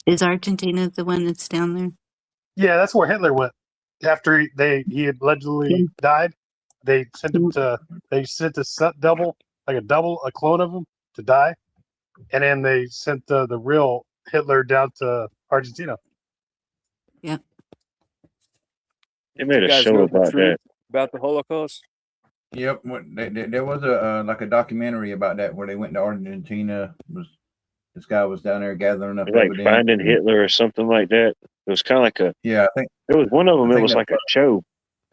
Is Argentina the one that's down there? Yeah, that's where Hitler went after he had Yeah. allegedly died. They sent him to they sent a double a clone of him to die, and then they sent the real Hitler down to Argentina. Yeah. they made You a guys show know the about truth that. about the Holocaust? Yep. There was a like a documentary about that where they went to Argentina. This guy was down there gathering up Like evidence. Finding Hitler or something like that. It was kind of like Yeah, there was one of them, I it think was that like a show.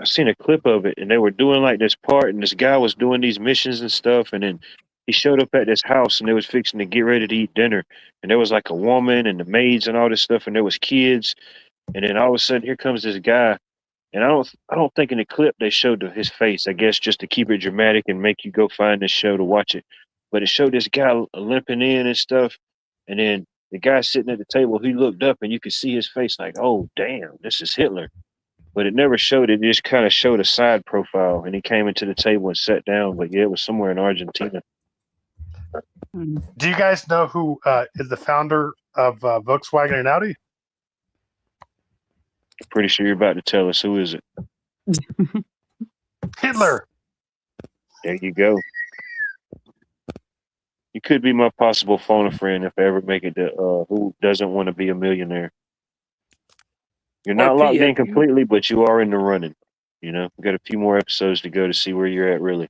I seen a clip of it, and they were doing like this part, and this guy was doing these missions and stuff, and then he showed up at this house, and they was fixing to get ready to eat dinner, and there was like a woman and the maids and all this stuff, and there was kids, and then all of a sudden here comes this guy, and I don't think in the clip they showed his face. I guess just to keep it dramatic and make you go find this show to watch it, but it showed this guy limping in and stuff, and then the guy sitting at the table, he looked up, and you could see his face like, oh damn, this is Hitler. But it never showed it. It just kind of showed a side profile, and he came into the table and sat down. But yeah, it was somewhere in Argentina. Mm. Do you guys know who is the founder of Volkswagen and Audi? Pretty sure you're about to tell us. Who is it? Hitler. There you go. You could be my possible phone a friend if I ever make it to Who Doesn't Want to Be a Millionaire. You're not RP, locked in have you- completely, but you are in the running. We got a few more episodes to go to see where you're at, really.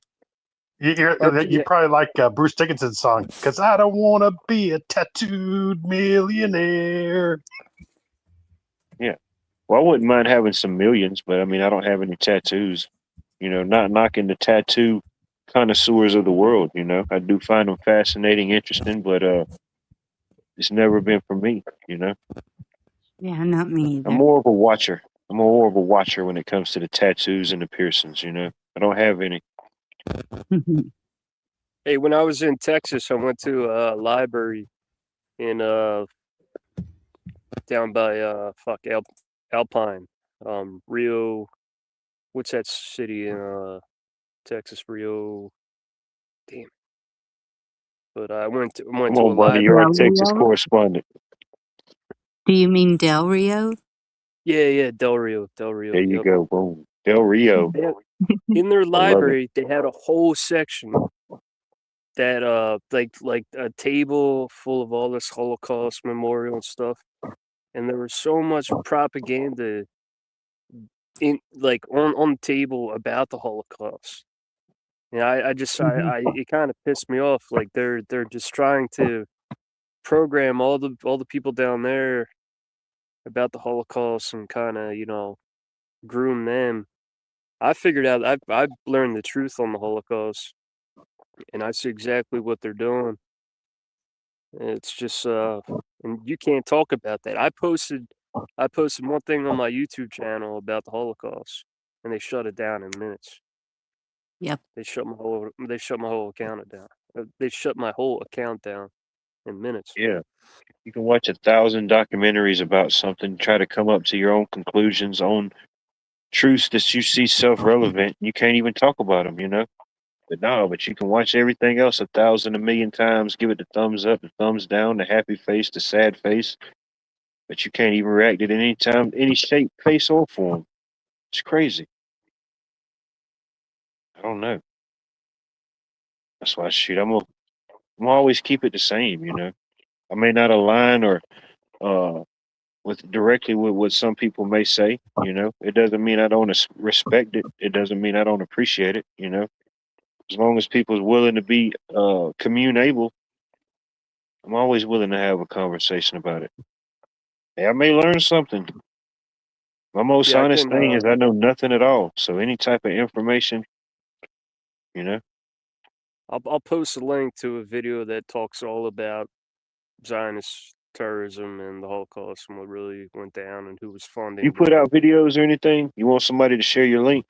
You probably like Bruce Dickinson's song, because I don't want to be a tattooed millionaire. Well, I wouldn't mind having some millions, but I mean, I don't have any tattoos. Not knocking the tattoo connoisseurs of the world. I do find them fascinating, interesting, but it's never been for me. Yeah, not me either. I'm more of a watcher. I'm more of a watcher when it comes to the tattoos and the piercings. I don't have any. Hey, when I was in Texas, I went to a library in down by Alpine, Rio. What's that city in Texas? Rio. Damn. But I went to Come a on, buddy. library. You're our Del Texas Rio? correspondent. Do you mean Del Rio? Yeah, Del Rio. There you Yep. go. Boom. Del Rio. In their it. library, they had a whole section that like a table full of all this Holocaust memorial and stuff, and there was so much propaganda in like on the table about the Holocaust. And I just I it kind of pissed me off. Like they're just trying to program all the people down there about the Holocaust and kind of groom them. I figured out I've learned the truth on the Holocaust, and I see exactly what they're doing. It's just and you can't talk about that. I posted one thing on my YouTube channel about the Holocaust, and they shut it down in minutes. Yep. They shut my whole account down. They shut my whole account down in minutes. Yeah. You can watch 1,000 documentaries about something, try to come up to your own conclusions, own truths that you see self-relevant. You can't even talk about them. But you can watch everything else 1,000, 1,000,000 times, give it the thumbs up, the thumbs down, the happy face, the sad face. But you can't even react at any time, any shape, face, or form. It's crazy. I don't know. That's why I'm always keep it the same. I may not align or directly with what some people may say. It doesn't mean I don't respect it. It doesn't mean I don't appreciate it. As long as people is willing to be communable, I'm always willing to have a conversation about it. Hey, I may learn something. My most Yeah, I honest can. thing is I know nothing at all. So any type of information, you know, I'll post a link to a video that talks all about Zionist terrorism and the Holocaust and what really went down and who was you funding put the. out videos or anything, you want somebody to share your link,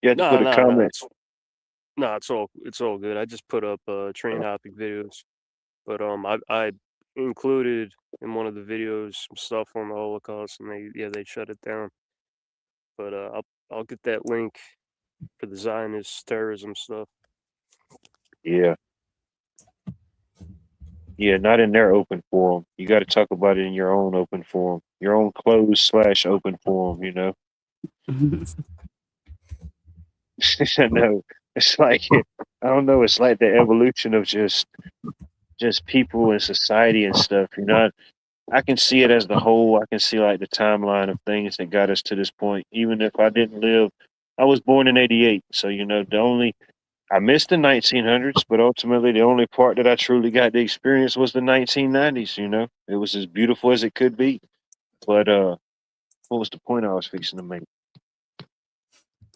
you have to No, put a no, no. comment. It's all good. I just put up train hopping videos, but I included in one of the videos some stuff on the Holocaust, and they shut it down. But I'll get that link for the Zionist terrorism stuff. Yeah. Yeah, not in their open forum. You got to talk about it in your own open forum, your own closed/open forum, you know? I know. It's like, I don't know, it's like the evolution of just people and society and stuff, you know? I can see it as the whole. I can see like the timeline of things that got us to this point. Even if I didn't live, I was born in '88, so you know I missed the 1900s, but ultimately the only part that I truly got to experience was the 1990s. You know, it was as beautiful as it could be. But what was the point I was fixing to make?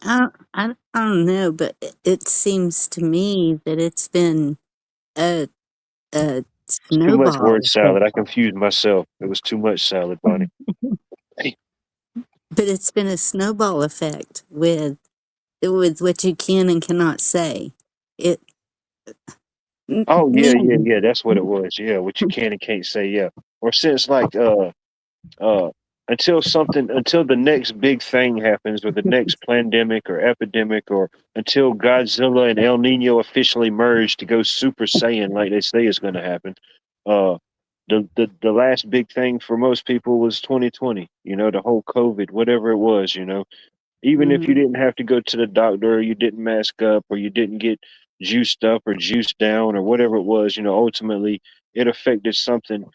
I don't know, but it seems to me that it's been a It's too much snowball word salad. effect. I confused myself. It was too much salad, Bonnie. Hey. But it's been a snowball effect with what you can and cannot say. It Oh man. yeah. That's what it was. Yeah, what you can and can't say. Yeah, or since like uh until the next big thing happens or the next pandemic or epidemic or until Godzilla and El Nino officially merge to go Super Saiyan like they say is going to happen. Uh the last big thing for most people was 2020, you know, the whole COVID, whatever it was, you know. Even if you Mhm. didn't have to go to the doctor or you didn't mask up or you didn't get juiced up or juiced down or whatever it was, you know, ultimately it affected something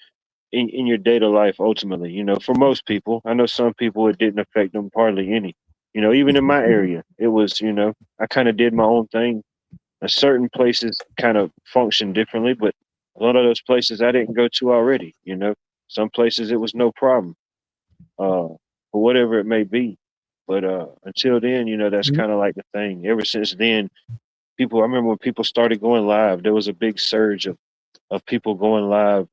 in your day to life ultimately, you know, for most people. I know some people it didn't affect them hardly any. You know, even in my area, it was, you know, I kind of did my own thing. Certain places kind of function differently, but a lot of those places I didn't go to already, you know. Some places it was no problem, for whatever it may be. But until then, you know, that's kind of like the thing. Ever since then, I remember when people started going live, there was a big surge of people going live,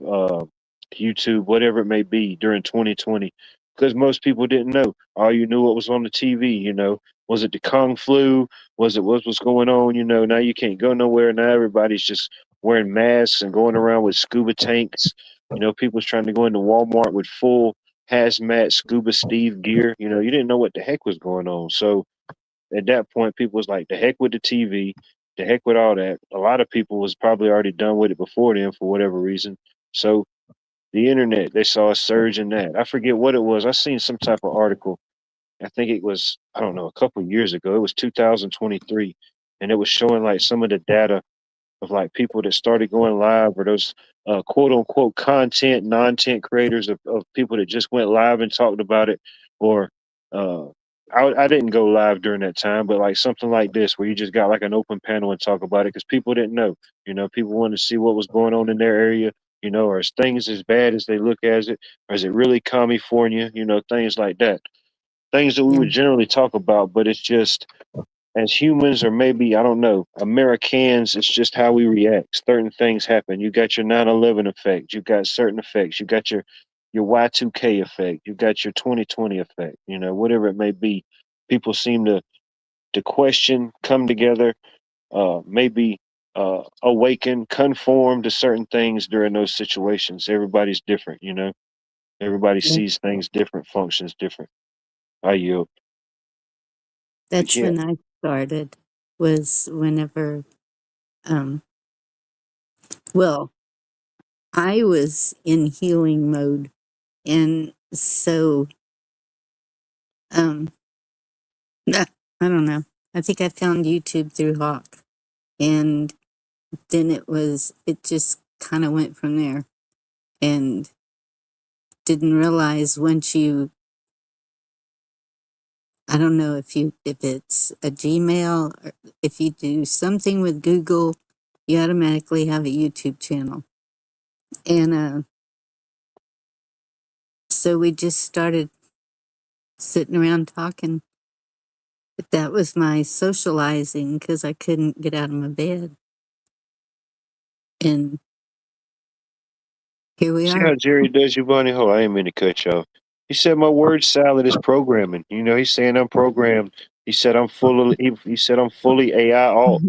YouTube, whatever it may be, during 2020, because most people didn't know. All you knew what was on the TV. You know, was it the Kung flu? Was it what was going on? You know, now you can't go nowhere. Now everybody's just wearing masks and going around with scuba tanks. You know, people's trying to go into Walmart with full hazmat scuba Steve gear. You know, you didn't know what the heck was going on. So at that point, people was like, the heck with the TV, the heck with all that. A lot of people was probably already done with it before then for whatever reason. So the internet, they saw a surge in that. I forget what it was. I seen some type of article. I think it was, I don't know, a couple of years ago. It was 2023. And it was showing like some of the data of like people that started going live or those quote unquote non-tent creators of people that just went live and talked about it. Or uh, I didn't go live during that time, but like something like this where you just got like an open panel and talk about it because people didn't know. You know, people wanted to see what was going on in their area. You know, are things as bad as they look as it, or is it really California? You know, things like that. Things that we Yeah. would generally talk about, but it's just as humans, or maybe I don't know, Americans, it's just how we react. Certain things happen. You got your 9/11 effect. You got certain effects. You got your Y2K effect. You got your 2020 effect. You know, whatever it may be. People seem to question, come together, maybe awaken, conform to certain things during those situations. Everybody's different. You know, everybody Yeah. sees things different, functions different. I yield. But That's yeah, when I started, was whenever um well, I was in healing mode, and so um I don't know. I think I found YouTube through Hawk, and then it just kind of went from there, and didn't realize once you, I don't know if it's a Gmail or if you do something with Google, you automatically have a YouTube channel. And so we just started sitting around talking. But that was my socializing because I couldn't get out of my bed. And here we See are. how Jerry does you, Bunny? Oh, I ain't mean to cut you off. He said my word salad is programming. You know, he's saying I'm programmed. He said I'm full of. He said I'm fully AI alt.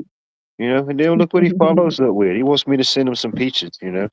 You know, and then look what he follows up with. He wants me to send him some peaches. You know,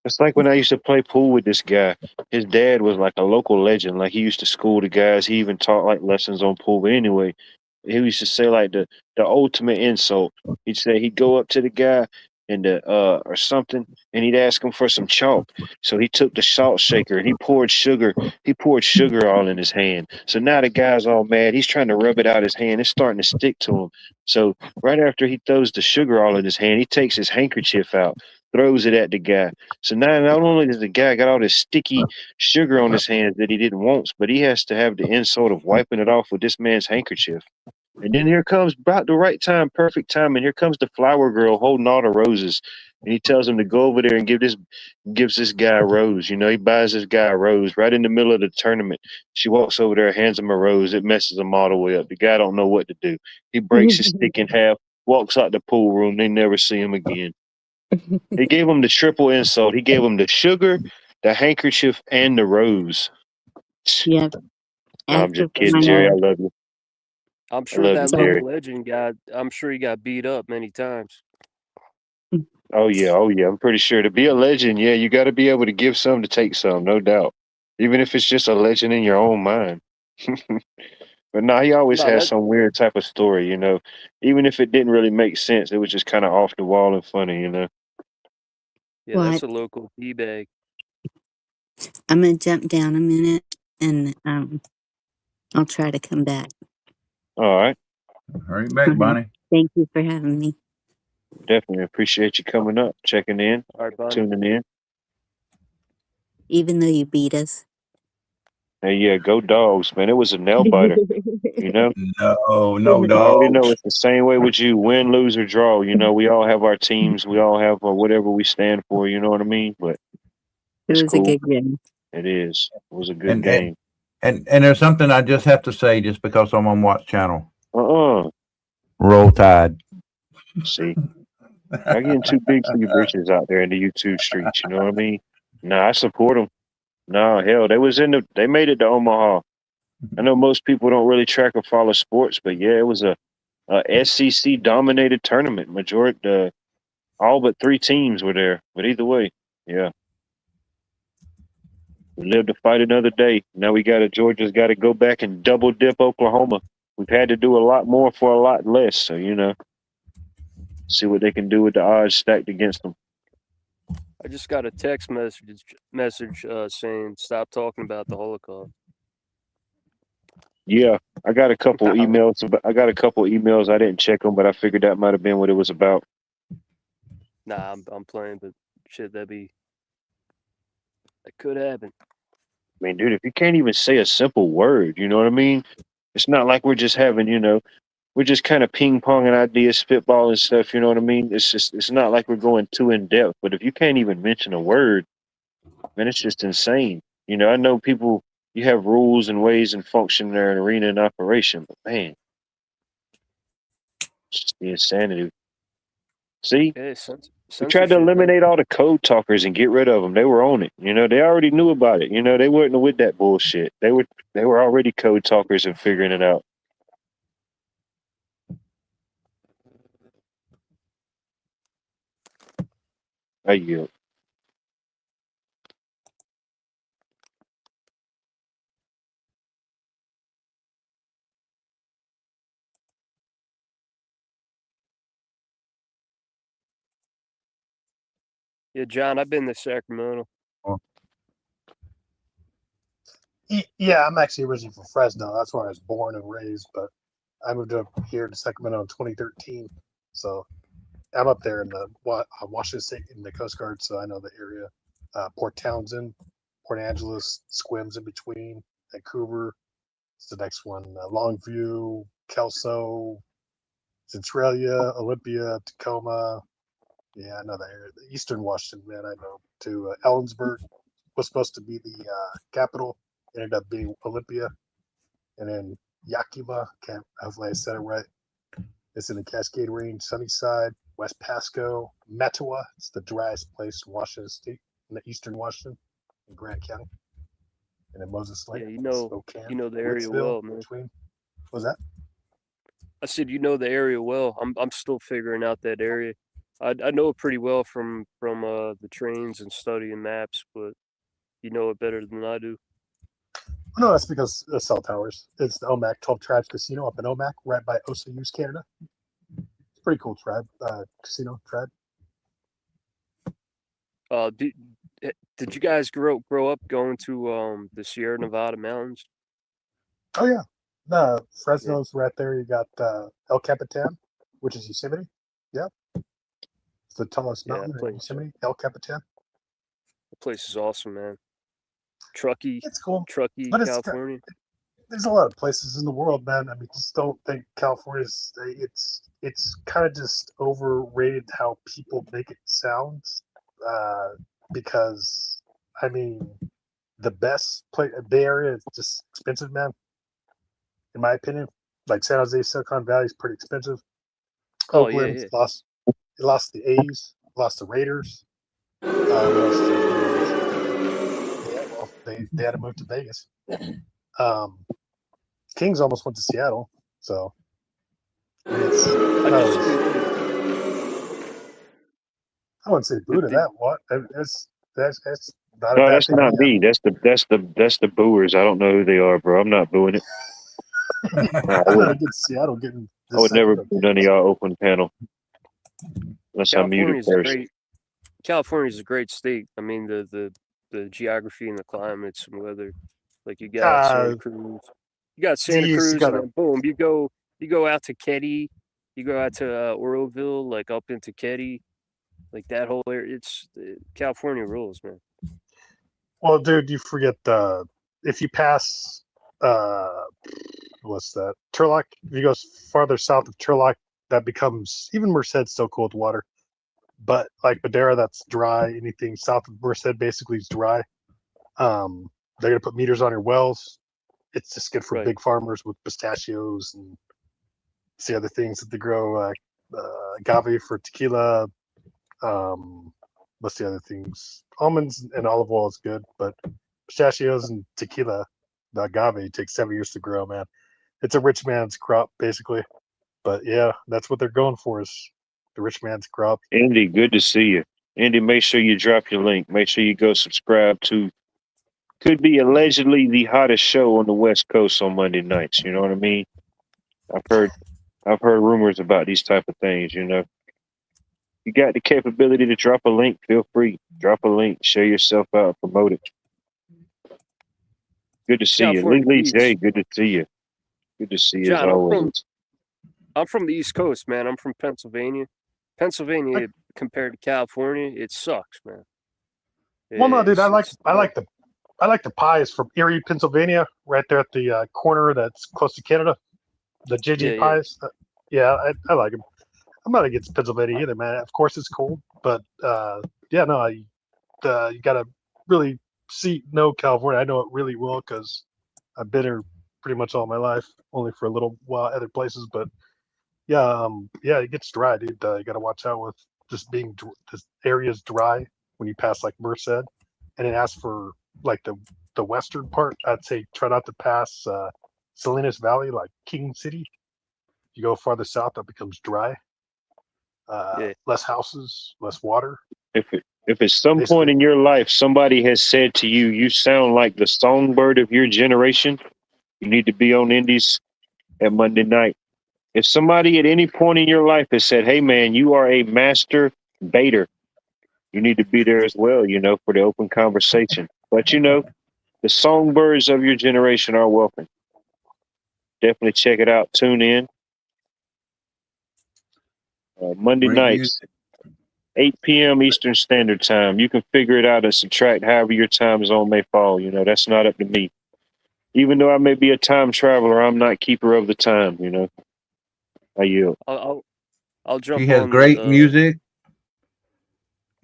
it's like when I used to play pool with this guy. His dad was like a local legend. Like he used to school the guys. He even taught like lessons on pool. But anyway, he used to say like the ultimate insult. He'd say he'd go up to the guy and or something, and he'd ask him for some chalk. So he took the salt shaker and he poured sugar. He poured sugar all in his hand. So now the guy's all mad. He's trying to rub it out his hand. It's starting to stick to him. So right after he throws the sugar all in his hand, he takes his handkerchief out, throws it at the guy. So now not only does the guy got all this sticky sugar on his hands that he didn't want, but he has to have the insult of wiping it off with this man's handkerchief. And then here comes about the right time, perfect time, and here comes the flower girl holding all the roses. And he tells him to go over there and gives this guy a rose. You know, he buys this guy a rose right in the middle of the tournament. She walks over there, hands him a rose. It messes him all the way up. The guy don't know what to do. He breaks his stick in half, walks out the pool room. They never see him again. He gave him the triple insult. He gave him the sugar, the handkerchief, and the rose. Yep. No, I'm After just kidding, my Jerry. I love you. I'm I sure love you, that Jerry. local legend got. I'm sure he got beat up many times. Oh yeah, oh yeah. I'm pretty sure to be a legend, yeah, you got to be able to give some to take some, no doubt. Even if it's just a legend in your own mind. But no, he always No, has that some weird type of story, you know. Even if it didn't really make sense, it was just kind of off the wall and funny, you know. yeah, what? that's a local D-bag. I'm gonna jump down a minute and I'll try to come back. All right, Hurry back, Bonnie. Thank you for having me. definitely appreciate you coming up, checking in, All right, Bonnie. tuning in. Even though you beat us. Hey, yeah, go dogs, man. It was a nail biter, you know. No, no I already know dogs. it's the same way with you, win, lose, or draw. You know, we all have our teams, we all have whatever we stand for. You know what I mean? But It it's was a cool. good game. It is. It was a good And game. there's something I just have to say just because I'm on Watch Channel. Uh-uh. Roll Tide. See, y'all getting too big for your britches out there in the YouTube streets. You know what I mean? Nah, I support them. Nah, hell, they made it to Omaha. I know most people don't really track or follow sports, but yeah, it was a SEC dominated tournament. Majority, all but 3 teams were there. But either way, yeah, we live to fight another day. Now Georgia's got to go back and double dip Oklahoma. We've had to do a lot more for a lot less. So see what they can do with the odds stacked against them. I just got a text message saying stop talking about the Holocaust. Yeah, I got a couple emails. I didn't check them, but I figured that might have been what it was about. Nah, I'm playing, but shit, that could happen. I mean, dude, if you can't even say a simple word, you know what I mean? It's not like we're just having, we're just kind of ping ponging ideas, spitballing stuff. You know what I mean? It's not like we're going too in depth. But if you can't even mention a word, man, it's just insane. You know, I know people. You have rules and ways and function in an arena and operation, but man, it's just the insanity. See, Yeah, we tried to censorship, man. eliminate all the code talkers and get rid of them. They were on it. You know, they already knew about it. You know, they weren't with that bullshit. They were already code talkers and figuring it out. I yield. Yeah, John, I've been to Sacramento. Yeah, I'm actually originally from Fresno. That's where I was born and raised, but I moved up here to Sacramento in 2013. So I'm up there in the Washington State in the Coast Guard, so I know the area. Port Townsend, Port Angeles, Squims in between, Vancouver. It's the next one. Longview, Kelso, Centralia, Olympia, Tacoma. Yeah, I know that area. The Eastern Washington, man, I know too. Ellensburg was supposed to be the capital. ended up being Olympia. And then Yakima, hopefully I said it right. It's in the Cascade Range, Sunnyside, West Pasco, Mettawa. It's the driest place in Washington State, in the eastern Washington, in Grant County. And then Moses Lake, Yeah, you know Spokane, the area Woodsville, well, man. between. What was that? I said you know the area well. I'm still figuring out that area. I know it pretty well from the trains and studying maps, but you know it better than I do. No, that's because the cell towers. It's the OMAC 12 Tribes Casino up in OMAC, right by OCU's Canada. It's a pretty cool casino tribe. Did you guys grow up going to the Sierra Nevada mountains? Oh yeah, Fresno's right there. You got El Capitan, which is Yosemite. Yeah, it's the tallest mountain in Yosemite. El Capitan. The place is awesome, man. Truckee. It's cool. Truckee, But California. There's a lot of places in the world, man. I mean, just don't think California's. It's kind of just overrated how people make it sound. Because I mean, the best place, Bay Area, is just expensive, man. In my opinion, like San Jose, Silicon Valley is pretty expensive. Oh, Oakland yeah. lost the A's, lost the Raiders. They had to move to Vegas. Kings almost went to Seattle, so I wouldn't say boo to that. What? That's not a No, bad that's thing. not me. That's the booers. I don't know who they are, bro. I'm not booing it. I'm not against Seattle getting. I would never boo none of y'all Oakland panel unless I'm muted first. California's a great state. I mean, the geography and the climate, some weather. Like you got Santa Cruz. You got Santa Cruz, and then boom, you go out to Ketty, you go out to Oroville, like up into Ketty, like that whole area. It's California rules, man. Well, dude, you forget if you pass what's that? Turlock. If you go farther south of Turlock, that becomes even Merced's still cool with water. But like Madera, that's dry. Anything south of Merced basically is dry. They're gonna put meters on your wells. It's just good for big farmers with pistachios and the other things that they grow. Agave for tequila. What's the other things? Almonds and olive oil is good, but pistachios and tequila, the agave, takes 7 years to grow, man. It's a rich man's crop, basically. But yeah, that's what they're going for, is the rich man's crop. Andy, good to see you. Andy, make sure you drop your link. Make sure you go subscribe to could be allegedly the hottest show on the West Coast on Monday nights. You know what I mean? I've heard rumors about these type of things, you know. You got the capability to drop a link, feel free. Drop a link, share yourself out, promote it. Good to see you. Lee J, good to see you. Good to see you, John, as always. I'm from the East Coast, man. I'm from Pennsylvania. Pennsylvania, compared to California, it sucks, man. Well, no, dude, I like the pies from Erie, Pennsylvania, right there at the corner that's close to Canada. The JJ pies. Yeah, I like them. I'm not against Pennsylvania either, man. Of course, it's cold, but you gotta really know California. I know it really well because I've been here pretty much all my life, only for a little while other places. But yeah, it gets dry, dude. You gotta watch out with just being this area's dry when you pass like Merced, and then as for like the western part, I'd say try not to pass Salinas Valley, like King City. You go farther south, that becomes dry. Less houses, less water. If at some point in your life somebody has said to you, you sound like the songbird of your generation, you need to be on Indies at Monday night. If somebody at any point in your life has said, hey man, you are a master baiter, you need to be there as well, you know, for the open conversation. But you know, the songbirds of your generation are welcome. Definitely check it out. Tune in. Monday nights, 8 p.m. Eastern Standard Time. You can figure it out and subtract however your time zone may fall. You know, that's not up to me. Even though I may be a time traveler, I'm not keeper of the time, you know. I yield. I'll jump on. She has great music.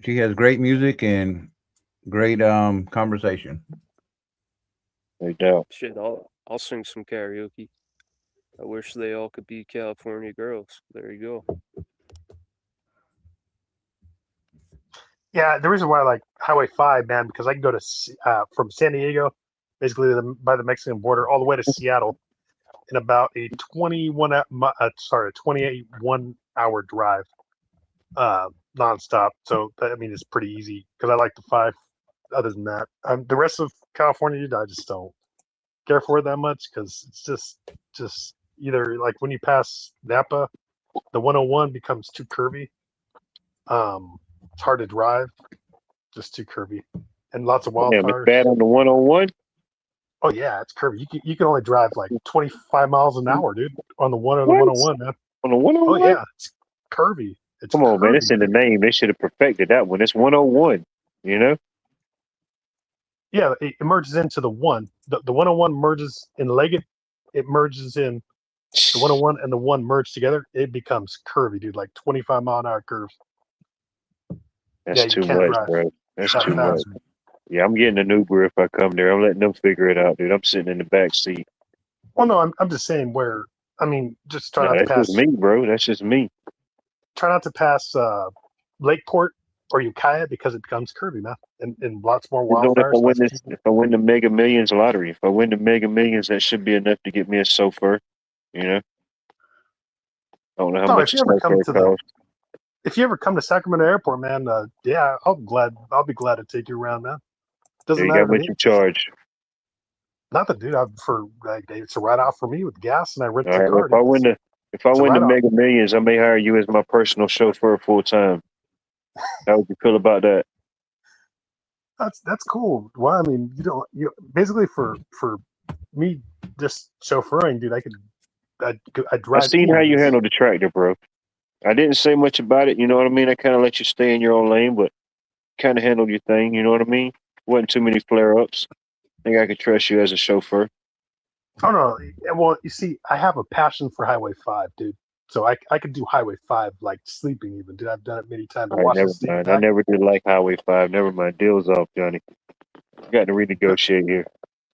She has great music and great conversation. No doubt. Shit, I'll sing some karaoke. I wish they all could be California girls. There you go. Yeah, the reason why I like Highway 5, man, because I can go to from San Diego, basically by the Mexican border, all the way to Seattle in about a 28 1 hour drive, nonstop. So I mean, it's pretty easy because I like the 5. Other than that, the rest of California, I just don't care for it that much because it's just either like when you pass Napa, the 101 becomes too curvy. It's hard to drive, just too curvy, and lots of Damn, it's wildfires. bad on the 101. Oh yeah, it's curvy. You can only drive like 25 miles an hour, dude, on the What? 101, man. On the Oh 101? yeah, it's curvy. It's Come on, man. curvy, It's in the dude. name. They should have perfected that one. It's 101. You know? Yeah, it merges into the one. The 101 merges in Leggett. It merges in the 101 and the one merge together. It becomes curvy, dude. Like 25-mile-an-hour curves. That's Yeah, you too can't much, drive bro. That's that too much. fast. Yeah, I'm getting an Uber if I come there. I'm letting them figure it out, dude. I'm sitting in the back seat. Well, no, I'm just saying where. I mean, just try No, not to that's just pass. me, bro. That's just me. Try not to pass Lakeport or Ukiah because it becomes curvy, man, and lots more You know, if I wildfires. win Lots of this, people. if I win the Mega Millions lottery, if I win the Mega Millions, that should be enough to get me a chauffeur. You know, I don't know how No, much if a you ever come chauffeur to costs. if you ever come to Sacramento Airport, man, yeah, I'll be glad to take you around, man. Doesn't You matter got to what me. you charge. Nothing, dude. For like, it's a write off for me with gas, and I rent All the right. Well, car. Dude. if I It's a win the write off. Mega Millions, I may hire you as my personal chauffeur full time. How would you feel about that? That's cool. Well, I mean, you basically for me just chauffeuring, dude. I'd I drive seen how you anyways. handled the tractor, bro. I didn't say much about it. You know what I mean? I kind of let you stay in your own lane, but kind of handled your thing. You know what I mean? Wasn't too many flare ups. I think I could trust you as a chauffeur. Oh no, well, you see, I have a passion for Highway 5, dude. So I could do Highway 5 like sleeping even, dude. I've done it many times to All right, Washington never State and mind. I back. never did like Highway 5. Never mind. Deal's off, Johnny. Got to renegotiate here.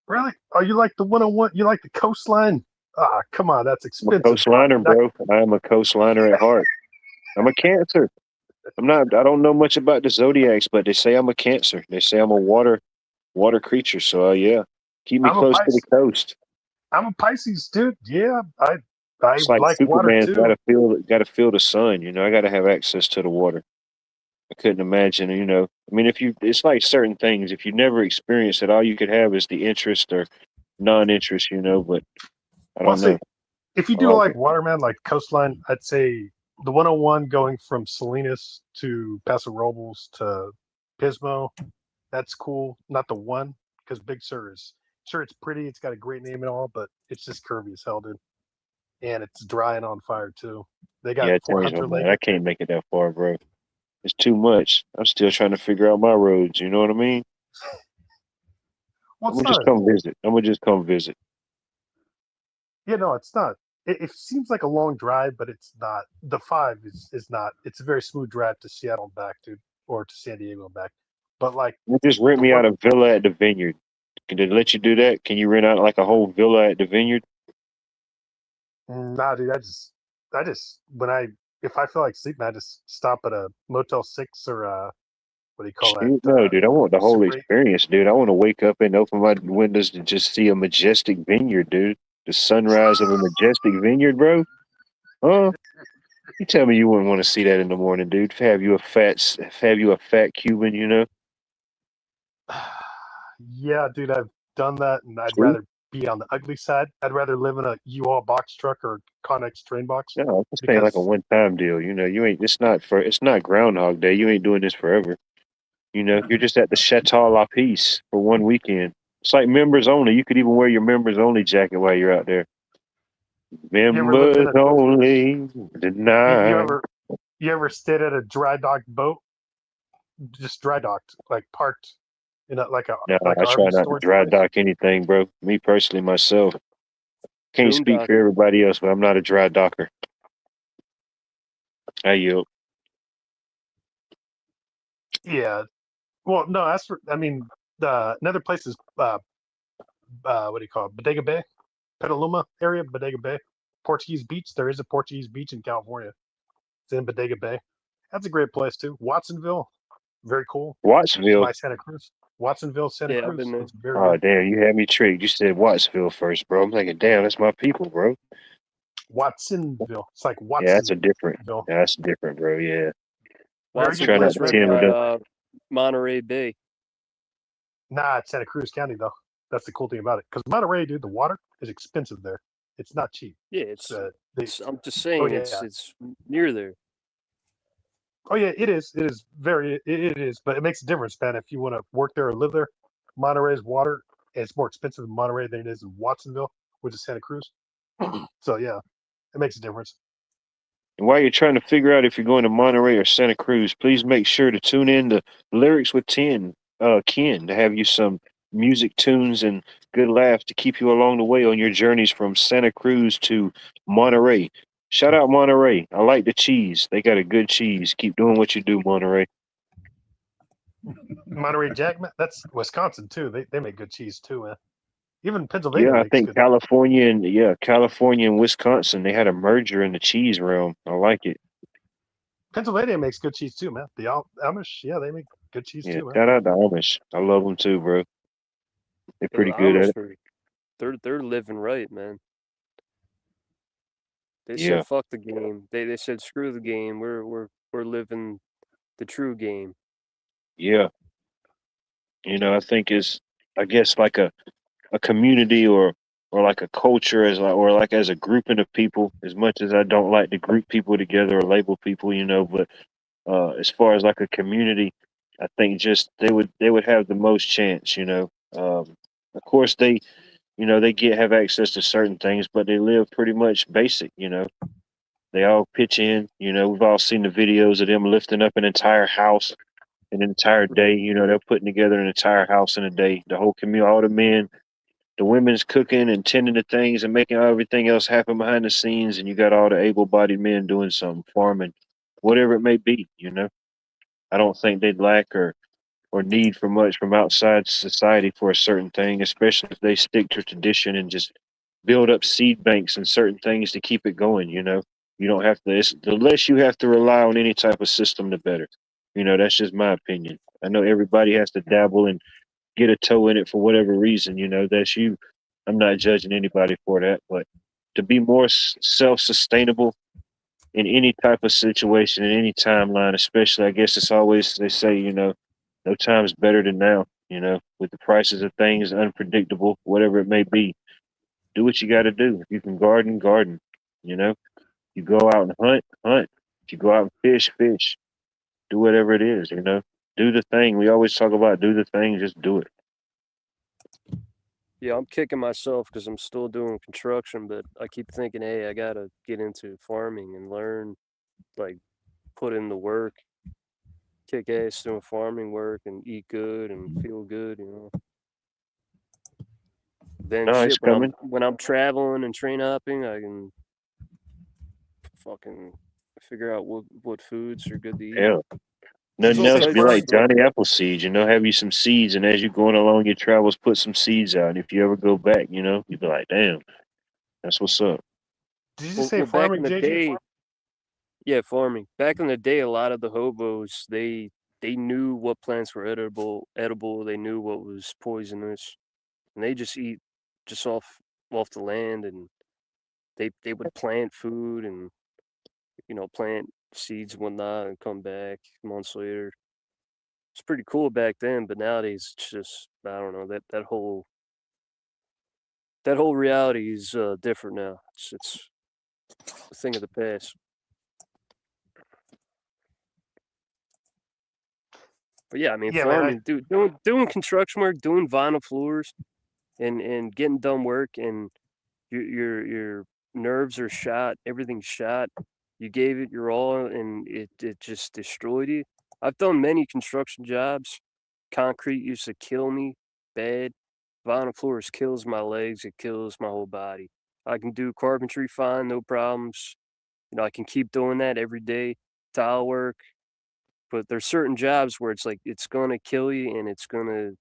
Really? Oh, you like the 101? You like the coastline? Ah, come on, that's I'm a expensive. coastliner, bro. I'm a coastliner at heart. I'm a Cancer. I'm not. I don't know much about the zodiacs, but they say I'm a Cancer. They say I'm a water creature. So yeah, keep me I'm a close to the Pisces. coast. I'm a Pisces, dude. Yeah, I It's like like water Superman. too. Got to feel the sun. You know, I got to have access to the water. I couldn't imagine. You know, I mean, it's like certain things. If you never experience it, all you could have is the interest or non-interest. You know, but I Well, don't see, know. if you I do like like it. waterman, like coastline, I'd say the 101 going from Salinas to Paso Robles to Pismo, that's cool. Not the one, because Big Sur is sure it's pretty, it's got a great name and all, but it's just curvy as hell, dude. And it's dry and on fire too. They got Yeah, I Fort changed my Hunter mind. Lake I up there. can't make it that far, bro. It's too much. I'm still trying to figure out my roads. You know what I mean? Well, I'm it's gonna just not. come visit. I'm gonna just come visit. Yeah, no, it's not. It seems like a long drive, but it's not. The 5 is not. It's a very smooth drive to Seattle and back, dude, or to San Diego and back. But like You just rent the me one, out a villa at the vineyard. Can they let you do that? Can you rent out like a whole villa at the vineyard? nah, dude, I just if I feel like sleeping, I just stop at a Motel 6 or what do you call that? Shoot, no, dude. I want the whole Super 8. experience, dude. I want to wake up and open my windows to just see a majestic vineyard, dude. The sunrise of a majestic vineyard, bro. Huh? You tell me you wouldn't want to see that in the morning, dude. Have you a fat Cuban, you know? Yeah, dude, I've done that, and I'd See? rather be on the ugly side. I'd rather live in a U-Haul box truck or Connex train box No, I'm just saying like a because one-time deal. You know, you ain't. It's not Groundhog Day. You ain't doing this forever. You know, you're just at the Chateau La Peace for one weekend. It's like members only. You could even wear your members only jacket while you're out there. you ever lived in Members a only you denied. ever stayed at a dry dock boat, just dry docked, like parked in a No, like I a try RV not to storage dry place? dock anything, bro. Me personally, myself, can't speak for Boondocking. everybody else, but I'm not a dry docker. I yield. Yeah. Well, no, that's for. I mean, another place is what do you call it? Bodega Bay, Petaluma area, Bodega Bay, Portuguese Beach. There is a Portuguese Beach in California. It's in Bodega Bay. That's a great place too. Watsonville, very cool. Wattsville. By Santa Cruz. Watsonville, Santa Yeah, I've Cruz. been there. It's very Oh good. damn, you had me tricked. You said Wattsville first, bro. I'm thinking, damn, that's my people, bro. Watsonville. It's like Yeah, that's a Watsonville. different. Yeah, that's different, bro. Yeah. Very good Try not place. Watsonville's to Very right tell good. me by the. Monterey Bay. Nah, it's Santa Cruz County though. That's the cool thing about it. Because Monterey, dude, the water is expensive there. It's not cheap. Yeah, It's I'm just saying oh yeah. it's near there. Oh yeah, it is. It is very. It is, but it makes a difference, man. If you want to work there or live there, Monterey's water is more expensive in Monterey than it is in Watsonville, which is Santa Cruz. So yeah, it makes a difference. And while you're trying to figure out if you're going to Monterey or Santa Cruz, please make sure to tune in to Lyrics with Ken to have you some music tunes and good laughs to keep you along the way on your journeys from Santa Cruz to Monterey. Shout out Monterey. I like the cheese. They got a good cheese. Keep doing what you do, Monterey. Monterey Jack, that's Wisconsin too. They make good cheese too, man. Even Pennsylvania Yeah, I makes think good. California and Wisconsin, they had a merger in the cheese realm. I like it. Pennsylvania makes good cheese too, man. The Amish, yeah, they make good cheese Yeah, too, man. shout out to Amish. I love them too, bro. They're Yeah, pretty the good at Amish it. they're living right, man. They Yeah. said fuck the game. They said screw the game. We're living the true game. Yeah. I think I guess like a community or like a culture as a grouping of people, as much as I don't like to group people together or label people, but as far as like a community, I think just they would have the most chance, of course they have access to certain things, but they live pretty much basic, they all pitch in, we've all seen the videos of them lifting up an entire house an entire day. They're putting together an entire house in a day. The whole community, all the men, the women's cooking and tending to things and making everything else happen behind the scenes. And you got all the able-bodied men doing something, farming, whatever it may be. I don't think they'd lack or need for much from outside society for a certain thing, especially if they stick to tradition and just build up seed banks and certain things to keep it going. You don't have to. The less you have to rely on any type of system, the better. That's just my opinion. I know everybody has to dabble and get a toe in it for whatever reason. That's you. I'm not judging anybody for that, but to be more self-sustainable in any type of situation, in any timeline, especially, I guess it's always they say, no time's better than now. With the prices of things unpredictable, whatever it may be, do what you got to do. If you can garden, garden. You go out and hunt, hunt. If you go out and fish, fish. Do whatever it is. Do the thing. We always talk about do the thing. Just do it. Yeah, I'm kicking myself because I'm still doing construction, but I keep thinking, hey, I gotta get into farming and learn, like, put in the work, kick ass doing farming work, and eat good and feel good. Then No, it's shit, coming. when I'm traveling and train hopping, I can fucking figure out what foods are good to eat. Yeah. There's Nothing also else. a Be farming. like Johnny Appleseed. Have you some seeds, and as you're going along your travels, put some seeds out. And if you ever go back, you'll be like, damn, that's what's up. Did you Well, say well, back farming, in the JJ? day, yeah, farming. Back in the day, a lot of the hobos they knew what plants were edible. They knew what was poisonous, and they just eat just off the land, and they would plant food and plant seeds and whatnot, and come back months later. It's pretty cool back then, but nowadays it's just I don't know that whole reality is different now. It's a thing of the past. But yeah, I mean, Yeah, man. farming, doing construction work, doing vinyl floors, and getting done work, and your nerves are shot, everything's shot. You gave it your all, and it just destroyed you. I've done many construction jobs. Concrete used to kill me bad. Vinyl floors kills my legs. It kills my whole body. I can do carpentry fine, no problems. I can keep doing that every day. Tile work, but there's certain jobs where it's like it's gonna kill you, and it's gonna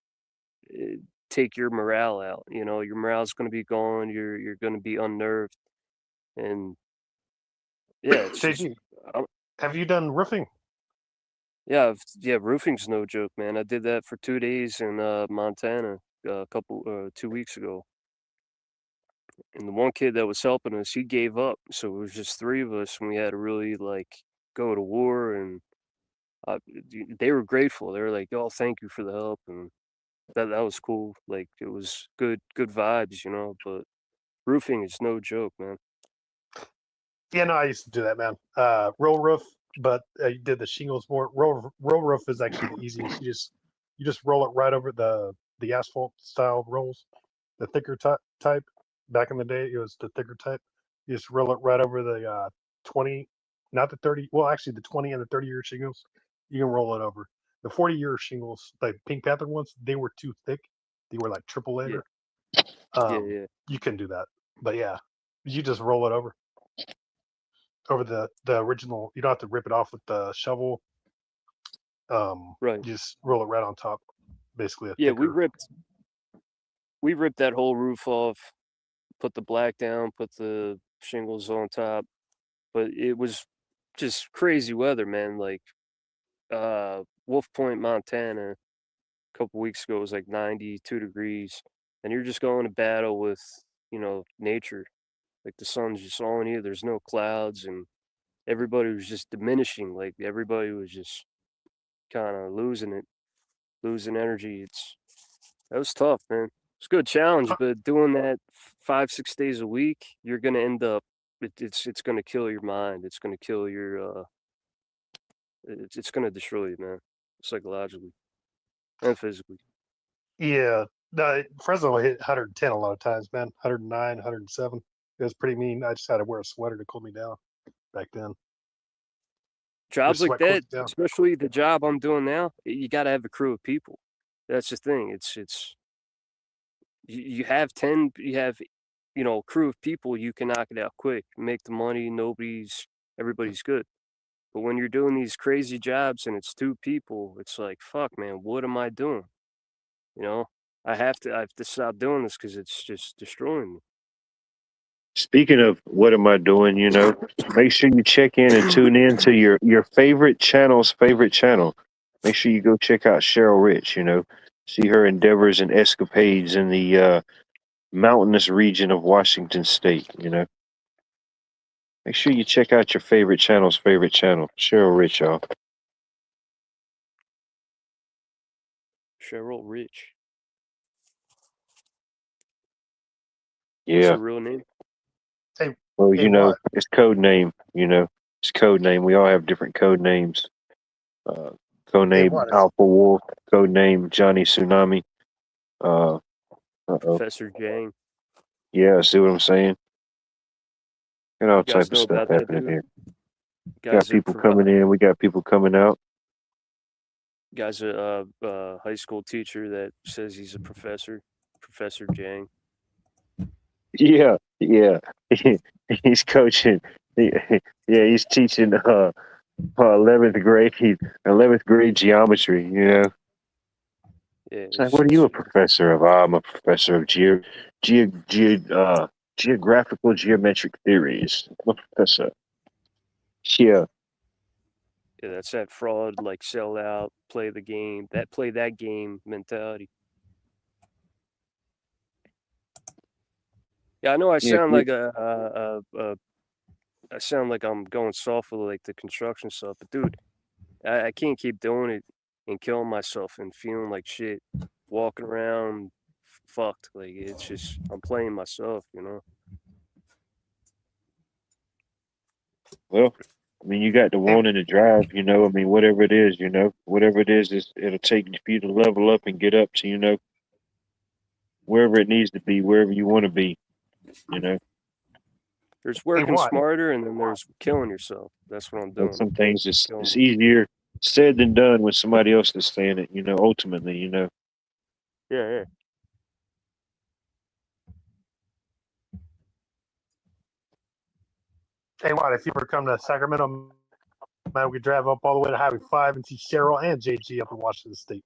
take your morale out. You know, your morale's going to be gone. You're going to be unnerved, and yeah, it's just JG, I'm, have you done roofing? yeah, yeah. Roofing's no joke, man. I did that for 2 days in Montana a couple 2 weeks ago, and the one kid that was helping us, he gave up. So it was just three of us, and we had to really like go to war. And they were grateful. They were like, "Oh, thank you for the help," and that was cool. Like it was good vibes, you know. But roofing is no joke, man. Yeah, no, I used to do that, man. Roll roof, but you did the shingles more. Roll roof is actually the easiest. You just roll it right over the asphalt style rolls, the thicker type. Back in the day, it was the thicker type. You just roll it right over the 20, not the 30. Well, actually, the 20 and the 30-year shingles. You can roll it over. The 40-year shingles, like Pink Panther ones, they were too thick. They were like triple Yeah, layer. yeah. You can do that, but yeah, you just roll it over the original. You don't have to rip it off with the shovel. Right. You just roll it right on top. Basically, a Yeah, thicker. we ripped that whole roof off, put the black down, put the shingles on top. But it was just crazy weather, man. Like Wolf Point, Montana, a couple weeks ago it was like 92 degrees, and you're just going to battle with, you know, nature. Like the sun's just on you. There's no clouds, and everybody was just diminishing. Like everybody was just kind of losing it, losing energy. That was tough, man. It's a good challenge, but doing that 5, 6 days a week, you're gonna end up. It's gonna kill your mind. It's gonna kill your. It's gonna destroy you, man, psychologically and physically. Yeah, Fresno hit 110 a lot of times, man. 109, 107. It was pretty mean. I just had to wear a sweater to cool me down back then. Your Jobs like sweat cools that, you down. especially the job I'm doing now, you got to have a crew of people. That's the thing. It's you have 10, you have, you know, a crew of people, you can knock it out quick, make the money. Everybody's good. But when you're doing these crazy jobs and it's two people, it's like, fuck, man, what am I doing? You know, I have to stop doing this because it's just destroying me. Speaking of what am I doing, you know, make sure you check in and tune in to your favorite channel's favorite channel. Make sure you go check out Cheryl Rich, you know, see her endeavors and escapades in the mountainous region of Washington State, you know. Make sure you check out your favorite channel's favorite channel, Cheryl Rich, y'all. Cheryl Rich. What's Yeah. her real name? Well, Hey, you know, what? it's code name, you know. It's code name. We all have different code names. Code Hey, name what? Alpha Wolf, code name Johnny Tsunami. Uh-oh. Professor Jang. Yeah, see what I'm saying? Got all You guys type of know stuff about that happening dude? here. Got Guys are people coming in. We got people coming out. Guy's a high school teacher that says he's a professor, Professor Jang. Yeah, yeah. He's coaching. Yeah, he's teaching 11th grade geometry, you know. Yeah, It's like, what are you a professor of? I'm a professor of geographical geometric theories. I'm a professor. Yeah. yeah, that's that fraud, like sell out, play that game mentality. Yeah, I know I Yeah. sound like I sound like I'm going soft with like the construction stuff, but dude, I can't keep doing it and killing myself and feeling like shit, walking around fucked. Like it's just I'm playing myself, you know. Well, I mean, you got the want and the drive, you know. I mean, whatever it is, you know, whatever it is, it'll take for you to level up and get up to, you know, wherever it needs to be, wherever you want to be, you know. There's Hey, working what? smarter, and then there's killing yourself. That's what I'm And doing. some things it's Killing it's me. easier said than done when somebody else is saying it, you know. Ultimately, you know. Yeah, yeah. Hey, what? If you ever come to Sacramento, man, we drive up all the way to Highway 5 and see Cheryl and JG up in Washington State.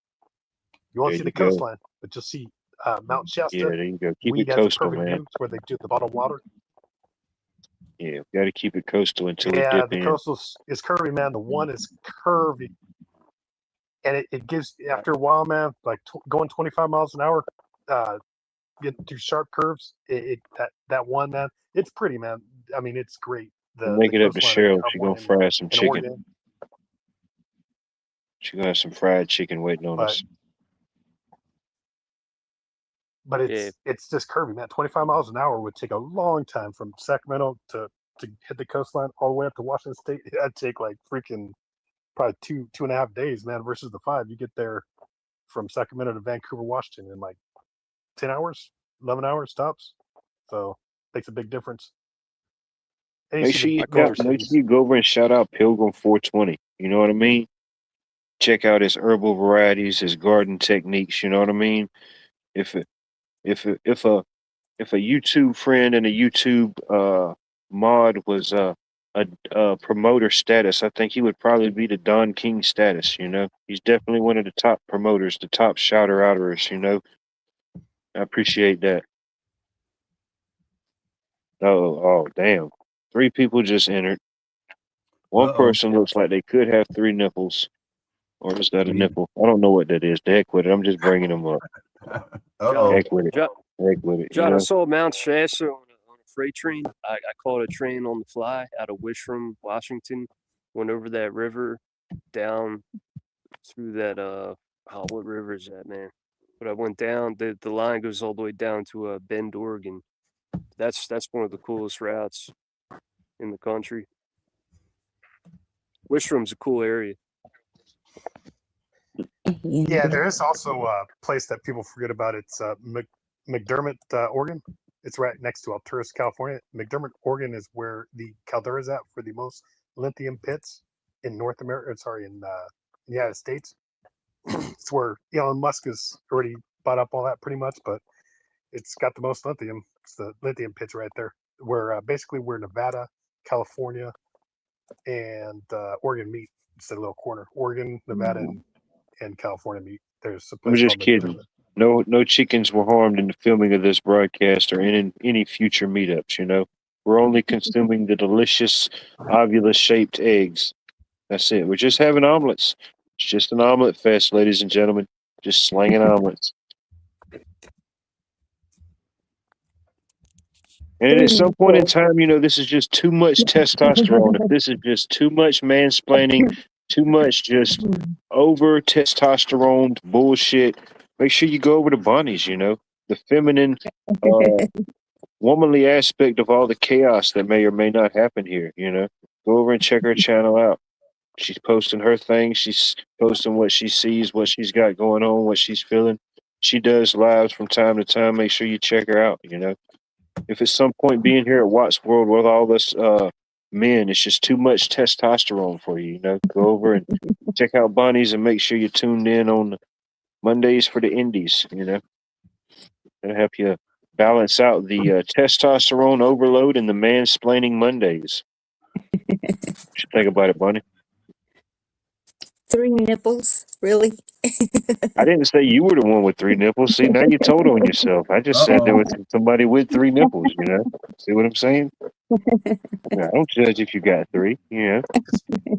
You won't There see you the go. coastline, but you'll see Mount Yeah, Shasta. there you go. Keep Weed it has a coastal, perfect man. view. It's where they do the bottled water. Yeah, got to keep it coastal until we Yeah, dip the in. coastal is curvy, man. The one is curvy, and it gives after a while, man. Like going 25 miles an hour, getting through sharp curves. That one, man. It's pretty, man. I mean, it's great. We'll The make it up to coastline Cheryl. of She one gonna fry some in chicken. Oregon, She gonna have some fried chicken waiting on but us. Yeah, it's just curvy, man. 25 miles an hour would take a long time from Sacramento to hit the coastline all the way up to Washington State. That'd take like freaking probably 2.5 days, man. Versus the 5, you get there from Sacramento to Vancouver, Washington in like 10 hours, 11 hours tops. So makes a big difference. And you Make see sure the you major make sure cities. you go over and shout out Pilgrim 420. You know what I mean? Check out his herbal varieties, his garden techniques. You know what I mean? If a if a if a if a YouTube friend and a YouTube mod was a promoter status, I think he would probably be the Don King status. You know, he's definitely one of the top promoters, the top shouter outers. You know, I appreciate that. Oh, damn! 3 people just entered. One Uh-oh. person looks like they could have 3 nipples, or is that a Me. nipple? I don't know what that is. The heck with it. I'm just bringing them up. Uh-oh. Heck with it. John, Heck with it. You I know. saw Mount Shasta on a freight train. I caught a train on the fly out of Wishram, Washington. Went over that river, down through that what river is that, man? But I went down. The line goes all the way down to Bend, Oregon. That's one of the coolest routes in the country. Wishram's a cool area. Yeah, there is also a place that people forget about. It's McDermott, Oregon. It's right next to Alturas, California. McDermott, Oregon is where the caldera is at for the most lithium pits in North America. Sorry, in the United States. It's where Elon Musk has already bought up all that pretty much, but it's got the most lithium. It's the lithium pits right there, where basically where Nevada, California, and Oregon meet. It's a little corner. Oregon, Nevada, and California meet. There's a I'm place just called kidding. McDermott. No chickens were harmed in the filming of this broadcast or in any future meetups. You know, we're only consuming the delicious ovula-shaped eggs. That's it. We're just having omelets. It's just an omelet fest, ladies and gentlemen. Just slinging omelets. And at some point in time, you know, this is just too much testosterone. If this is just too much mansplaining, too much just over testosterone bullshit, make sure you go over to Bonnie's, you know, the feminine, womanly aspect of all the chaos that may or may not happen here, you know. Go over and check her channel out. She's posting her thing. She's posting what she sees, what she's got going on, what she's feeling. She does lives from time to time. Make sure you check her out, you know. If at some point being here at Watts World with all this men, it's just too much testosterone for you, you know. Go over and check out Bonnie's and make sure you're tuned in on Mondays for the indies, you know. It'll help you balance out the testosterone overload and the mansplaining Mondays. What you think about it, Bonnie? 3 nipples, really? I didn't say you were the one with 3 nipples. See, now you told on yourself. I just said there was somebody with 3 nipples, you know. See what I'm saying? Yeah, I don't judge if you got 3, you know.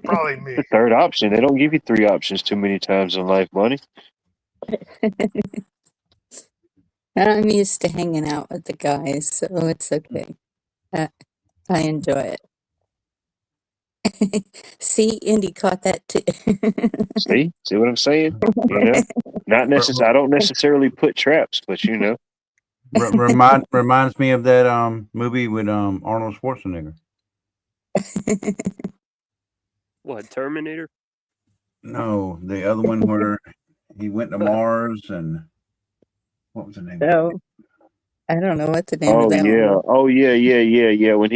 Probably me. The third option. They don't give you 3 options too many times in life, Bonnie. I'm used to hanging out with the guys, so it's okay. I enjoy it. See, Indy caught that too. See what I'm saying? You know, not necessarily. I don't necessarily put traps, but you know, Reminds me of that movie with Arnold Schwarzenegger. What, Terminator? No, the other one where he went to Mars and what was the name? Oh, I don't know what the name of that one was. Oh yeah. When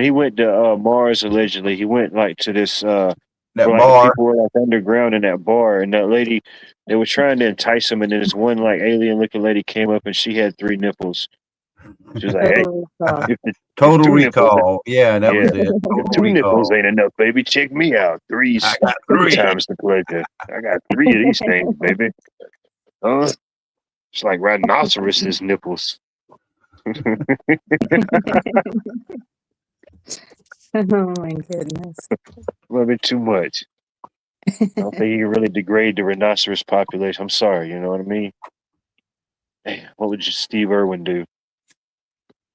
he went to Mars, allegedly, he went like to this That where, like, bar. people were like underground in that bar, and that lady, they were trying to entice him, and then this one like alien looking lady came up, and she had 3 nipples. She was like, "Hey, if the Total 2 Recall. nipples, Yeah, that was it. if Total 2 nipples Recall. ain't enough, baby. Check me out. 3's I got 3 3. times the pleasure. I got 3 of these things, baby. It's like rhinoceroses nipples. Oh my goodness. A little bit too much. I don't think you can really degrade the rhinoceros population. I'm sorry, you know what I mean? Damn, what would Steve Irwin do?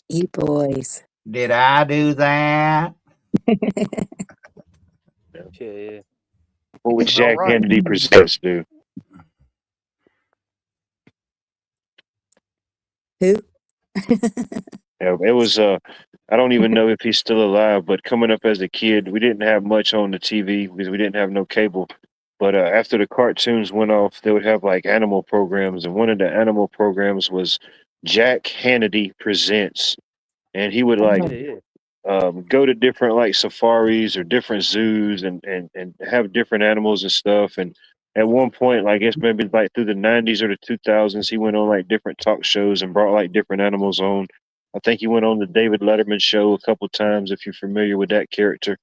You boys. Did I do that? Yeah. What would He's all Jack right. Kennedy Presents do? Who? Yeah, it was I don't even know if he's still alive, but coming up as a kid, we didn't have much on the TV because we didn't have no cable. But after the cartoons went off, they would have like animal programs, and one of the animal programs was Jack Hannity Presents, and he would like Yeah. go to different like safaris or different zoos and have different animals and stuff. And at one point, like I guess maybe like through the 90s or the 2000s, he went on like different talk shows and brought like different animals on. I think he went on the David Letterman show a couple times, if you're familiar with that character.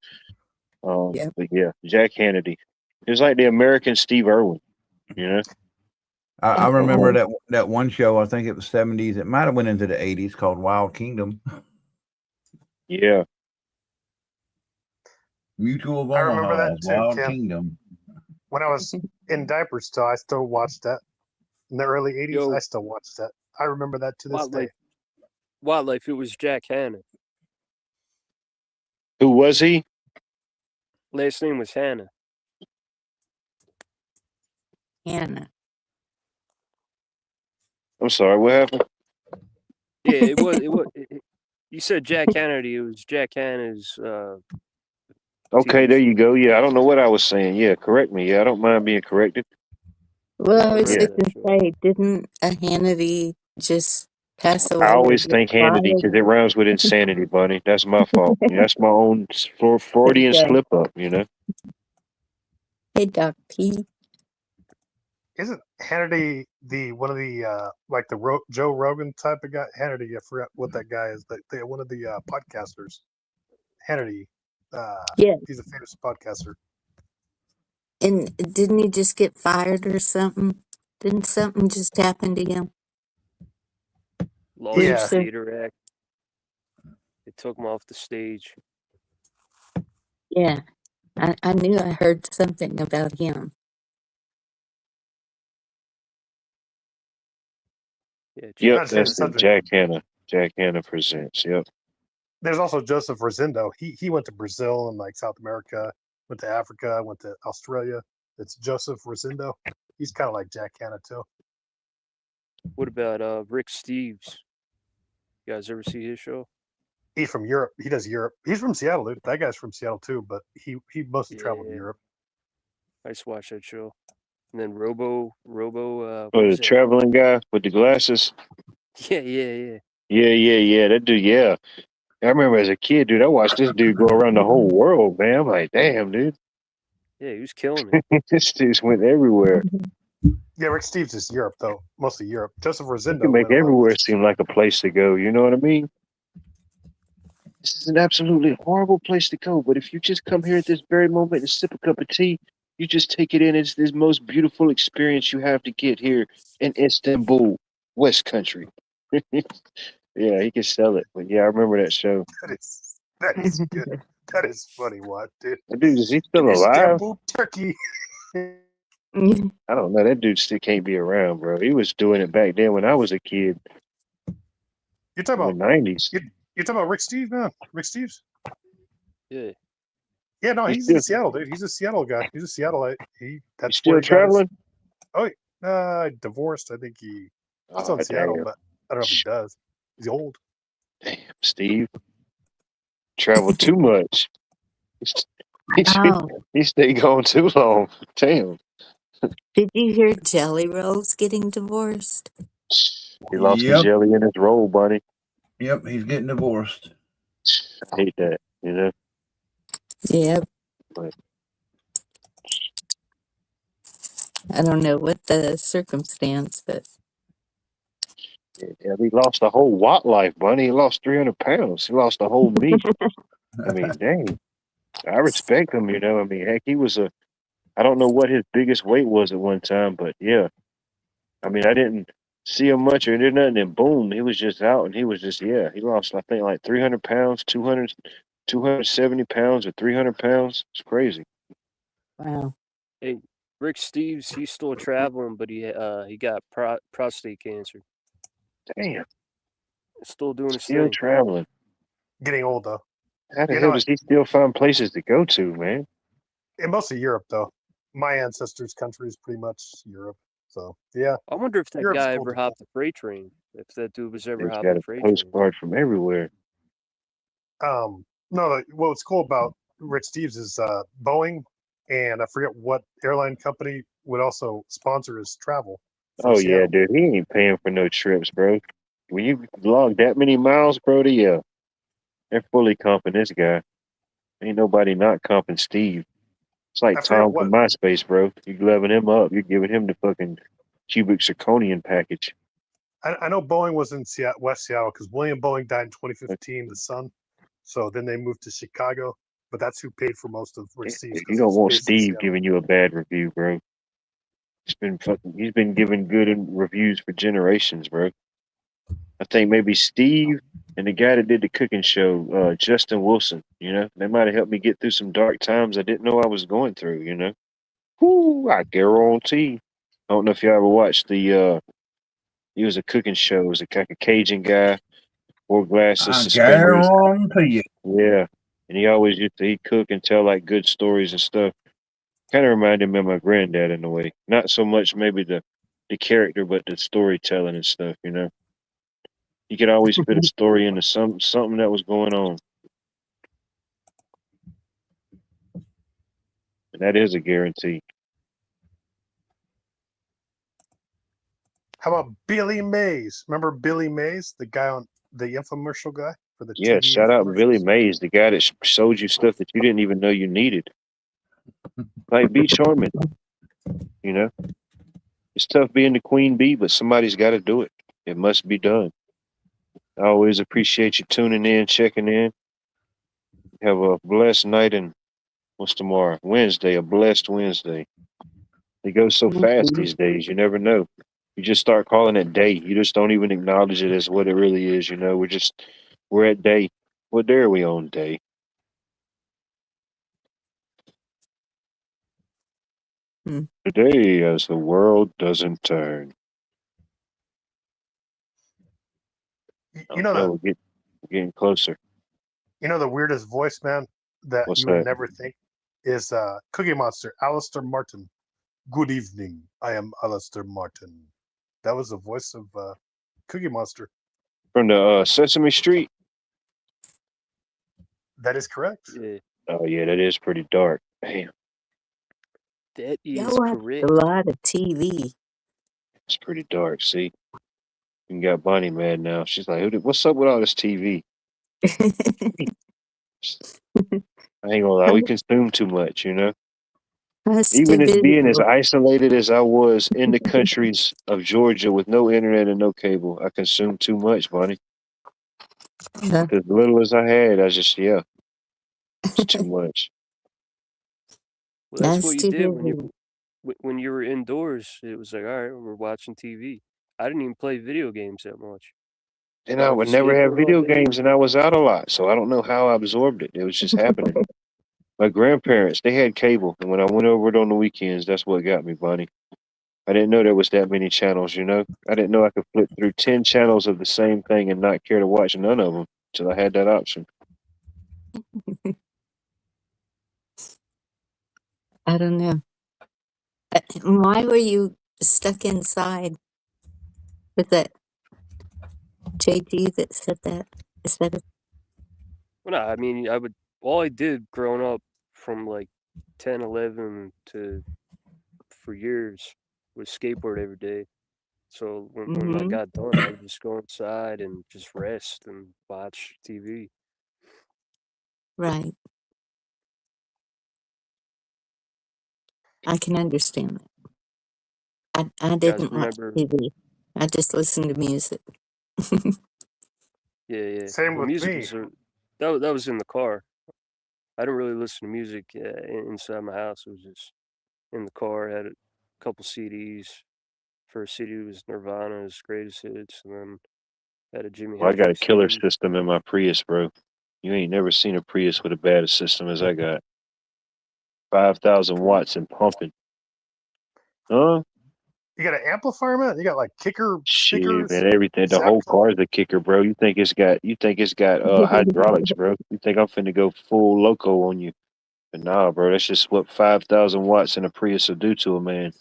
Yep. But yeah, Jack Hannity. He was like the American Steve Irwin, you know? I remember that one show. I think it was 70s. It might have went into the 80s called Wild Kingdom. Yeah. Mutual of I remember Omaha, that too, Wild Kim. Kingdom. When I was in diapers still, I still watched that. In the early 80s, Yo. I still watched that. I remember that to this day. Wildlife. It was Jack Hanna. Who was he? Last name was Hanna. Hannah. I'm sorry, what happened? Yeah, it was. You said Jack Hannity. It was Jack Hanna's. Okay, TV there you go. Yeah, I don't know what I was saying. Yeah, correct me. Yeah, I don't mind being corrected. Well, I was Yeah. just gonna say, didn't a Hannity just pass away? I or always get think Hannity fired? because it rhymes with insanity, buddy. That's my fault. Yeah, that's my own Freudian Okay. slip up, you know? Hey, Doc P. Isn't Hannity the one of the like the Joe Rogan type of guy? Hannity, I forgot what that guy is. One of the podcasters. Hannity. Yeah. He's a famous podcaster. And didn't he just get fired or something? Didn't something just happen to him? Lost Yeah. his theater act. They took him off the stage. Yeah. I knew I heard something about him. Yeah. Yep, Not to change the that's the subject. Jack Hanna. Jack Hanna Presents. Yep. There's also Joseph Rosendo. He went to Brazil and like South America, went to Africa, went to Australia. It's Joseph Rosendo. He's kind of like Jack Hanna too. What about Rick Steves? You guys ever see his show? He's from Europe. He does Europe. He's from Seattle, dude. That guy's from Seattle too, but he mostly traveled in Yeah. Europe. I just watched that show. And then Robo. What Oh, was the that? traveling guy with the glasses. Yeah. Yeah. That dude, yeah. I remember as a kid, dude, I watched this dude go around the whole world, man. I'm like, damn, dude. Yeah, he was killing it. This dude went everywhere. Yeah, Rick Steves is Europe though, mostly Europe. Joseph You Rosendo can make went around everywhere places. seem like a place to go. You know what I mean? This is an absolutely horrible place to go. But if you just come here at this very moment and sip a cup of tea, you just take it in. It's the most beautiful experience you have to get here in Istanbul, West Country. Yeah, he can sell it. But yeah, I remember that show. That is good. That is funny, what, dude? That dude, is he still alive? Istanbul, Turkey. I don't know. That dude still can't be around, bro. He was doing it back then when I was a kid You're talking in the about 90s. you're talking about Rick Steves, man. Rick Steves. Yeah. Yeah, no, He's he's still- in Seattle, dude. He's a Seattle guy. He's a Seattleite. He's That's still where he got his- traveling? Divorced. I think he Oh, still in Seattle, damn. but I don't know if he does. He's old. Damn, Steve. Traveled too much. Oh, He stayed gone too long. Damn. did you hear Jelly Roll's getting divorced? He lost the Yep. jelly in his roll, buddy. Yep, he's getting divorced. I hate that, you know? Yep. But- I don't know what the circumstance, but Yeah, he lost the whole Watt life, buddy. He lost 300 pounds. He lost the whole meat. I mean, dang. I respect him, you know. I mean, heck, he was I don't know what his biggest weight was at one time, but yeah. I mean, I didn't see him much or did nothing, and boom, he was just out, and he was just he lost I think like 300 pounds, 270 pounds, or 300 pounds. It's crazy. Wow. Hey, Rick Steves, he's still traveling, but he got prostate cancer. Damn, Still doing his still thing. traveling. Getting old though. How the You hell know, does he still find places to go to, man? in most of Europe though. My ancestors' country is pretty much Europe. So yeah, I wonder if that Europe's guy cool ever to go. hopped the freight train. If that dude was ever He's hopped got the a freight train. postcard from everywhere. No, what's cool about Rich Steves is Boeing, and I forget what airline company would also sponsor his travel for Oh yeah, Seattle. dude, he ain't paying for no trips, bro. When you log that many miles, bro, they're fully comping this guy. Ain't nobody not comping Steve. It's like I forget Tom from what MySpace, bro. You loving him up. You're giving him the fucking cubic zirconian package. I know. Boeing was in West Seattle because William Boeing died in 2015, the son. So then they moved to Chicago, but that's who paid for most of Rich Steves You because don't he's want based in Steve Seattle. giving you a bad review, bro. He's been giving good reviews for generations, bro. I think maybe Steve and the guy that did the cooking show, Justin Wilson, they might have helped me get through some dark times I didn't know I was going through. Whoo, I guarantee. I don't know if you ever watched he was a cooking show. It was like a Cajun guy, wore glasses, I suspenders. guarantee you. Yeah. And he always used to he'd cook and tell like good stories and stuff. Kind of reminded me of my granddad in a way. Not so much maybe the character, but the storytelling and stuff. He could always fit a story into something that was going on. And that is a guarantee. How about Billy Mays? Remember Billy Mays, the guy on the infomercial guy for the Yeah, TV shout out Billy infomercials? Mays, the guy that showed you stuff that you didn't even know you needed. Like Beach Harmon, you know. It's tough being the queen bee, but somebody's got to do it. It must be done. I always appreciate you tuning in, checking in. Have a blessed night, and what's tomorrow? Wednesday, a blessed Wednesday. It goes so fast these days, you never know. You just start calling it day. You just don't even acknowledge it as what it really is, we're at day. What day are we on, day? Hmm. Today, as the world doesn't turn. You know the We're getting closer. the weirdest voice, man, that What's you would that? never think is Cookie Monster, Alistair Martin. Good evening. I am Alistair Martin. That was the voice of Cookie Monster. From the Sesame Street? That is correct. Yeah, Oh, yeah, that is pretty dark. Damn, that Y'all is watch correct. a lot of TV. it's pretty dark. See, you got Bonnie mad now. She's like, what's up with all this TV? I ain't gonna lie, we consume too much. Us Even too as busy. being as isolated as I was in the countries of Georgia with no internet and no cable, I consumed too much, Bonnie. Yeah. As little as I had, it's too much. Well, that's Us what you too did busy. when you were indoors. It was like, all right, we're watching TV. I didn't even play video games that much. And I I would would just never have skateboard all video day. games, and I was out a lot, so I don't know how I absorbed it. It was just happening. My grandparents, they had cable, and when I went over it on the weekends, that's what got me, Bonnie. I didn't know there was that many channels. I didn't know I could flip through 10 channels of the same thing and not care to watch none of them until I had that option. I don't know. Why were you stuck inside with that JG that said that? Is that Well, no, I mean, all I did growing up from like 10, 11 to for years was skateboard every day. So when I mm-hmm. got done, I would just go inside and just rest and watch TV. Right. I can understand that. I You guys didn't watch remember? TV. I just listened to music. Yeah. Same Well, with music me. was that was in the car. I didn't really listen to music inside my house. It was just in the car. I had a couple CDs, First CD was Nirvana's Greatest Hits, and then had a Jimi Well, I got a Hendrix killer CD. system in my Prius, bro. You ain't never seen a Prius with a bad system as I got. 5,000 watts and pumping. Huh? You got an amplifier, man? You got like kicker Shit, speakers, man, everything. The zap whole cover? car is a kicker, bro. You think it's got hydraulics, bro. You think I'm finna go full loco on you. But nah, bro, that's just what 5,000 watts in a Prius will do to a man.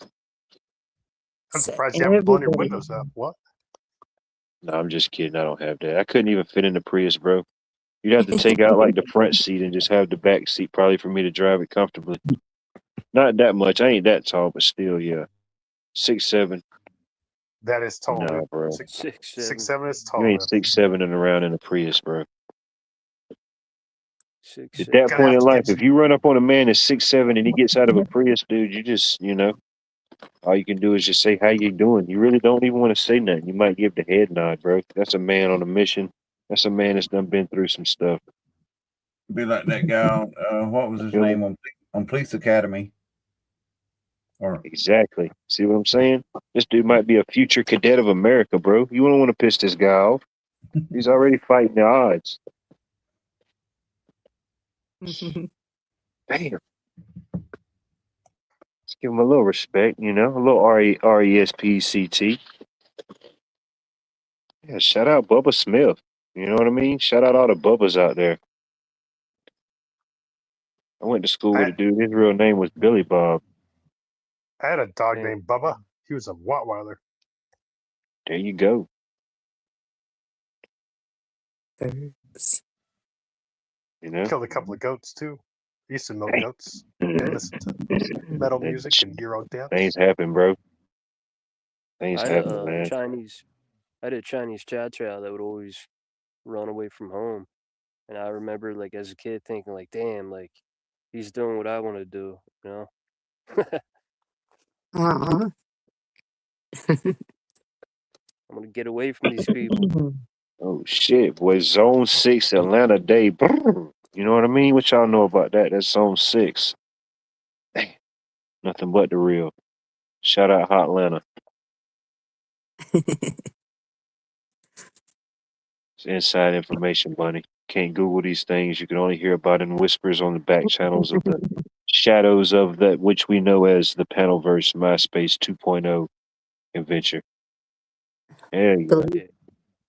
I'm So surprised you haven't blown your everybody, windows out. What? No, I'm just kidding. I don't have that. I couldn't even fit in the Prius, bro. You'd have to take out like the front seat and just have the back seat probably for me to drive it comfortably. Not that much. I ain't that tall, but still, yeah. 6'7". That is tall, Nah, dude. bro. 6'7" is You tall, ain't man. 6'7" and around in a Prius, bro. 6'7". At that Gonna point have in to life, get if you run up on a man that's 6'7" and he gets out of a Prius, dude, you just, all you can do is just say, how you doing? You really don't even want to say nothing. You might give the head nod, bro. That's a man on a mission. That's a man that's done been through some stuff. Be like that guy. What was his Feel me? name on Police Academy? Or Exactly. See what I'm saying? This dude might be a future cadet of America, bro. You don't want to piss this guy off. He's already fighting the odds. Damn. Let's give him a little respect, a little RESPCT. Yeah, shout out Bubba Smith. You know what I mean? Shout out all the Bubbas out there. I went to school with I, a dude. His real name was Billy Bob. I had a dog Dang. named Bubba. He was a Rottweiler. There you go. birds. Killed a couple of goats too. I used to milk goats and listen to metal music and Euro dance. Things happen, bro. Things I had happen, a man. Chinese chow chow that would always run away from home, and I remember like as a kid thinking like, damn, like he's doing what I want to do, you know. Aw. I'm gonna get away from these people. Oh shit, boy! Zone 6 Atlanta Day. Brrr. You know what I mean? What y'all know about that? That's Zone 6. Damn. Nothing but the real. Shout out Hot Atlanta. It's inside information, Bunny. Can't Google these things. You can only hear about it in whispers on the back channels of the shadows of that which we know as the Panelverse MySpace 2.0 adventure. There you go. Believe,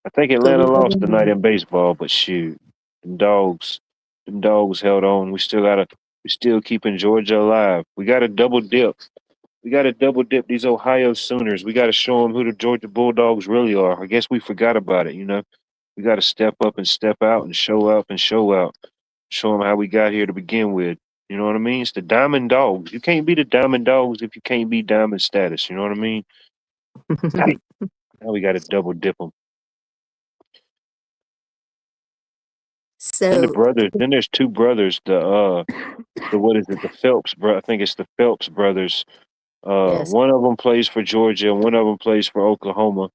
I think Atlanta believe it lost or tonight not. in baseball, but shoot, them dogs held on. We still keeping Georgia alive. We got to double dip. We got to double dip these Ohio Sooners. We got to show them who the Georgia Bulldogs really are. I guess we forgot about it. We got to step up and step out and show up and show out. Show them how we got here to begin with. You know what I mean? It's the Diamond Dogs. You can't be the Diamond Dogs if you can't be Diamond status. You know what I mean? Tight. Now we got to double dip them. Then the So, brothers. Then there's two brothers. The what is it? The Phelps bro. I think it's the Phelps brothers. yes. One of them plays for Georgia, and one of them plays for Oklahoma.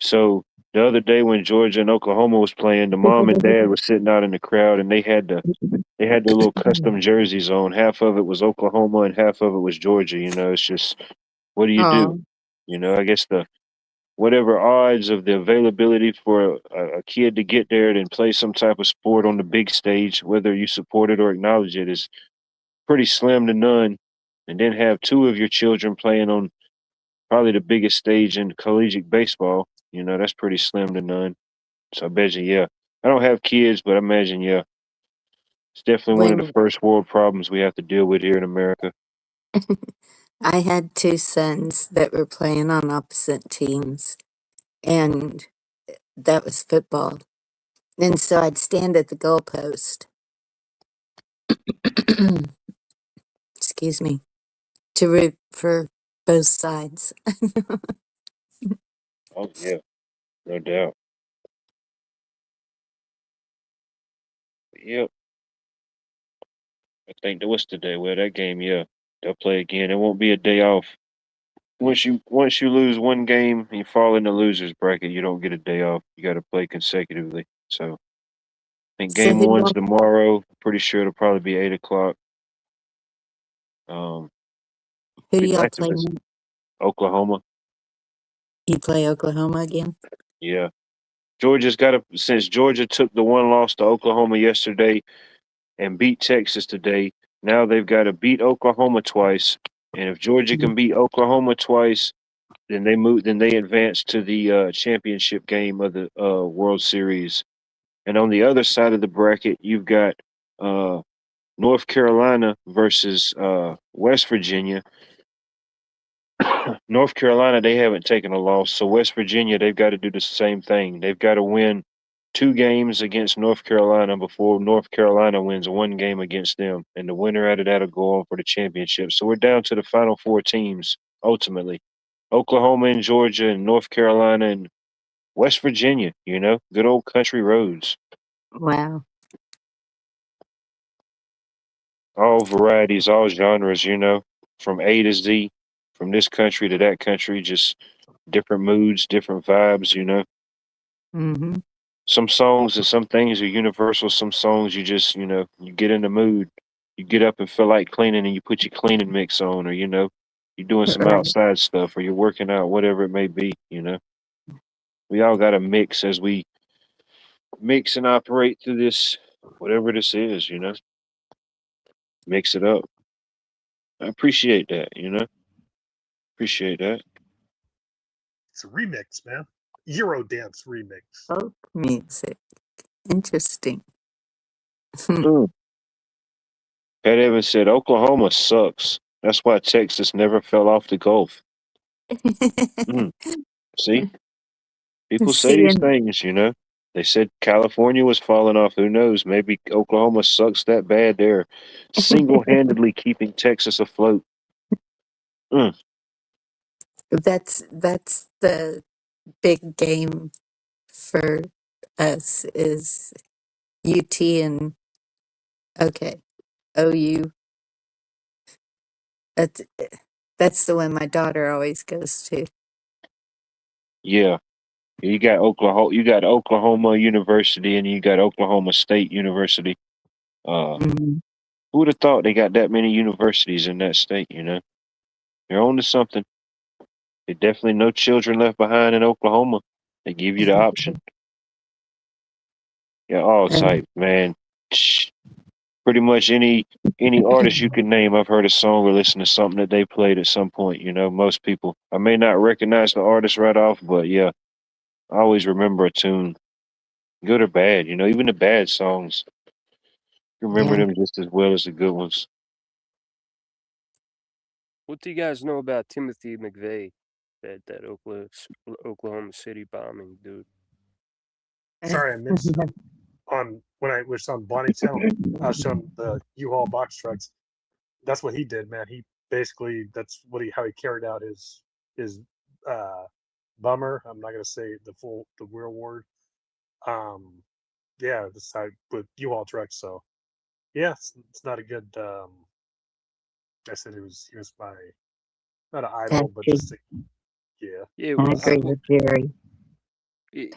So the other day when Georgia and Oklahoma was playing, the mom and dad were sitting out in the crowd, and they had their little custom jerseys on. Half of it was Oklahoma, and half of it was Georgia. It's just what do you do? Oh, I guess whatever odds of the availability for a kid to get there and play some type of sport on the big stage, whether you support it or acknowledge it, is pretty slim to none. And then have two of your children playing on probably the biggest stage in collegiate baseball. That's pretty slim to none. So I bet you, yeah. I don't have kids, but I imagine, yeah. It's definitely one of the when first world problems we have to deal with here in America. I had two sons that were playing on opposite teams, and that was football. And so I'd stand at the goalpost, excuse me, to root for both sides. Oh, yeah, no doubt. Yep. I think that was today. Well, that game, yeah, they'll play again. It won't be a day off. Once you lose one game and you fall in the losers bracket, you don't get a day off. You got to play consecutively. So I think So game who do one's y'all, tomorrow. Pretty sure it'll probably be 8 o'clock. Um, who do be y'all nice if play? it's Oklahoma. You play Oklahoma again? Yeah. Georgia's got to, since Georgia took the one loss to Oklahoma yesterday and beat Texas today, now they've got to beat Oklahoma twice. And if Georgia can beat Oklahoma twice, then they advance to the championship game of the World Series. And on the other side of the bracket, you've got uh, North Carolina versus West Virginia. North Carolina, they haven't taken a loss. So West Virginia, they've got to do the same thing. They've got to win 2 games against North Carolina before North Carolina wins 1 game against them. And the winner out of that will go on for the championship. So we're down to the final 4 teams ultimately. Oklahoma and Georgia and North Carolina and West Virginia, good old country roads. Wow. All varieties, all genres, from A to Z, from this country to that country, just different moods, different vibes, Mm-hmm. Some songs and some things are universal. Some songs you just, you get in the mood. You get up and feel like cleaning and you put your cleaning mix on, or, you're doing some Right. outside stuff or you're working out, whatever it may be, We all got to mix as we mix and operate through this, whatever this is, Mix it up. I appreciate that, Appreciate that. It's a remix, man. Eurodance remix. Folk music. Interesting. Mm. Pat Evans said Oklahoma sucks. That's why Texas never fell off the Gulf. See? People say these Seeing, things, They said California was falling off. Who knows? Maybe Oklahoma sucks that bad. They're single-handedly keeping Texas afloat. Mm. that's the big game for us is UT and OU. That's the one my daughter always goes to. Yeah. You got Oklahoma University and you got Oklahoma State University. Mhm. Who would have thought they got that many universities in that state, They're on to something. There's definitely no children left behind in Oklahoma. They give you the option. Yeah, all type, man. Pretty much any artist you can name, I've heard a song or listened to something that they played at some point, most people. I may not recognize the artist right off, but yeah, I always remember a tune. Good or bad, even the bad songs. You remember Yeah. them just as well as the good ones. What do you guys know about Timothy McVeigh, that Oklahoma City bombing dude? Sorry, I missed on when I was on Bonnie Channel. I was showing the U-Haul box trucks. That's what he did, man. He basically that's how he carried out his bummer. I'm not gonna say the real word. Yeah, this side with U-Haul trucks. So yeah, it's not a good. I said he was my not an idol, but Patchy. just yeah. Yeah, I agree with Jerry.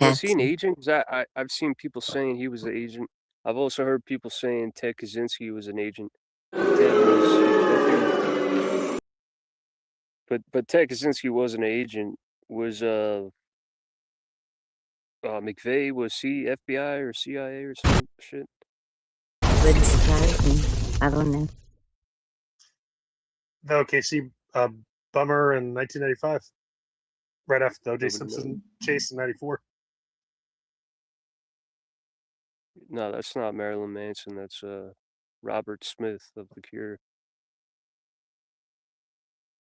was he an Patsy. agent? 'Cause I've seen people saying he was the agent. I've also heard people saying Ted Kaczynski was an agent. Ted was, but Ted Kaczynski was an agent. Was McVeigh, was he FBI or CIA or some shit? Wouldn't surprise me. I don't know. The OKC bummer in 1995, right after the O.J. Nobody Simpson knows. chase in '94. No, that's not Marilyn Manson. That's Robert Smith of The Cure.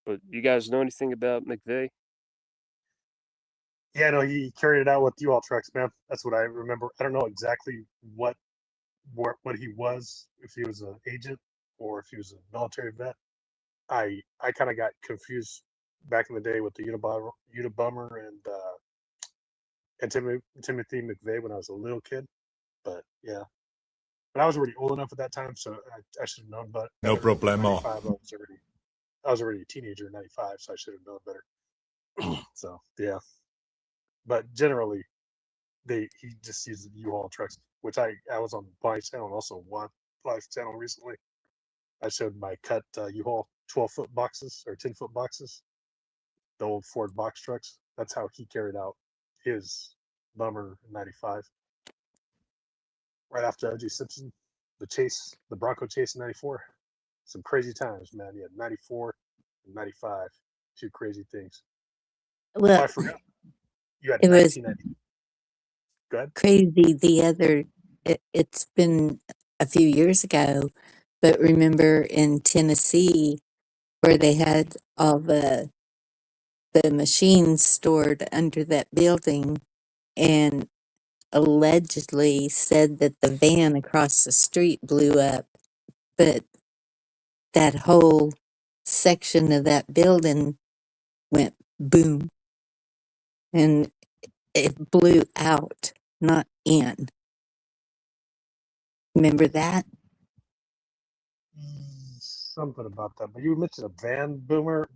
But you guys know anything about McVeigh? Yeah, no, he carried it out with U-Haul trucks, man. That's what I remember. I don't know exactly what he was, if he was an agent or if he was a military vet. I kind of got confused back in the day with the Unabomber and Timothy McVeigh when I was a little kid. But yeah, but I was already old enough at that time, so I should have known. But No problemo. I was already a teenager in '95, so I should have known better. So yeah, but generally, he just uses U-Haul trucks, which I was on Bonnie's channel and also Live's channel recently. I showed my cut U-Haul 12-foot boxes or 10-foot boxes. the old Ford box trucks. That's how he carried out his Bummer in '95. Right after O.J. Simpson, the Bronco chase in '94. Some crazy times, man. You had '94 and '95, two crazy things. Oh, Well, I forgot. You had it was 1990. Go ahead. crazy it's been a few years ago, but remember in Tennessee where they had all the machines stored under that building and allegedly said that the van across the street blew up, but that whole section of that building went boom and it blew out, not in. Remember that? Something about that, but you mentioned a van boomer.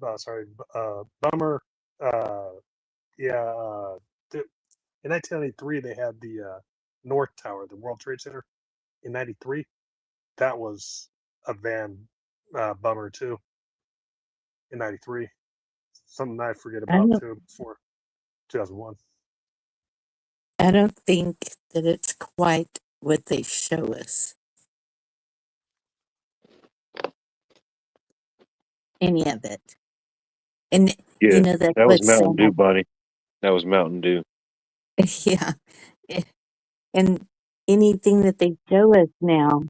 Bummer. Yeah. In 1993, they had the North Tower, the World Trade Center. In '93, that was a van bummer too. In '93, something I forget I about don't too before 2001. I don't think that it's quite what they show us. Any of it. And Yeah, that's that was what's Mountain Dew, sad. Bonnie. That was Mountain Dew. Yeah. Eh, And anything that they show us now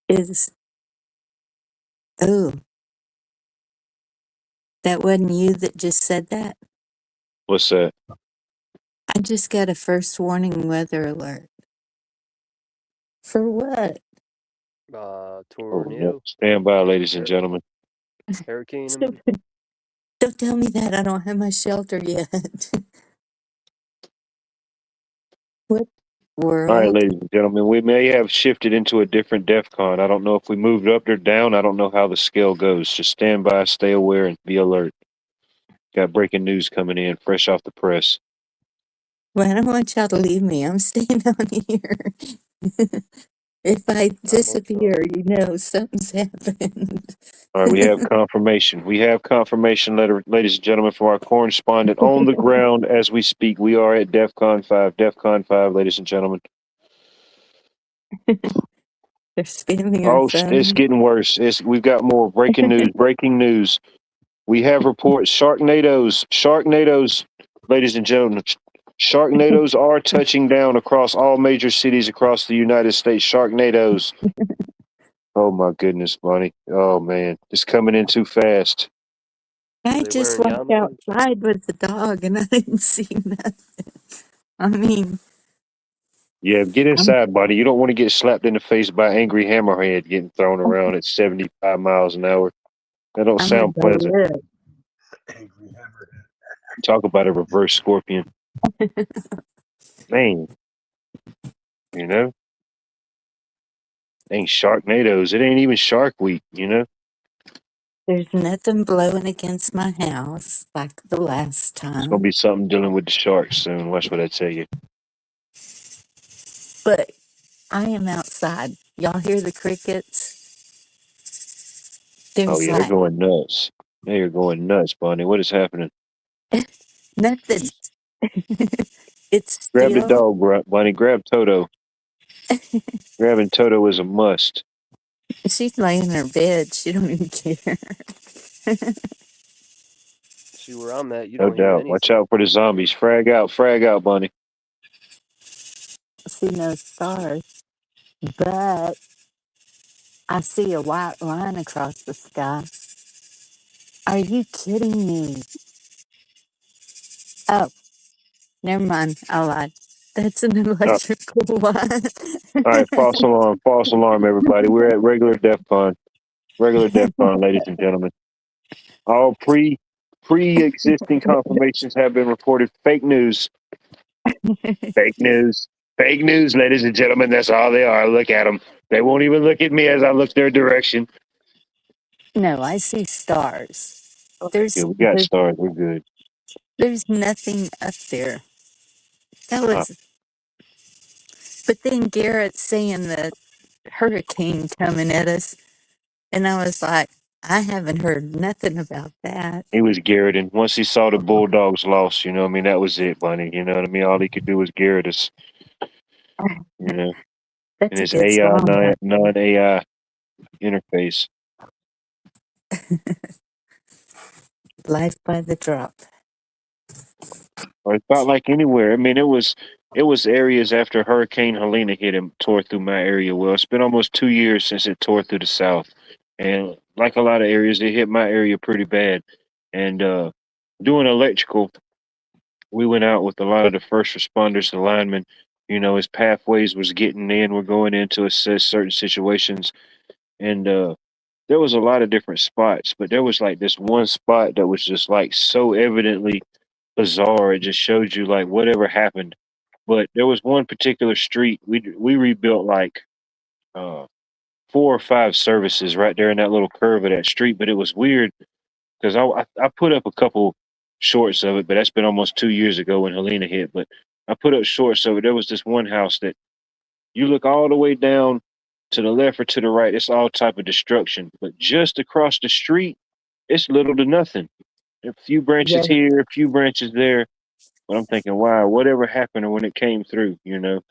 is, oh, that wasn't you that just said that? What's that? I just got a first warning weather alert. For what? Oh, no. Tornado, Stand by, ladies and hur- gentlemen. hurricane. Don't tell me that. I don't have my shelter yet. What All right, world? ladies and gentlemen, we may have shifted into a different DEF CON. I don't know if we moved up or down. I don't know how the scale goes. Just stand by, stay aware, and be alert. Got breaking news coming in, fresh off the press. Well, I don't want y'all to leave me. I'm staying on here. If I disappear, something's happened. All right, we have confirmation. We have confirmation letter, ladies and gentlemen, from our correspondent on the ground as we speak. We are at DEF CON 5. DEF CON 5, ladies and gentlemen. They're spamming our Oh, it's phone. getting worse. We've got more breaking news. Breaking news. We have reports. Sharknadoes, ladies and gentlemen. Sharknadoes are touching down across all major cities across the United States. Sharknadoes. Oh my goodness, Bonnie. Oh man, it's coming in too fast. I They just wearing walked yarmulkes? outside with the dog and I didn't see nothing. I mean, Yeah, get I'm inside, buddy. You don't want to get slapped in the face by angry hammerhead getting thrown around at 75 miles an hour. That don't I'm gonna sound go pleasant. look. Angry Hammerhead. Talk about a reverse scorpion. Man, you know? Ain't Sharknadoes. It ain't even Shark Week, you know? There's nothing blowing against my house like the last It's gonna time. be something dealing with the sharks soon. Watch what I tell you. But I am outside. Y'all hear the crickets? Oh There's yeah, they're like going nuts. They are going nuts, Bonnie. What is happening? nothing. It's Grab the still, dog, Bonnie. Grab Toto. Grabbing Toto is a must. she's laying in her bed. She don't even care. See where I'm at, you No don't hear doubt. Watch anything. out for the zombies. Frag out, Bonnie. See no stars. But I see a white line across the sky. Are you kidding me? Oh, never mind. I lied. That's an Uh, electrical line. all right, false alarm, everybody. We're at regular DEFCON. Regular DEFCON, ladies and gentlemen. All pre-existing confirmations have been reported. Fake news. Fake news. Fake news, ladies and gentlemen. That's all they are. Look at them. They won't even look at me as I look their direction. No, I see stars. Okay, There's good. We got there's stars. We're good. there's nothing up there. That Uh, was. But then Garrett's saying the hurricane coming at us, and I was like, I haven't heard nothing about that. He was Garrett, once he saw the Bulldogs lost, you know, what I mean, that was it, Bunny. You know what I mean? All he could do was Garrett us, you know, in That's a his good AI song. non AI interface. Life by the Drop. Or it felt like anywhere. I mean, it was areas after Hurricane Helena hit and tore through my area. Well, it's been almost 2 years since it tore through the South, and like a lot of areas, it hit my area pretty bad. And doing electrical, we went out with a lot of the first responders, the linemen. You know, as pathways was getting in, we're going in to assess certain situations, and there was a lot of different spots, but there was like this one spot that was just like so evidently bizarre. It just showed you like whatever happened. But there was one particular street we rebuilt like uh 4 or 5 services right there in that little curve of that street. But it was weird because I put up a couple shorts of it, but that's been almost 2 years ago when Helena hit. But I put up shorts of it. There was this one house that you look all the way down to the left or to the right, it's all type of destruction. But just across the street, it's little to nothing. A few branches Yes. here, a few branches there. But I'm thinking, wow, whatever happened when it came through, you know?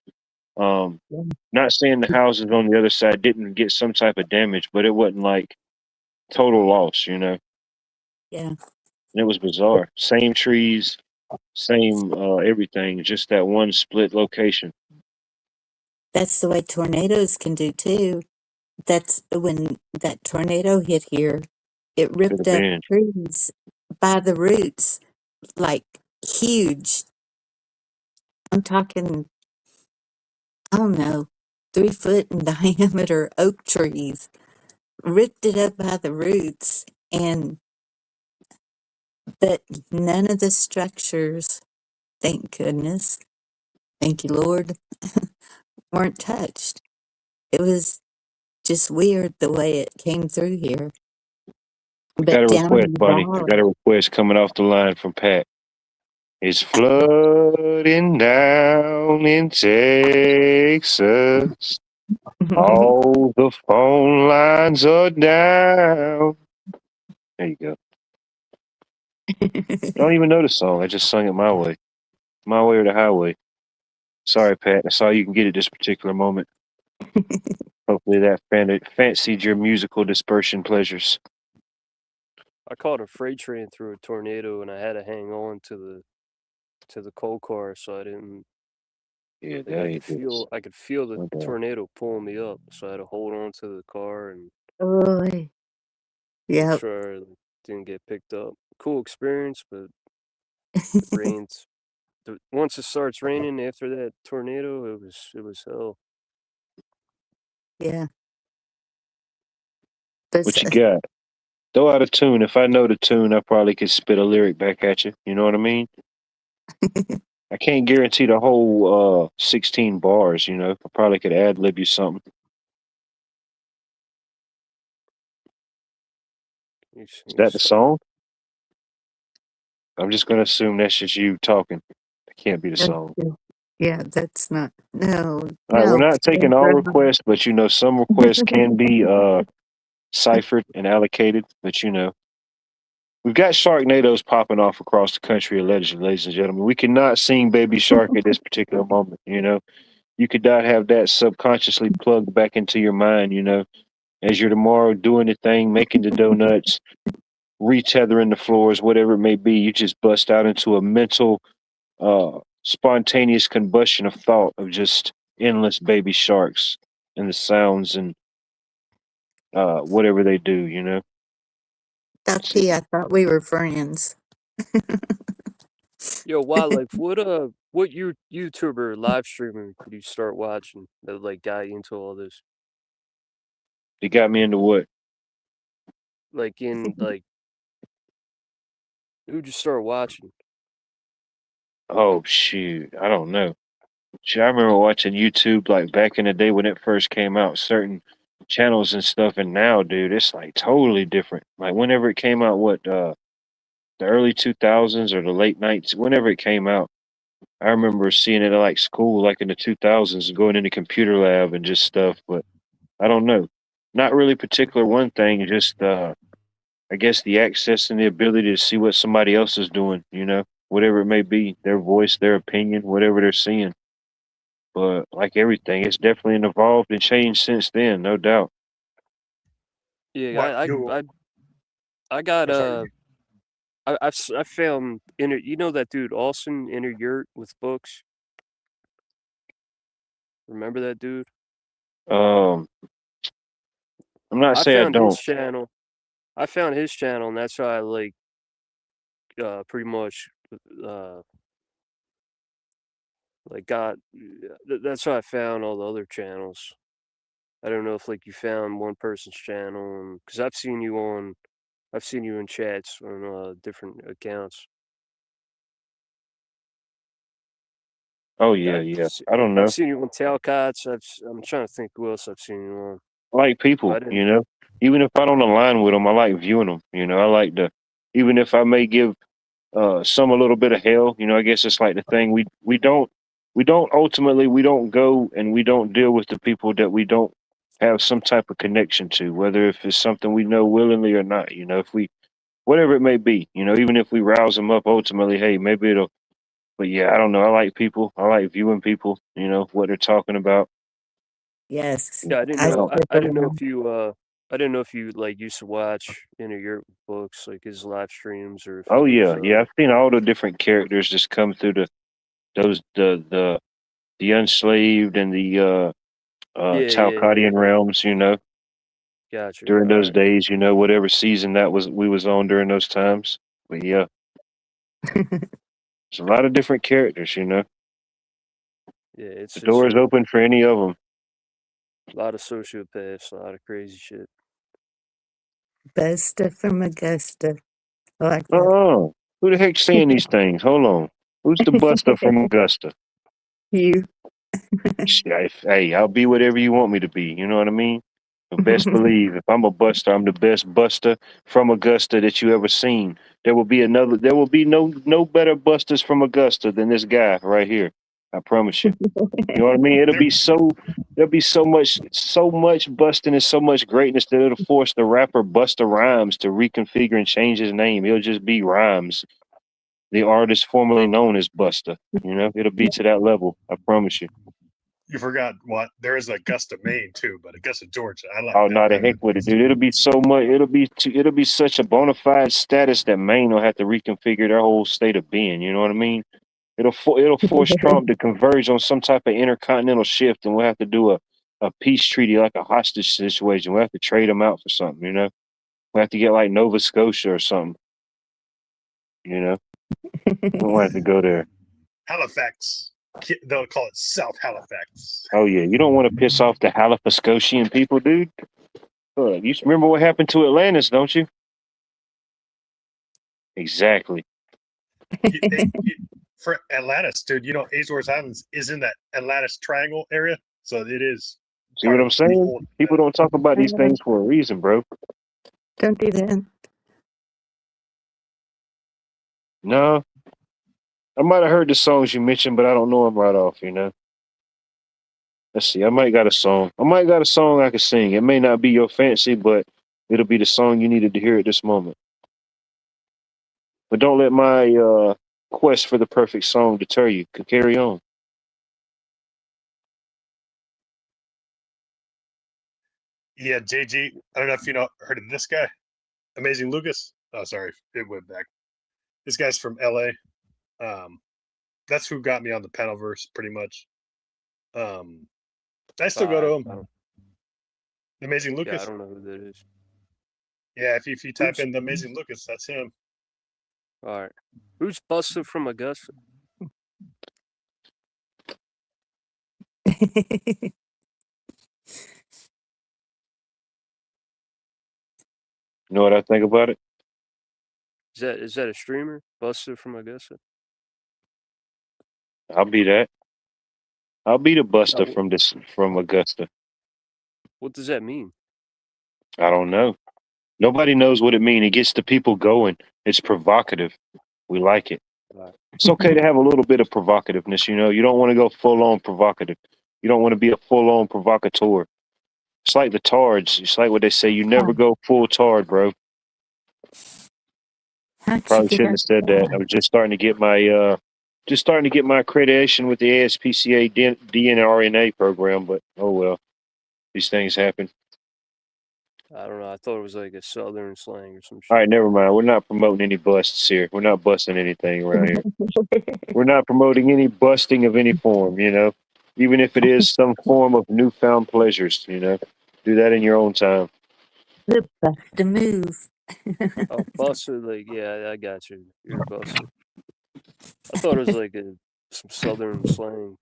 Yeah. Not saying the houses on the other side didn't get some type of damage, but it wasn't like total loss, you know? Yeah. And it was bizarre. Same trees, same everything, just that one split location. That's the way tornadoes can do too. That's when that tornado hit here, it Could ripped have up been. trees by the roots, like huge. I'm talking, I don't know, 3 foot in diameter oak trees, ripped it up by the roots, and but none of the structures, thank goodness, thank you Lord, weren't touched. It was just weird the way it came through here. I got But a down request, in the Bunny. I got a valley, request coming off the line from Pat. It's flooding down in Texas. All the phone lines are down. There you go. I don't even know the song. I just sung it my way. My way or the highway. Sorry, Pat. That's all you can get at this particular moment. Hopefully that fancied your musical dispersion pleasures. I caught a freight train through a tornado, and I had to hang on to the coal car, so I didn't. Yeah, Like that ain't this. I could feel the No doubt. tornado pulling me up, so I had to hold on to the car and oh, make yep. sure I didn't get picked up. Cool experience, but rains. Once it starts raining after that tornado, it was hell. Yeah. But What you got? Throw out a tune. If I know the tune, I probably could spit a lyric back at you. You know what I mean? I can't guarantee the whole 16 bars, you know. I probably could ad lib you something. Is that the song? I'm just gonna assume that's just you talking. It can't be the song. yeah, that's not, no, All right, we're no. not taking all requests, but you know, some requests can be ciphered and allocated, but you know. We've got Sharknadoes popping off across the country, allegedly, ladies and gentlemen. We cannot sing Baby Shark at this particular moment, you know. You could not have that subconsciously plugged back into your mind, you know, as you're tomorrow doing the thing, making the donuts, retethering the floors, whatever it may be. You just bust out into a mental, spontaneous combustion of thought of just endless baby sharks and the sounds and whatever they do, you know. Ducky, I thought we were friends. Yo, Wildlife, what YouTuber live streamer could you start watching that like got you into all this? It got me into what? Like who'd you start watching? Oh shoot, I don't know. Shoot, I remember watching YouTube like back in the day when it first came out, certain channels and stuff, and now, dude, it's like totally different. Like whenever it came out, the early 2000s or the late 90s, whenever it came out, I remember seeing it at like school, like in the 2000s, going into computer lab and just stuff. But I don't know, not really particular one thing, just I guess the access and the ability to see what somebody else is doing, whatever it may be, their voice, their opinion, whatever they're seeing. But like everything, it's definitely evolved and changed since then, no doubt. Yeah, What Google? I got I'm sorry. I found you know that dude Olson Inner Yurt with books. Remember that dude? Um, I'm not I saying I found his don't. channel. I found his channel, and that's how I like pretty much uh like got. That's how I found all the other channels. I don't know if like you found one person's channel, because I've seen you in chats on different accounts. Oh yeah, I've yeah. se- I don't I've know. seen you on Talcots. I'm trying to think who else I've seen you on. I like But people, I didn't. even if I don't align with them, I like viewing them. I like to, even if I may give some a little bit of hell. I guess it's like the thing we don't go and we don't deal with the people that we don't have some type of connection to, whether if it's something we know willingly or not. If we whatever it may be, even if we rouse them up ultimately, hey, maybe it'll. But yeah, I don't know. I like people. I like viewing people. What they're talking about. Yes, Yeah, I didn't I I know. don't. I, stick I didn't know around. if you. I didn't know if you like used to watch Inner Yurt books, like his live streams, or if he Oh was. yeah, yeah. I've seen all the different characters just come through those the unslaved and the Talcottian Yeah. realms. Gotcha. During All those right. days, whatever season that was we was on during those times. But yeah, it's a lot of different characters. Yeah, The it's door is a open for any of them. lot of sociopaths, a lot of crazy shit. Buster from Augusta. I like that. Who the heck's saying these things? Hold on. Who's the buster from Augusta? You. Hey, I'll be whatever you want me to be. You know what I mean? But best believe, if I'm a buster, I'm the best buster from Augusta that you ever seen. There will be no better busters from Augusta than this guy right here. I promise you. You know what I mean? There, There'll be so much busting and so much greatness that it'll force the rapper Busta Rhymes to reconfigure and change his name. He'll just be Rhymes, the artist formerly known as Busta. It'll be to that level. I promise you. you forgot what? There is Augusta, Maine too, but Augusta, Georgia. I like Oh, that not the better heck than with it, Augusta. dude. It'll be such a bona fide status that Maine will have to reconfigure their whole state of being. You know what I mean? It'll force Trump to converge on some type of intercontinental shift, and we'll have to do a peace treaty, like a hostage situation. We'll have to trade them out for something. We'll have to get like Nova Scotia or something. We won't have to go there. Halifax. They'll call it South Halifax. Oh yeah, you don't want to piss off the Halifaxotian people, dude. You remember what happened to Atlantis, don't you? Exactly. For Atlantis, dude, Azores Islands is in that Atlantis Triangle area, so it is See what part I'm of the saying? old. People don't talk about these things for a reason, bro. Don't do that. No, I might have heard the songs you mentioned, but I don't know them right off. Let's see. I might got a song. I might got a song I can sing. It may not be your fancy, but it'll be the song you needed to hear at this moment. But don't let my quest for the perfect song deter you. Could carry on. Yeah, JG. I don't know if heard of this guy, Amazing Lucas. Oh, sorry, it went back. This guy's from LA. That's who got me on the Panelverse, pretty much. I still go to I him. don't. Amazing Yeah, I Lucas. don't know who that is. Yeah, if you type Who's in the Amazing Lucas, that's him. all right? Who's Buster from Augusta? You know what I think about it? Is that a streamer? Buster from Augusta? I'll be that. I'll be the buster No, from Augusta. what does that mean? I don't know. Nobody knows what it means. It gets the people going. It's provocative. We like it. It's okay to have a little bit of provocativeness. You don't want to go full on provocative. You don't want to be a full on provocateur. It's like the tards. It's like what they say. You never go full tard, bro. How'd you Probably get shouldn't have said that. I was just starting to get my accreditation with the ASPCA DNRNA program, but oh well, these things happen. I don't know. I thought it was like a southern slang or some All shit. right, never mind. We're not promoting any busts here. We're not busting anything around here. We're not promoting any busting of any form, you know, even if it is some form of newfound pleasures, you know. Do that in your own time. The bust a move. Oh, buster, like, yeah, I got you. You're a buster. I thought it was like some southern slang.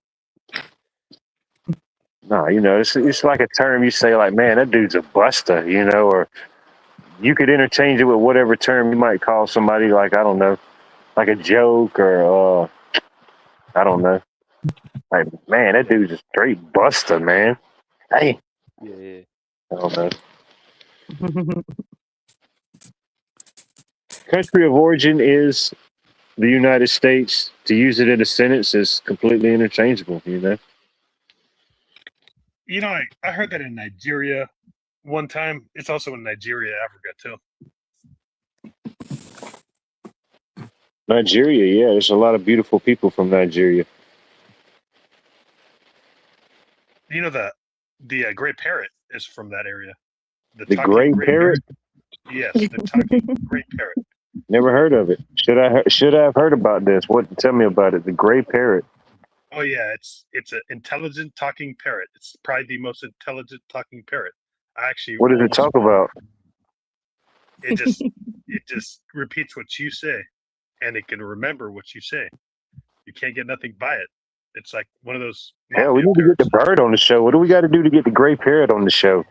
No, you know, it's like a term you say, like, man, that dude's a buster, you know, or you could interchange it with whatever term you might call somebody, like, I don't know, like a joke or, I don't know. Like, man, that dude's a straight buster, man. Hey, Yeah. I don't know. Country of origin is the United States. To use it in a sentence is completely interchangeable, you know. You know, I heard that in Nigeria one time. It's also in Nigeria, Africa too. Nigeria, yeah, there's a lot of beautiful people from Nigeria. You know the gray parrot is from that area. The gray parrot? Yes, the talking gray parrot. Never heard of it. Should I have heard about this? What? Tell me about it. The gray parrot. Oh yeah, it's an intelligent talking parrot. It's probably the most intelligent talking parrot. I actually. What does it talk about? It just repeats what you say, and it can remember what you say. You can't get nothing by it. It's like one of those. Hell, we need to get the bird on the show. What do we got to do to get the gray parrot on the show?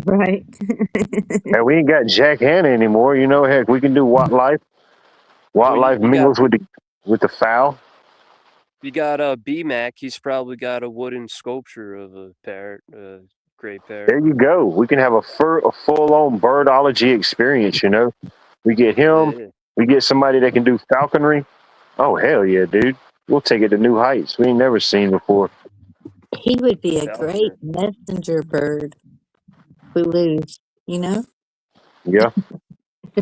Right. Hey, we ain't got Jack Hanna anymore. You know, heck, we can do Wildlife. Wildlife mingles with the fowl. You got BMAC. He's probably got a wooden sculpture of a parrot, gray parrot. There you go. We can have a full-on birdology experience, you know. We get him. Yeah. We get somebody that can do falconry. Oh, hell yeah, dude. We'll take it to new heights we ain't never seen before. He would be a great messenger bird. We lose, you know? Yeah,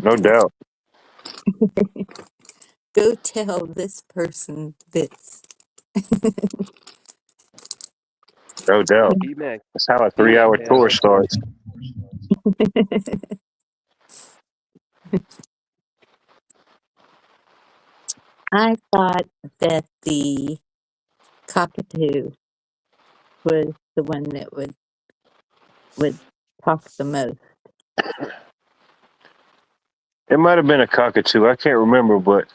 no doubt. Go tell this person this. No doubt. BMAC. That's how a 3-hour tour starts. I thought that the cockatoo was the one that would talk the most. It might have been a cockatoo. I can't remember, but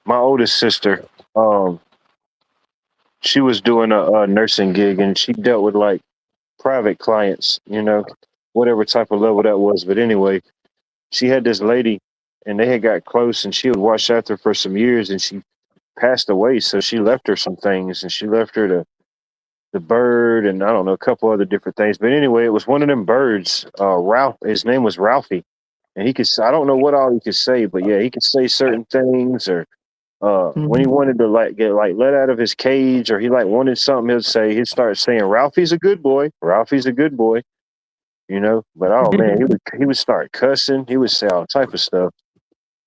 my oldest sister, she was doing a nursing gig, and she dealt with like private clients, you know, whatever type of level that was. But anyway, she had this lady, and they had got close, and she had watched after her for some years, and she passed away. So she left her some things, and she left her the bird, and I don't know, a couple other different things. But anyway, it was one of them birds. Ralph, his name was Ralphie, and he could, I don't know what all he could say, but yeah, he could say certain things, or when he wanted to like get like let out of his cage, or he like wanted something, he'd start saying, "Ralphie's a good boy. Ralphie's a good boy." You know, but oh man, he would start cussing. He would say all type of stuff.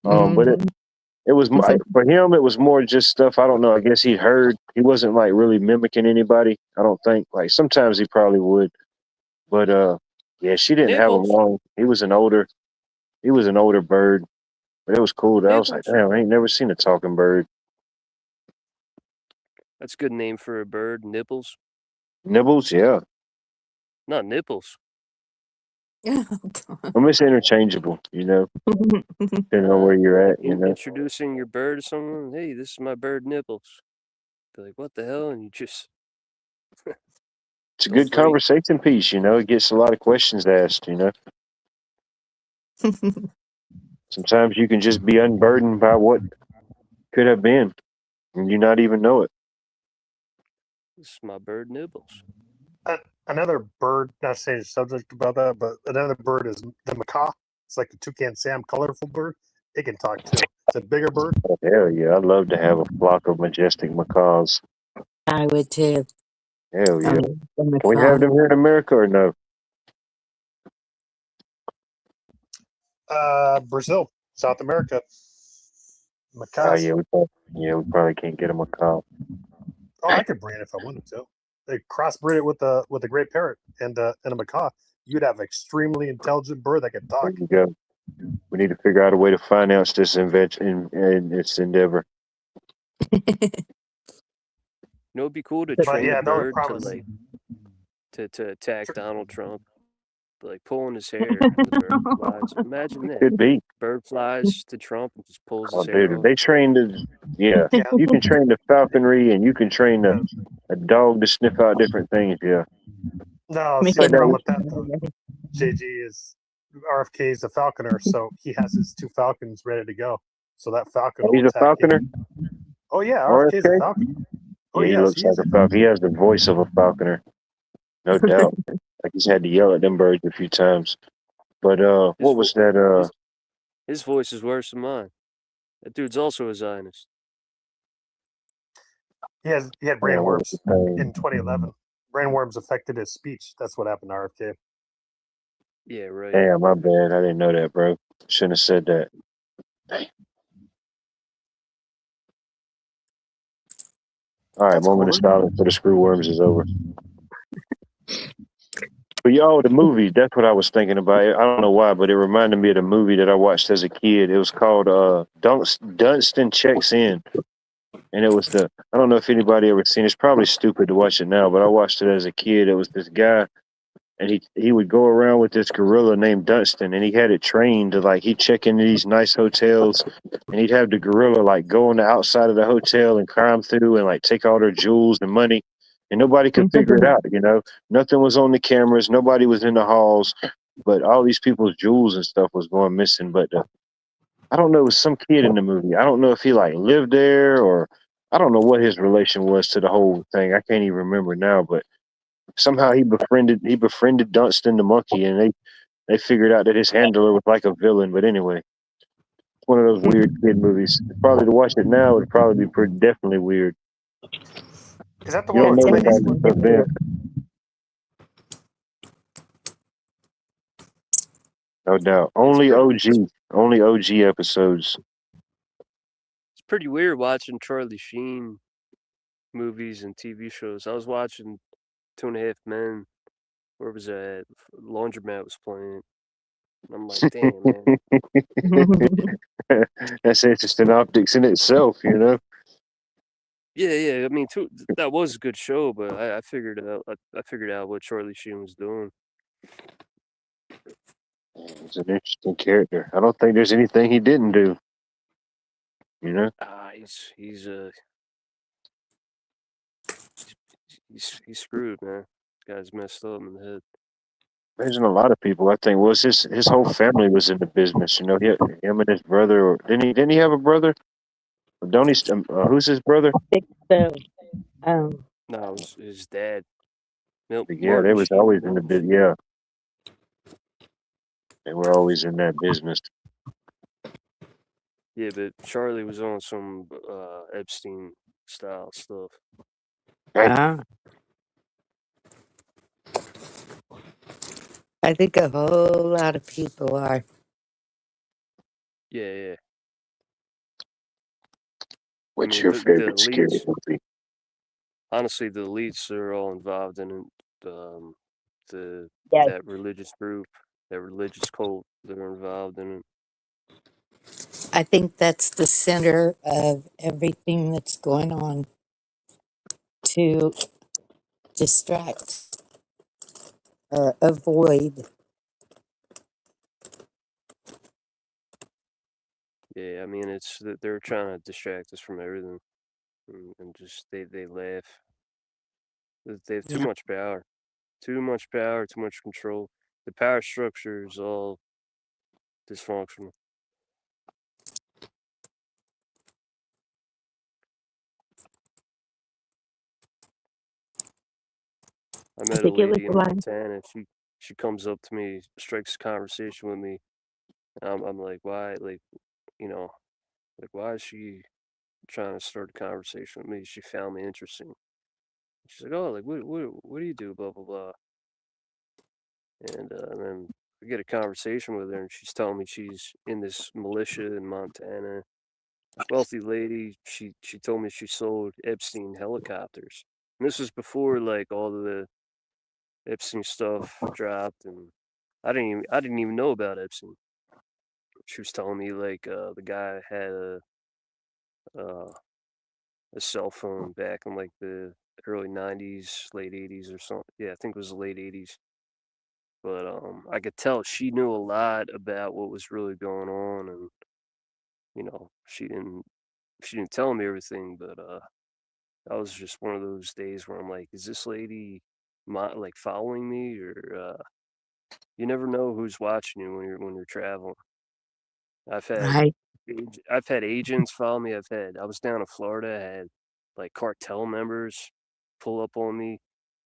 But it was for him. It was more just stuff. I don't know. I guess he heard. He wasn't like really mimicking anybody. I don't think. Like sometimes he probably would, but yeah, she didn't have him long. He was an older bird, but it was cool. I was like, damn, I ain't never seen a talking bird. That's a good name for a bird. Nibbles. Nibbles, yeah. Not nipples. Oh, God. I'm just interchangeable, you know. Depending on where you're at, you know. Introducing your bird to someone. Hey, this is my bird Nibbles. Be like, what the hell? And you just. It's a good conversation piece, you know. It gets a lot of questions asked, you know. Sometimes you can just be unburdened by what could have been, and you not even know it. This is my bird Nibbles. Another bird, not to say the subject about that, but another bird is the macaw. It's like the toucan Sam, colorful bird. It can talk too. It's a bigger bird. Oh, hell yeah, I'd love to have a flock of majestic macaws. I would too. Hell yeah. Can we have them here in America or no? Brazil, South America. Macaws. We probably can't get him a call. Oh, I could breed it if I wanted to. They crossbreed it with a great parrot and a macaw. You'd have an extremely intelligent bird that could There talk. you go. We need to figure out a way to finance this invention and its endeavor. You know, it'd be cool to But train yeah, a the only bird to problem is like to attack Donald Trump, like pulling his hair. The bird flies. Imagine that. Could be. Bird flies to Trump and just pulls Oh, his hair dude, off. they trained the yeah. yeah. You can train the falconry and you can train a dog to sniff out different things. Yeah. No, Make see the it problem right. with that though, JG is RFK is a falconer, so he has his 2 falcons ready to go. So that falcon Oh, will he's a attack falconer. him. Oh yeah, RFK is a RFK. falconer. Oh Yeah, he yes, looks he like is. a falcon. He has the voice of a falconer, no doubt. Like he's had to yell at them birds a few times. But what was that? His voice is worse than mine. That dude's also a Zionist. He had Man, what was brainworms the thing? in 2011. Brainworms affected his speech. That's what happened to RFK. Yeah, right. Damn, my bad. I didn't know that, bro. Shouldn't have said that. Dang. All right, That's moment of cool. silence for the screw worms is over. But yo, the movie, that's what I was thinking about. I don't know why, but it reminded me of the movie that I watched as a kid. It was called Dunstan Checks In. And it was I don't know if anybody ever seen it. It's probably stupid to watch it now, but I watched it as a kid. It was this guy, and he would go around with this gorilla named Dunstan, and he had it trained to like he'd check into these nice hotels, and he'd have the gorilla like go on the outside of the hotel and climb through and like take all their jewels and money, and nobody could figure it out. You know, nothing was on the cameras, nobody was in the halls, but all these people's jewels and stuff was going missing. But I don't know, it was some kid in the movie. I don't know if he like lived there or I don't know what his relation was to the whole thing. I can't even remember now, but somehow he befriended Dunstan the monkey, and they figured out that his handler was like a villain. But anyway, it's one of those weird kid movies. Probably to watch it now would probably be pretty definitely weird. Is that the You one don't with know the Clint guy Eastwood? stuff then. No doubt. Only OG episodes. It's pretty weird watching Charlie Sheen movies and TV shows. I was watching 2.5 Men. Where was that? Laundromat was playing. And I'm like, damn, man. That's interesting optics in itself, you know. Yeah. I mean, that was a good show, but I figured out. I figured out what Charlie Sheen was doing. He's an interesting character. I don't think there's anything he didn't do. You know. He's screwed, man. This guy's messed up in the head. Imagine a lot of people. I think was his whole family was in the business. You know, him and his brother. Or didn't he have a brother? Or don't he? Who's his brother? So, No, it was his dad. Yeah, they Martin was Sheen. always in the business. Yeah, they were always in that business. Yeah, but Charlie was on some Epstein style stuff. I think a whole lot of people are. Yeah. What's mean, your the favorite scary elites- movie? Honestly, the elites are all involved in it. Yes. That religious group, that religious cult, they're involved in it. I think that's the center of everything that's going on to distract or avoid. Yeah, I mean, it's that they're trying to distract us from everything, and just they laugh. They have too Yeah. much power, too much control. The power structure is all dysfunctional. I met a think it was lady in the line. Montana. She comes up to me, strikes a conversation with me. And I'm like, why? Like, why is she trying to start a conversation with me? She found me interesting. She's like, oh, like what do you do? Blah blah blah. And then we get a conversation with her, and she's telling me she's in this militia in Montana, wealthy lady. She told me she sold Epstein helicopters. And this was before like all the Epstein stuff dropped, and I didn't even know about Epstein. She was telling me like the guy had uh, a cell phone back in like the early '90s, late '80s or something. Yeah, I think it was the late '80s. But I could tell she knew a lot about what was really going on, and you know, she didn't tell me everything, but that was just one of those days where I'm like, is this lady like following me, or you never know who's watching you when you're traveling. I've had Right. I've had agents follow me. I was down in Florida, I had like cartel members pull up on me.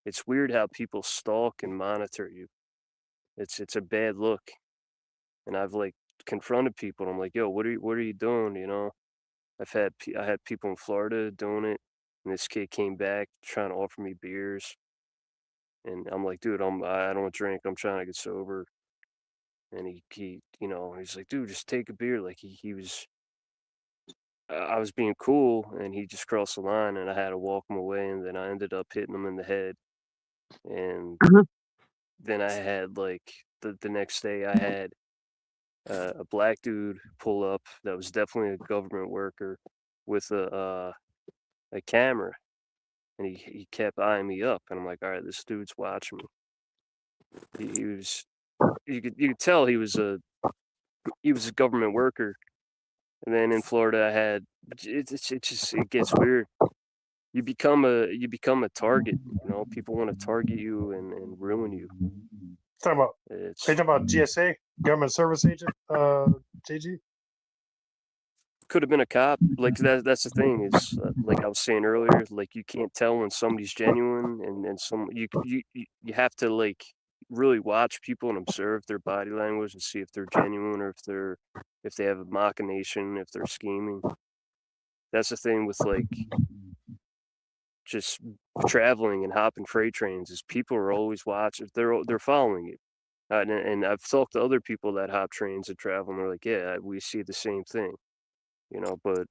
It's weird how people stalk and monitor you. It's a bad look. And I've like confronted people and I'm like, yo, what are you doing? You know, I had people in Florida doing it, and this kid came back trying to offer me beers, and I'm like, dude, I don't drink. I'm trying to get sober. And he you know, he's like, dude, just take a beer. Like he was I was being cool, and he just crossed the line, and I had to walk him away, and then I ended up hitting him in the head, and Uh-huh. then I had like the next day I had a black dude pull up that was definitely a government worker with a camera, and he kept eyeing me up, and I'm like, all right, this dude's watching me. He was you could tell he was a government worker. And then in Florida, I had it gets weird. You become a target. You know, people want to target you and ruin you. Talking about, are you It's talking about GSA, government service agent, JG? could have been a cop. Like that's the thing is like I was saying earlier. Like you can't tell when somebody's genuine, and some you have to like really watch people and observe their body language and see if they're genuine or if they have a machination, if they're scheming. That's the thing with like just traveling and hopping freight trains is people are always watching. They're following you. And I've talked to other people that hop trains and travel, and they're like, "Yeah, we see the same thing," you know. But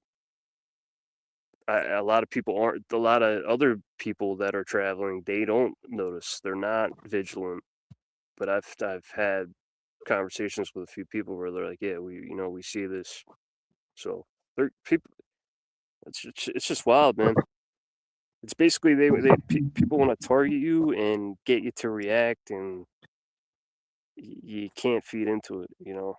a lot of people aren't. A lot of other people that are traveling, they don't notice. They're not vigilant. But I've had conversations with a few people where they're like, "Yeah, we see this." So they're people. It's just wild, man. It's basically people want to target you and get you to react, and you can't feed into it, you know.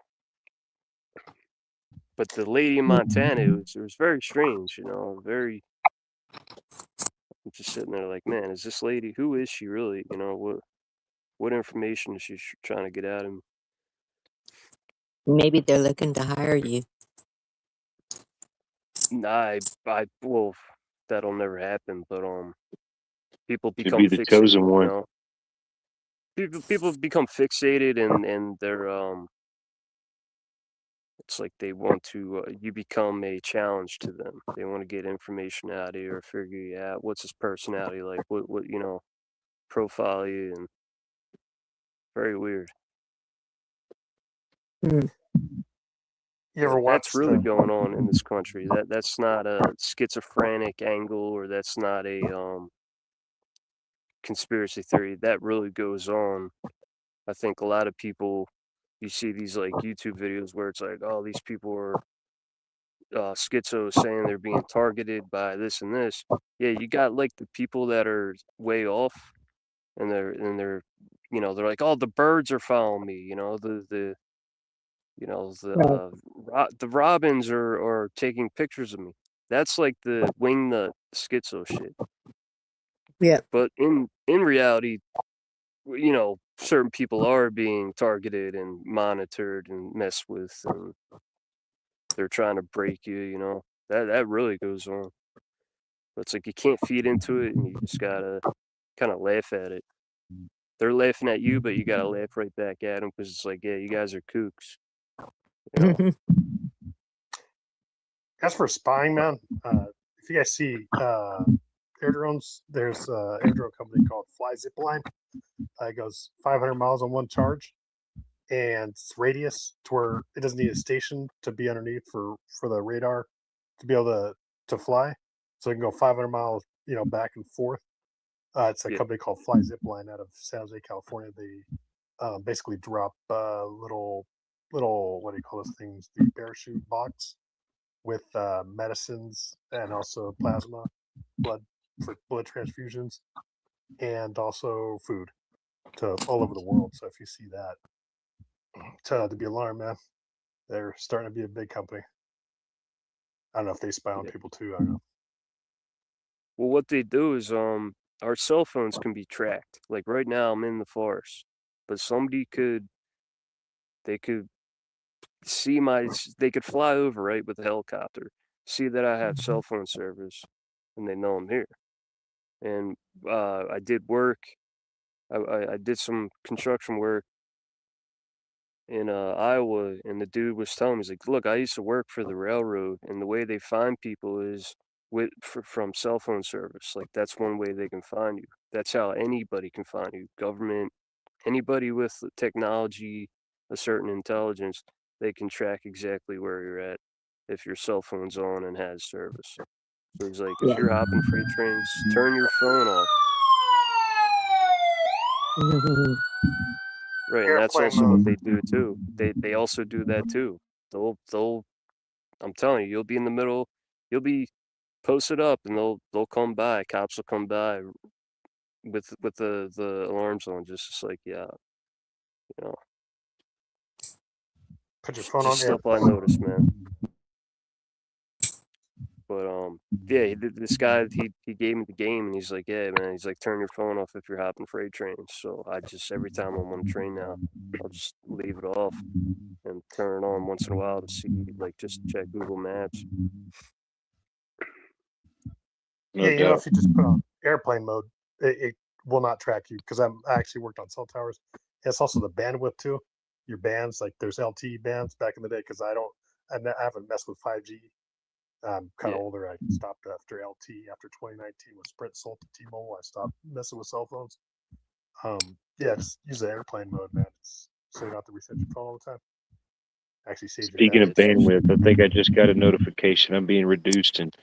But the lady in Montana, it was very strange, you know. Very. I'm just sitting there like, man, is this lady? Who is she really? You know what information is she trying to get out of me? Maybe they're looking to hire you. Nah, well, that'll never happen. But people To become be the chosen fixated, you one. know. People become fixated, and they're it's like they want to you become a challenge to them. They want to get information out of you or figure you out what's his personality like, what you know, profile you, and very weird. Mm. You ever But that's watched really going on in this country. That's not a schizophrenic angle, or that's not a conspiracy theory. That really goes on. I think a lot of people, you see these like YouTube videos where it's like, oh, these people are schizo saying they're being targeted by this and this. Yeah, you got like the people that are way off, and they're you know, they're like, oh, the birds are following me. You know, the you know Right. the robins are taking pictures of me. That's like the wing nut schizo shit. Yeah. But in reality, you know, certain people are being targeted and monitored and messed with, and they're trying to break you. You know, that really goes on. But it's like you can't feed into it, and you just gotta kind of laugh at it. They're laughing at you, but you gotta laugh right back at them because it's like, yeah, you guys are kooks. You know, as for spying, man? If you guys see air drones, there's an air drone company called Fly Zipline. It goes 500 miles on one charge, and it's radius to where it doesn't need a station to be underneath for the radar. to be able to fly, so you can go 500 miles, back and forth. It's a Yeah. company called Fly Zipline out of San Jose, California. They basically drop little what do you call those things? The parachute box with medicines and also plasma, blood for blood transfusions, and also food to all over the world. So if you see that, tell not to be alarmed, man. They're starting to be a big company. I don't know if they spy on Yeah. people too. I don't know. Well, what they do is our cell phones can be tracked. Like right now, I'm in the forest, but they could see they could fly over, right, with a helicopter, see that I have cell phone service, and they know I'm here. And I did work. I did some construction work in Iowa, and the dude was telling me, he's like, "Look, I used to work for the railroad, and the way they find people is from cell phone service. Like that's one way they can find you. That's how anybody can find you. Government, anybody with the technology, a certain intelligence, they can track exactly where you're at if your cell phone's on and has service." So he's like, if Yeah. you're hopping freight trains, turn your phone off. Right, and that's Airplane also what mode. they do too. They also do that too. They'll I'm telling you, you'll be in the middle, you'll be posted up, and they'll come by. Cops will come by with the alarms on, just like, yeah, you know, Put your phone on just stuff I airplane. noticed, man. But yeah, this guy he gave me the game, and he's like, yeah, man, he's like, turn your phone off if you're hopping freight trains. So I just every time I'm on a train now, I'll just leave it off and turn it on once in a while to see, like, just check Google Maps. No Yeah, doubt. if you just put on airplane mode, it will not track you because I actually worked on cell towers. It's also the bandwidth too. Your bands, like there's LTE bands back in the day, because I haven't messed with 5G. I'm kind of Yeah. older. I stopped after LTE after 2019 when Sprint sold to T-Mobile. I stopped messing with cell phones. Yeah, just use the airplane mode, man. So you don't have to reset your phone all the time. Actually saves your Speaking battery. of bandwidth, I think I just got a notification. I'm being reduced and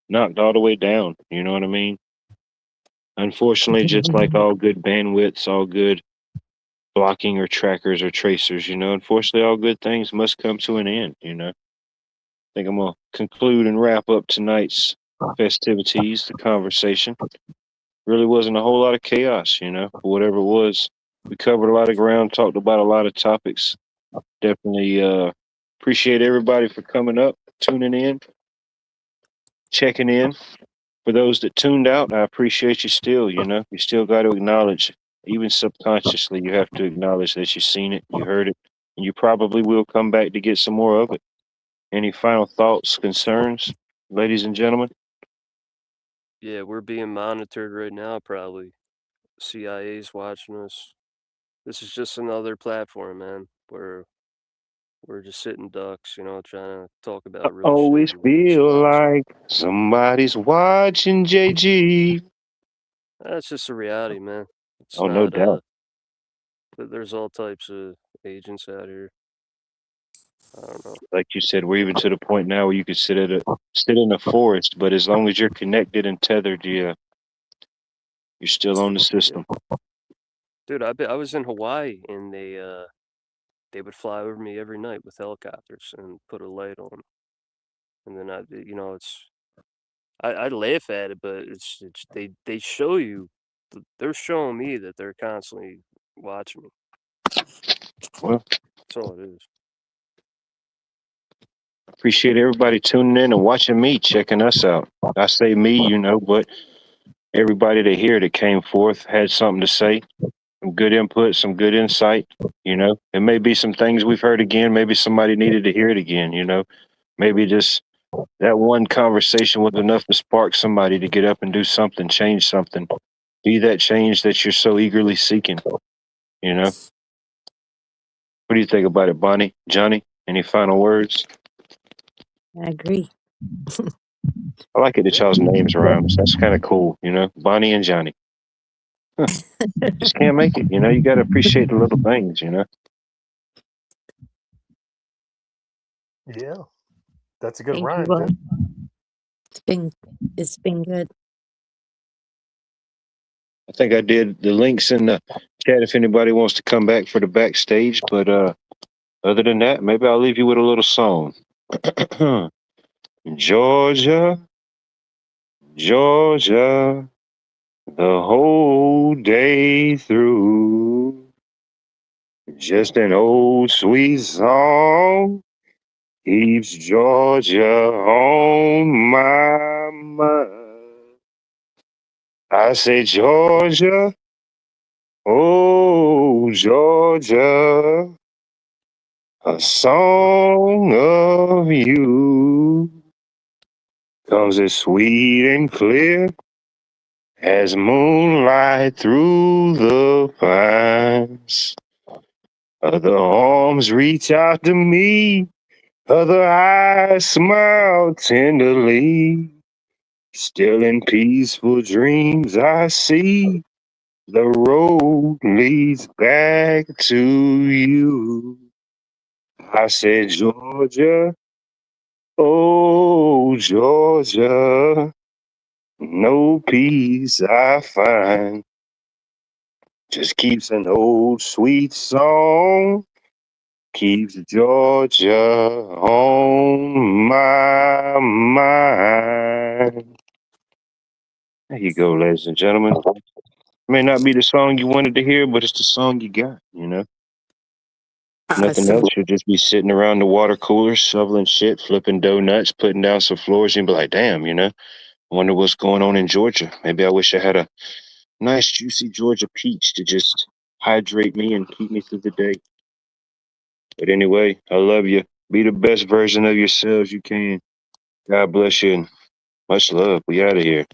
knocked all the way down. You know what I mean? Unfortunately, just like all good bandwidths, all good blocking or trackers or tracers, unfortunately, all good things must come to an end, I think I'm going to conclude and wrap up tonight's festivities, the conversation. Really wasn't a whole lot of chaos, but whatever it was, we covered a lot of ground, talked about a lot of topics. Definitely appreciate everybody for coming up, tuning in, checking in. For those that tuned out, I appreciate you still, you still got to acknowledge, even subconsciously, you have to acknowledge that you've seen it, you heard it, and you probably will come back to get some more of it. Any final thoughts, concerns, ladies and gentlemen? Yeah, we're being monitored right now, probably. CIA's watching us. This is just another platform, man, where we're just sitting ducks, trying to talk about real Always shit. feel like somebody's watching JG. That's just a reality, man. It's Oh, no not doubt. there's all types of agents out here. I don't know. Like you said, we're even to the point now where you could sit in a forest, but as long as you're connected and tethered, you're still on the system. Dude, I was in Hawaii, and they would fly over me every night with helicopters and put a light on. And then I laugh at it, but it's they show you, they're showing me that they're constantly watching me. Well, That's all it is. appreciate everybody tuning in and watching me, checking us out. I say me, but everybody that here that came forth had something to say, some good input, some good insight. It may be some things we've heard again. Maybe somebody needed to hear it again. Maybe just that one conversation was enough to spark somebody to get up and do something, change something, be that change that you're so eagerly seeking. What do you think about it, Bonnie? Johnny, any final words? I agree. I like it that y'all's names rhymes. That's kind of cool, Bonnie and Johnny. Just can't make it, you got to appreciate the little things, Yeah, that's a good Thank rhyme, you all. dude. It's been good. I think I did the links in the chat if anybody wants to come back for the backstage. But other than that, maybe I'll leave you with a little song. Georgia, Georgia, the whole day through. Just an old sweet song keeps Georgia on my mind. I say, Georgia, oh, Georgia, a song of you comes as sweet and clear as moonlight through the pines. Other arms reach out to me, other eyes smile tenderly. Still in peaceful dreams I see the road leads back to you. I said, Georgia, oh, Georgia, no peace I find. Just keeps an old sweet song, keeps Georgia on my mind. There you go, ladies and gentlemen. May not be the song you wanted to hear, but it's the song you got, you know? Nothing Awesome. else. You'll just be sitting around the water cooler, shoveling shit, flipping donuts, putting down some floors, and be like, damn, you know, I wonder what's going on in Georgia. Maybe I wish I had a nice, juicy Georgia peach to just hydrate me and keep me through the day. But anyway, I love you. Be the best version of yourselves you can. God bless you and much love. We out of here.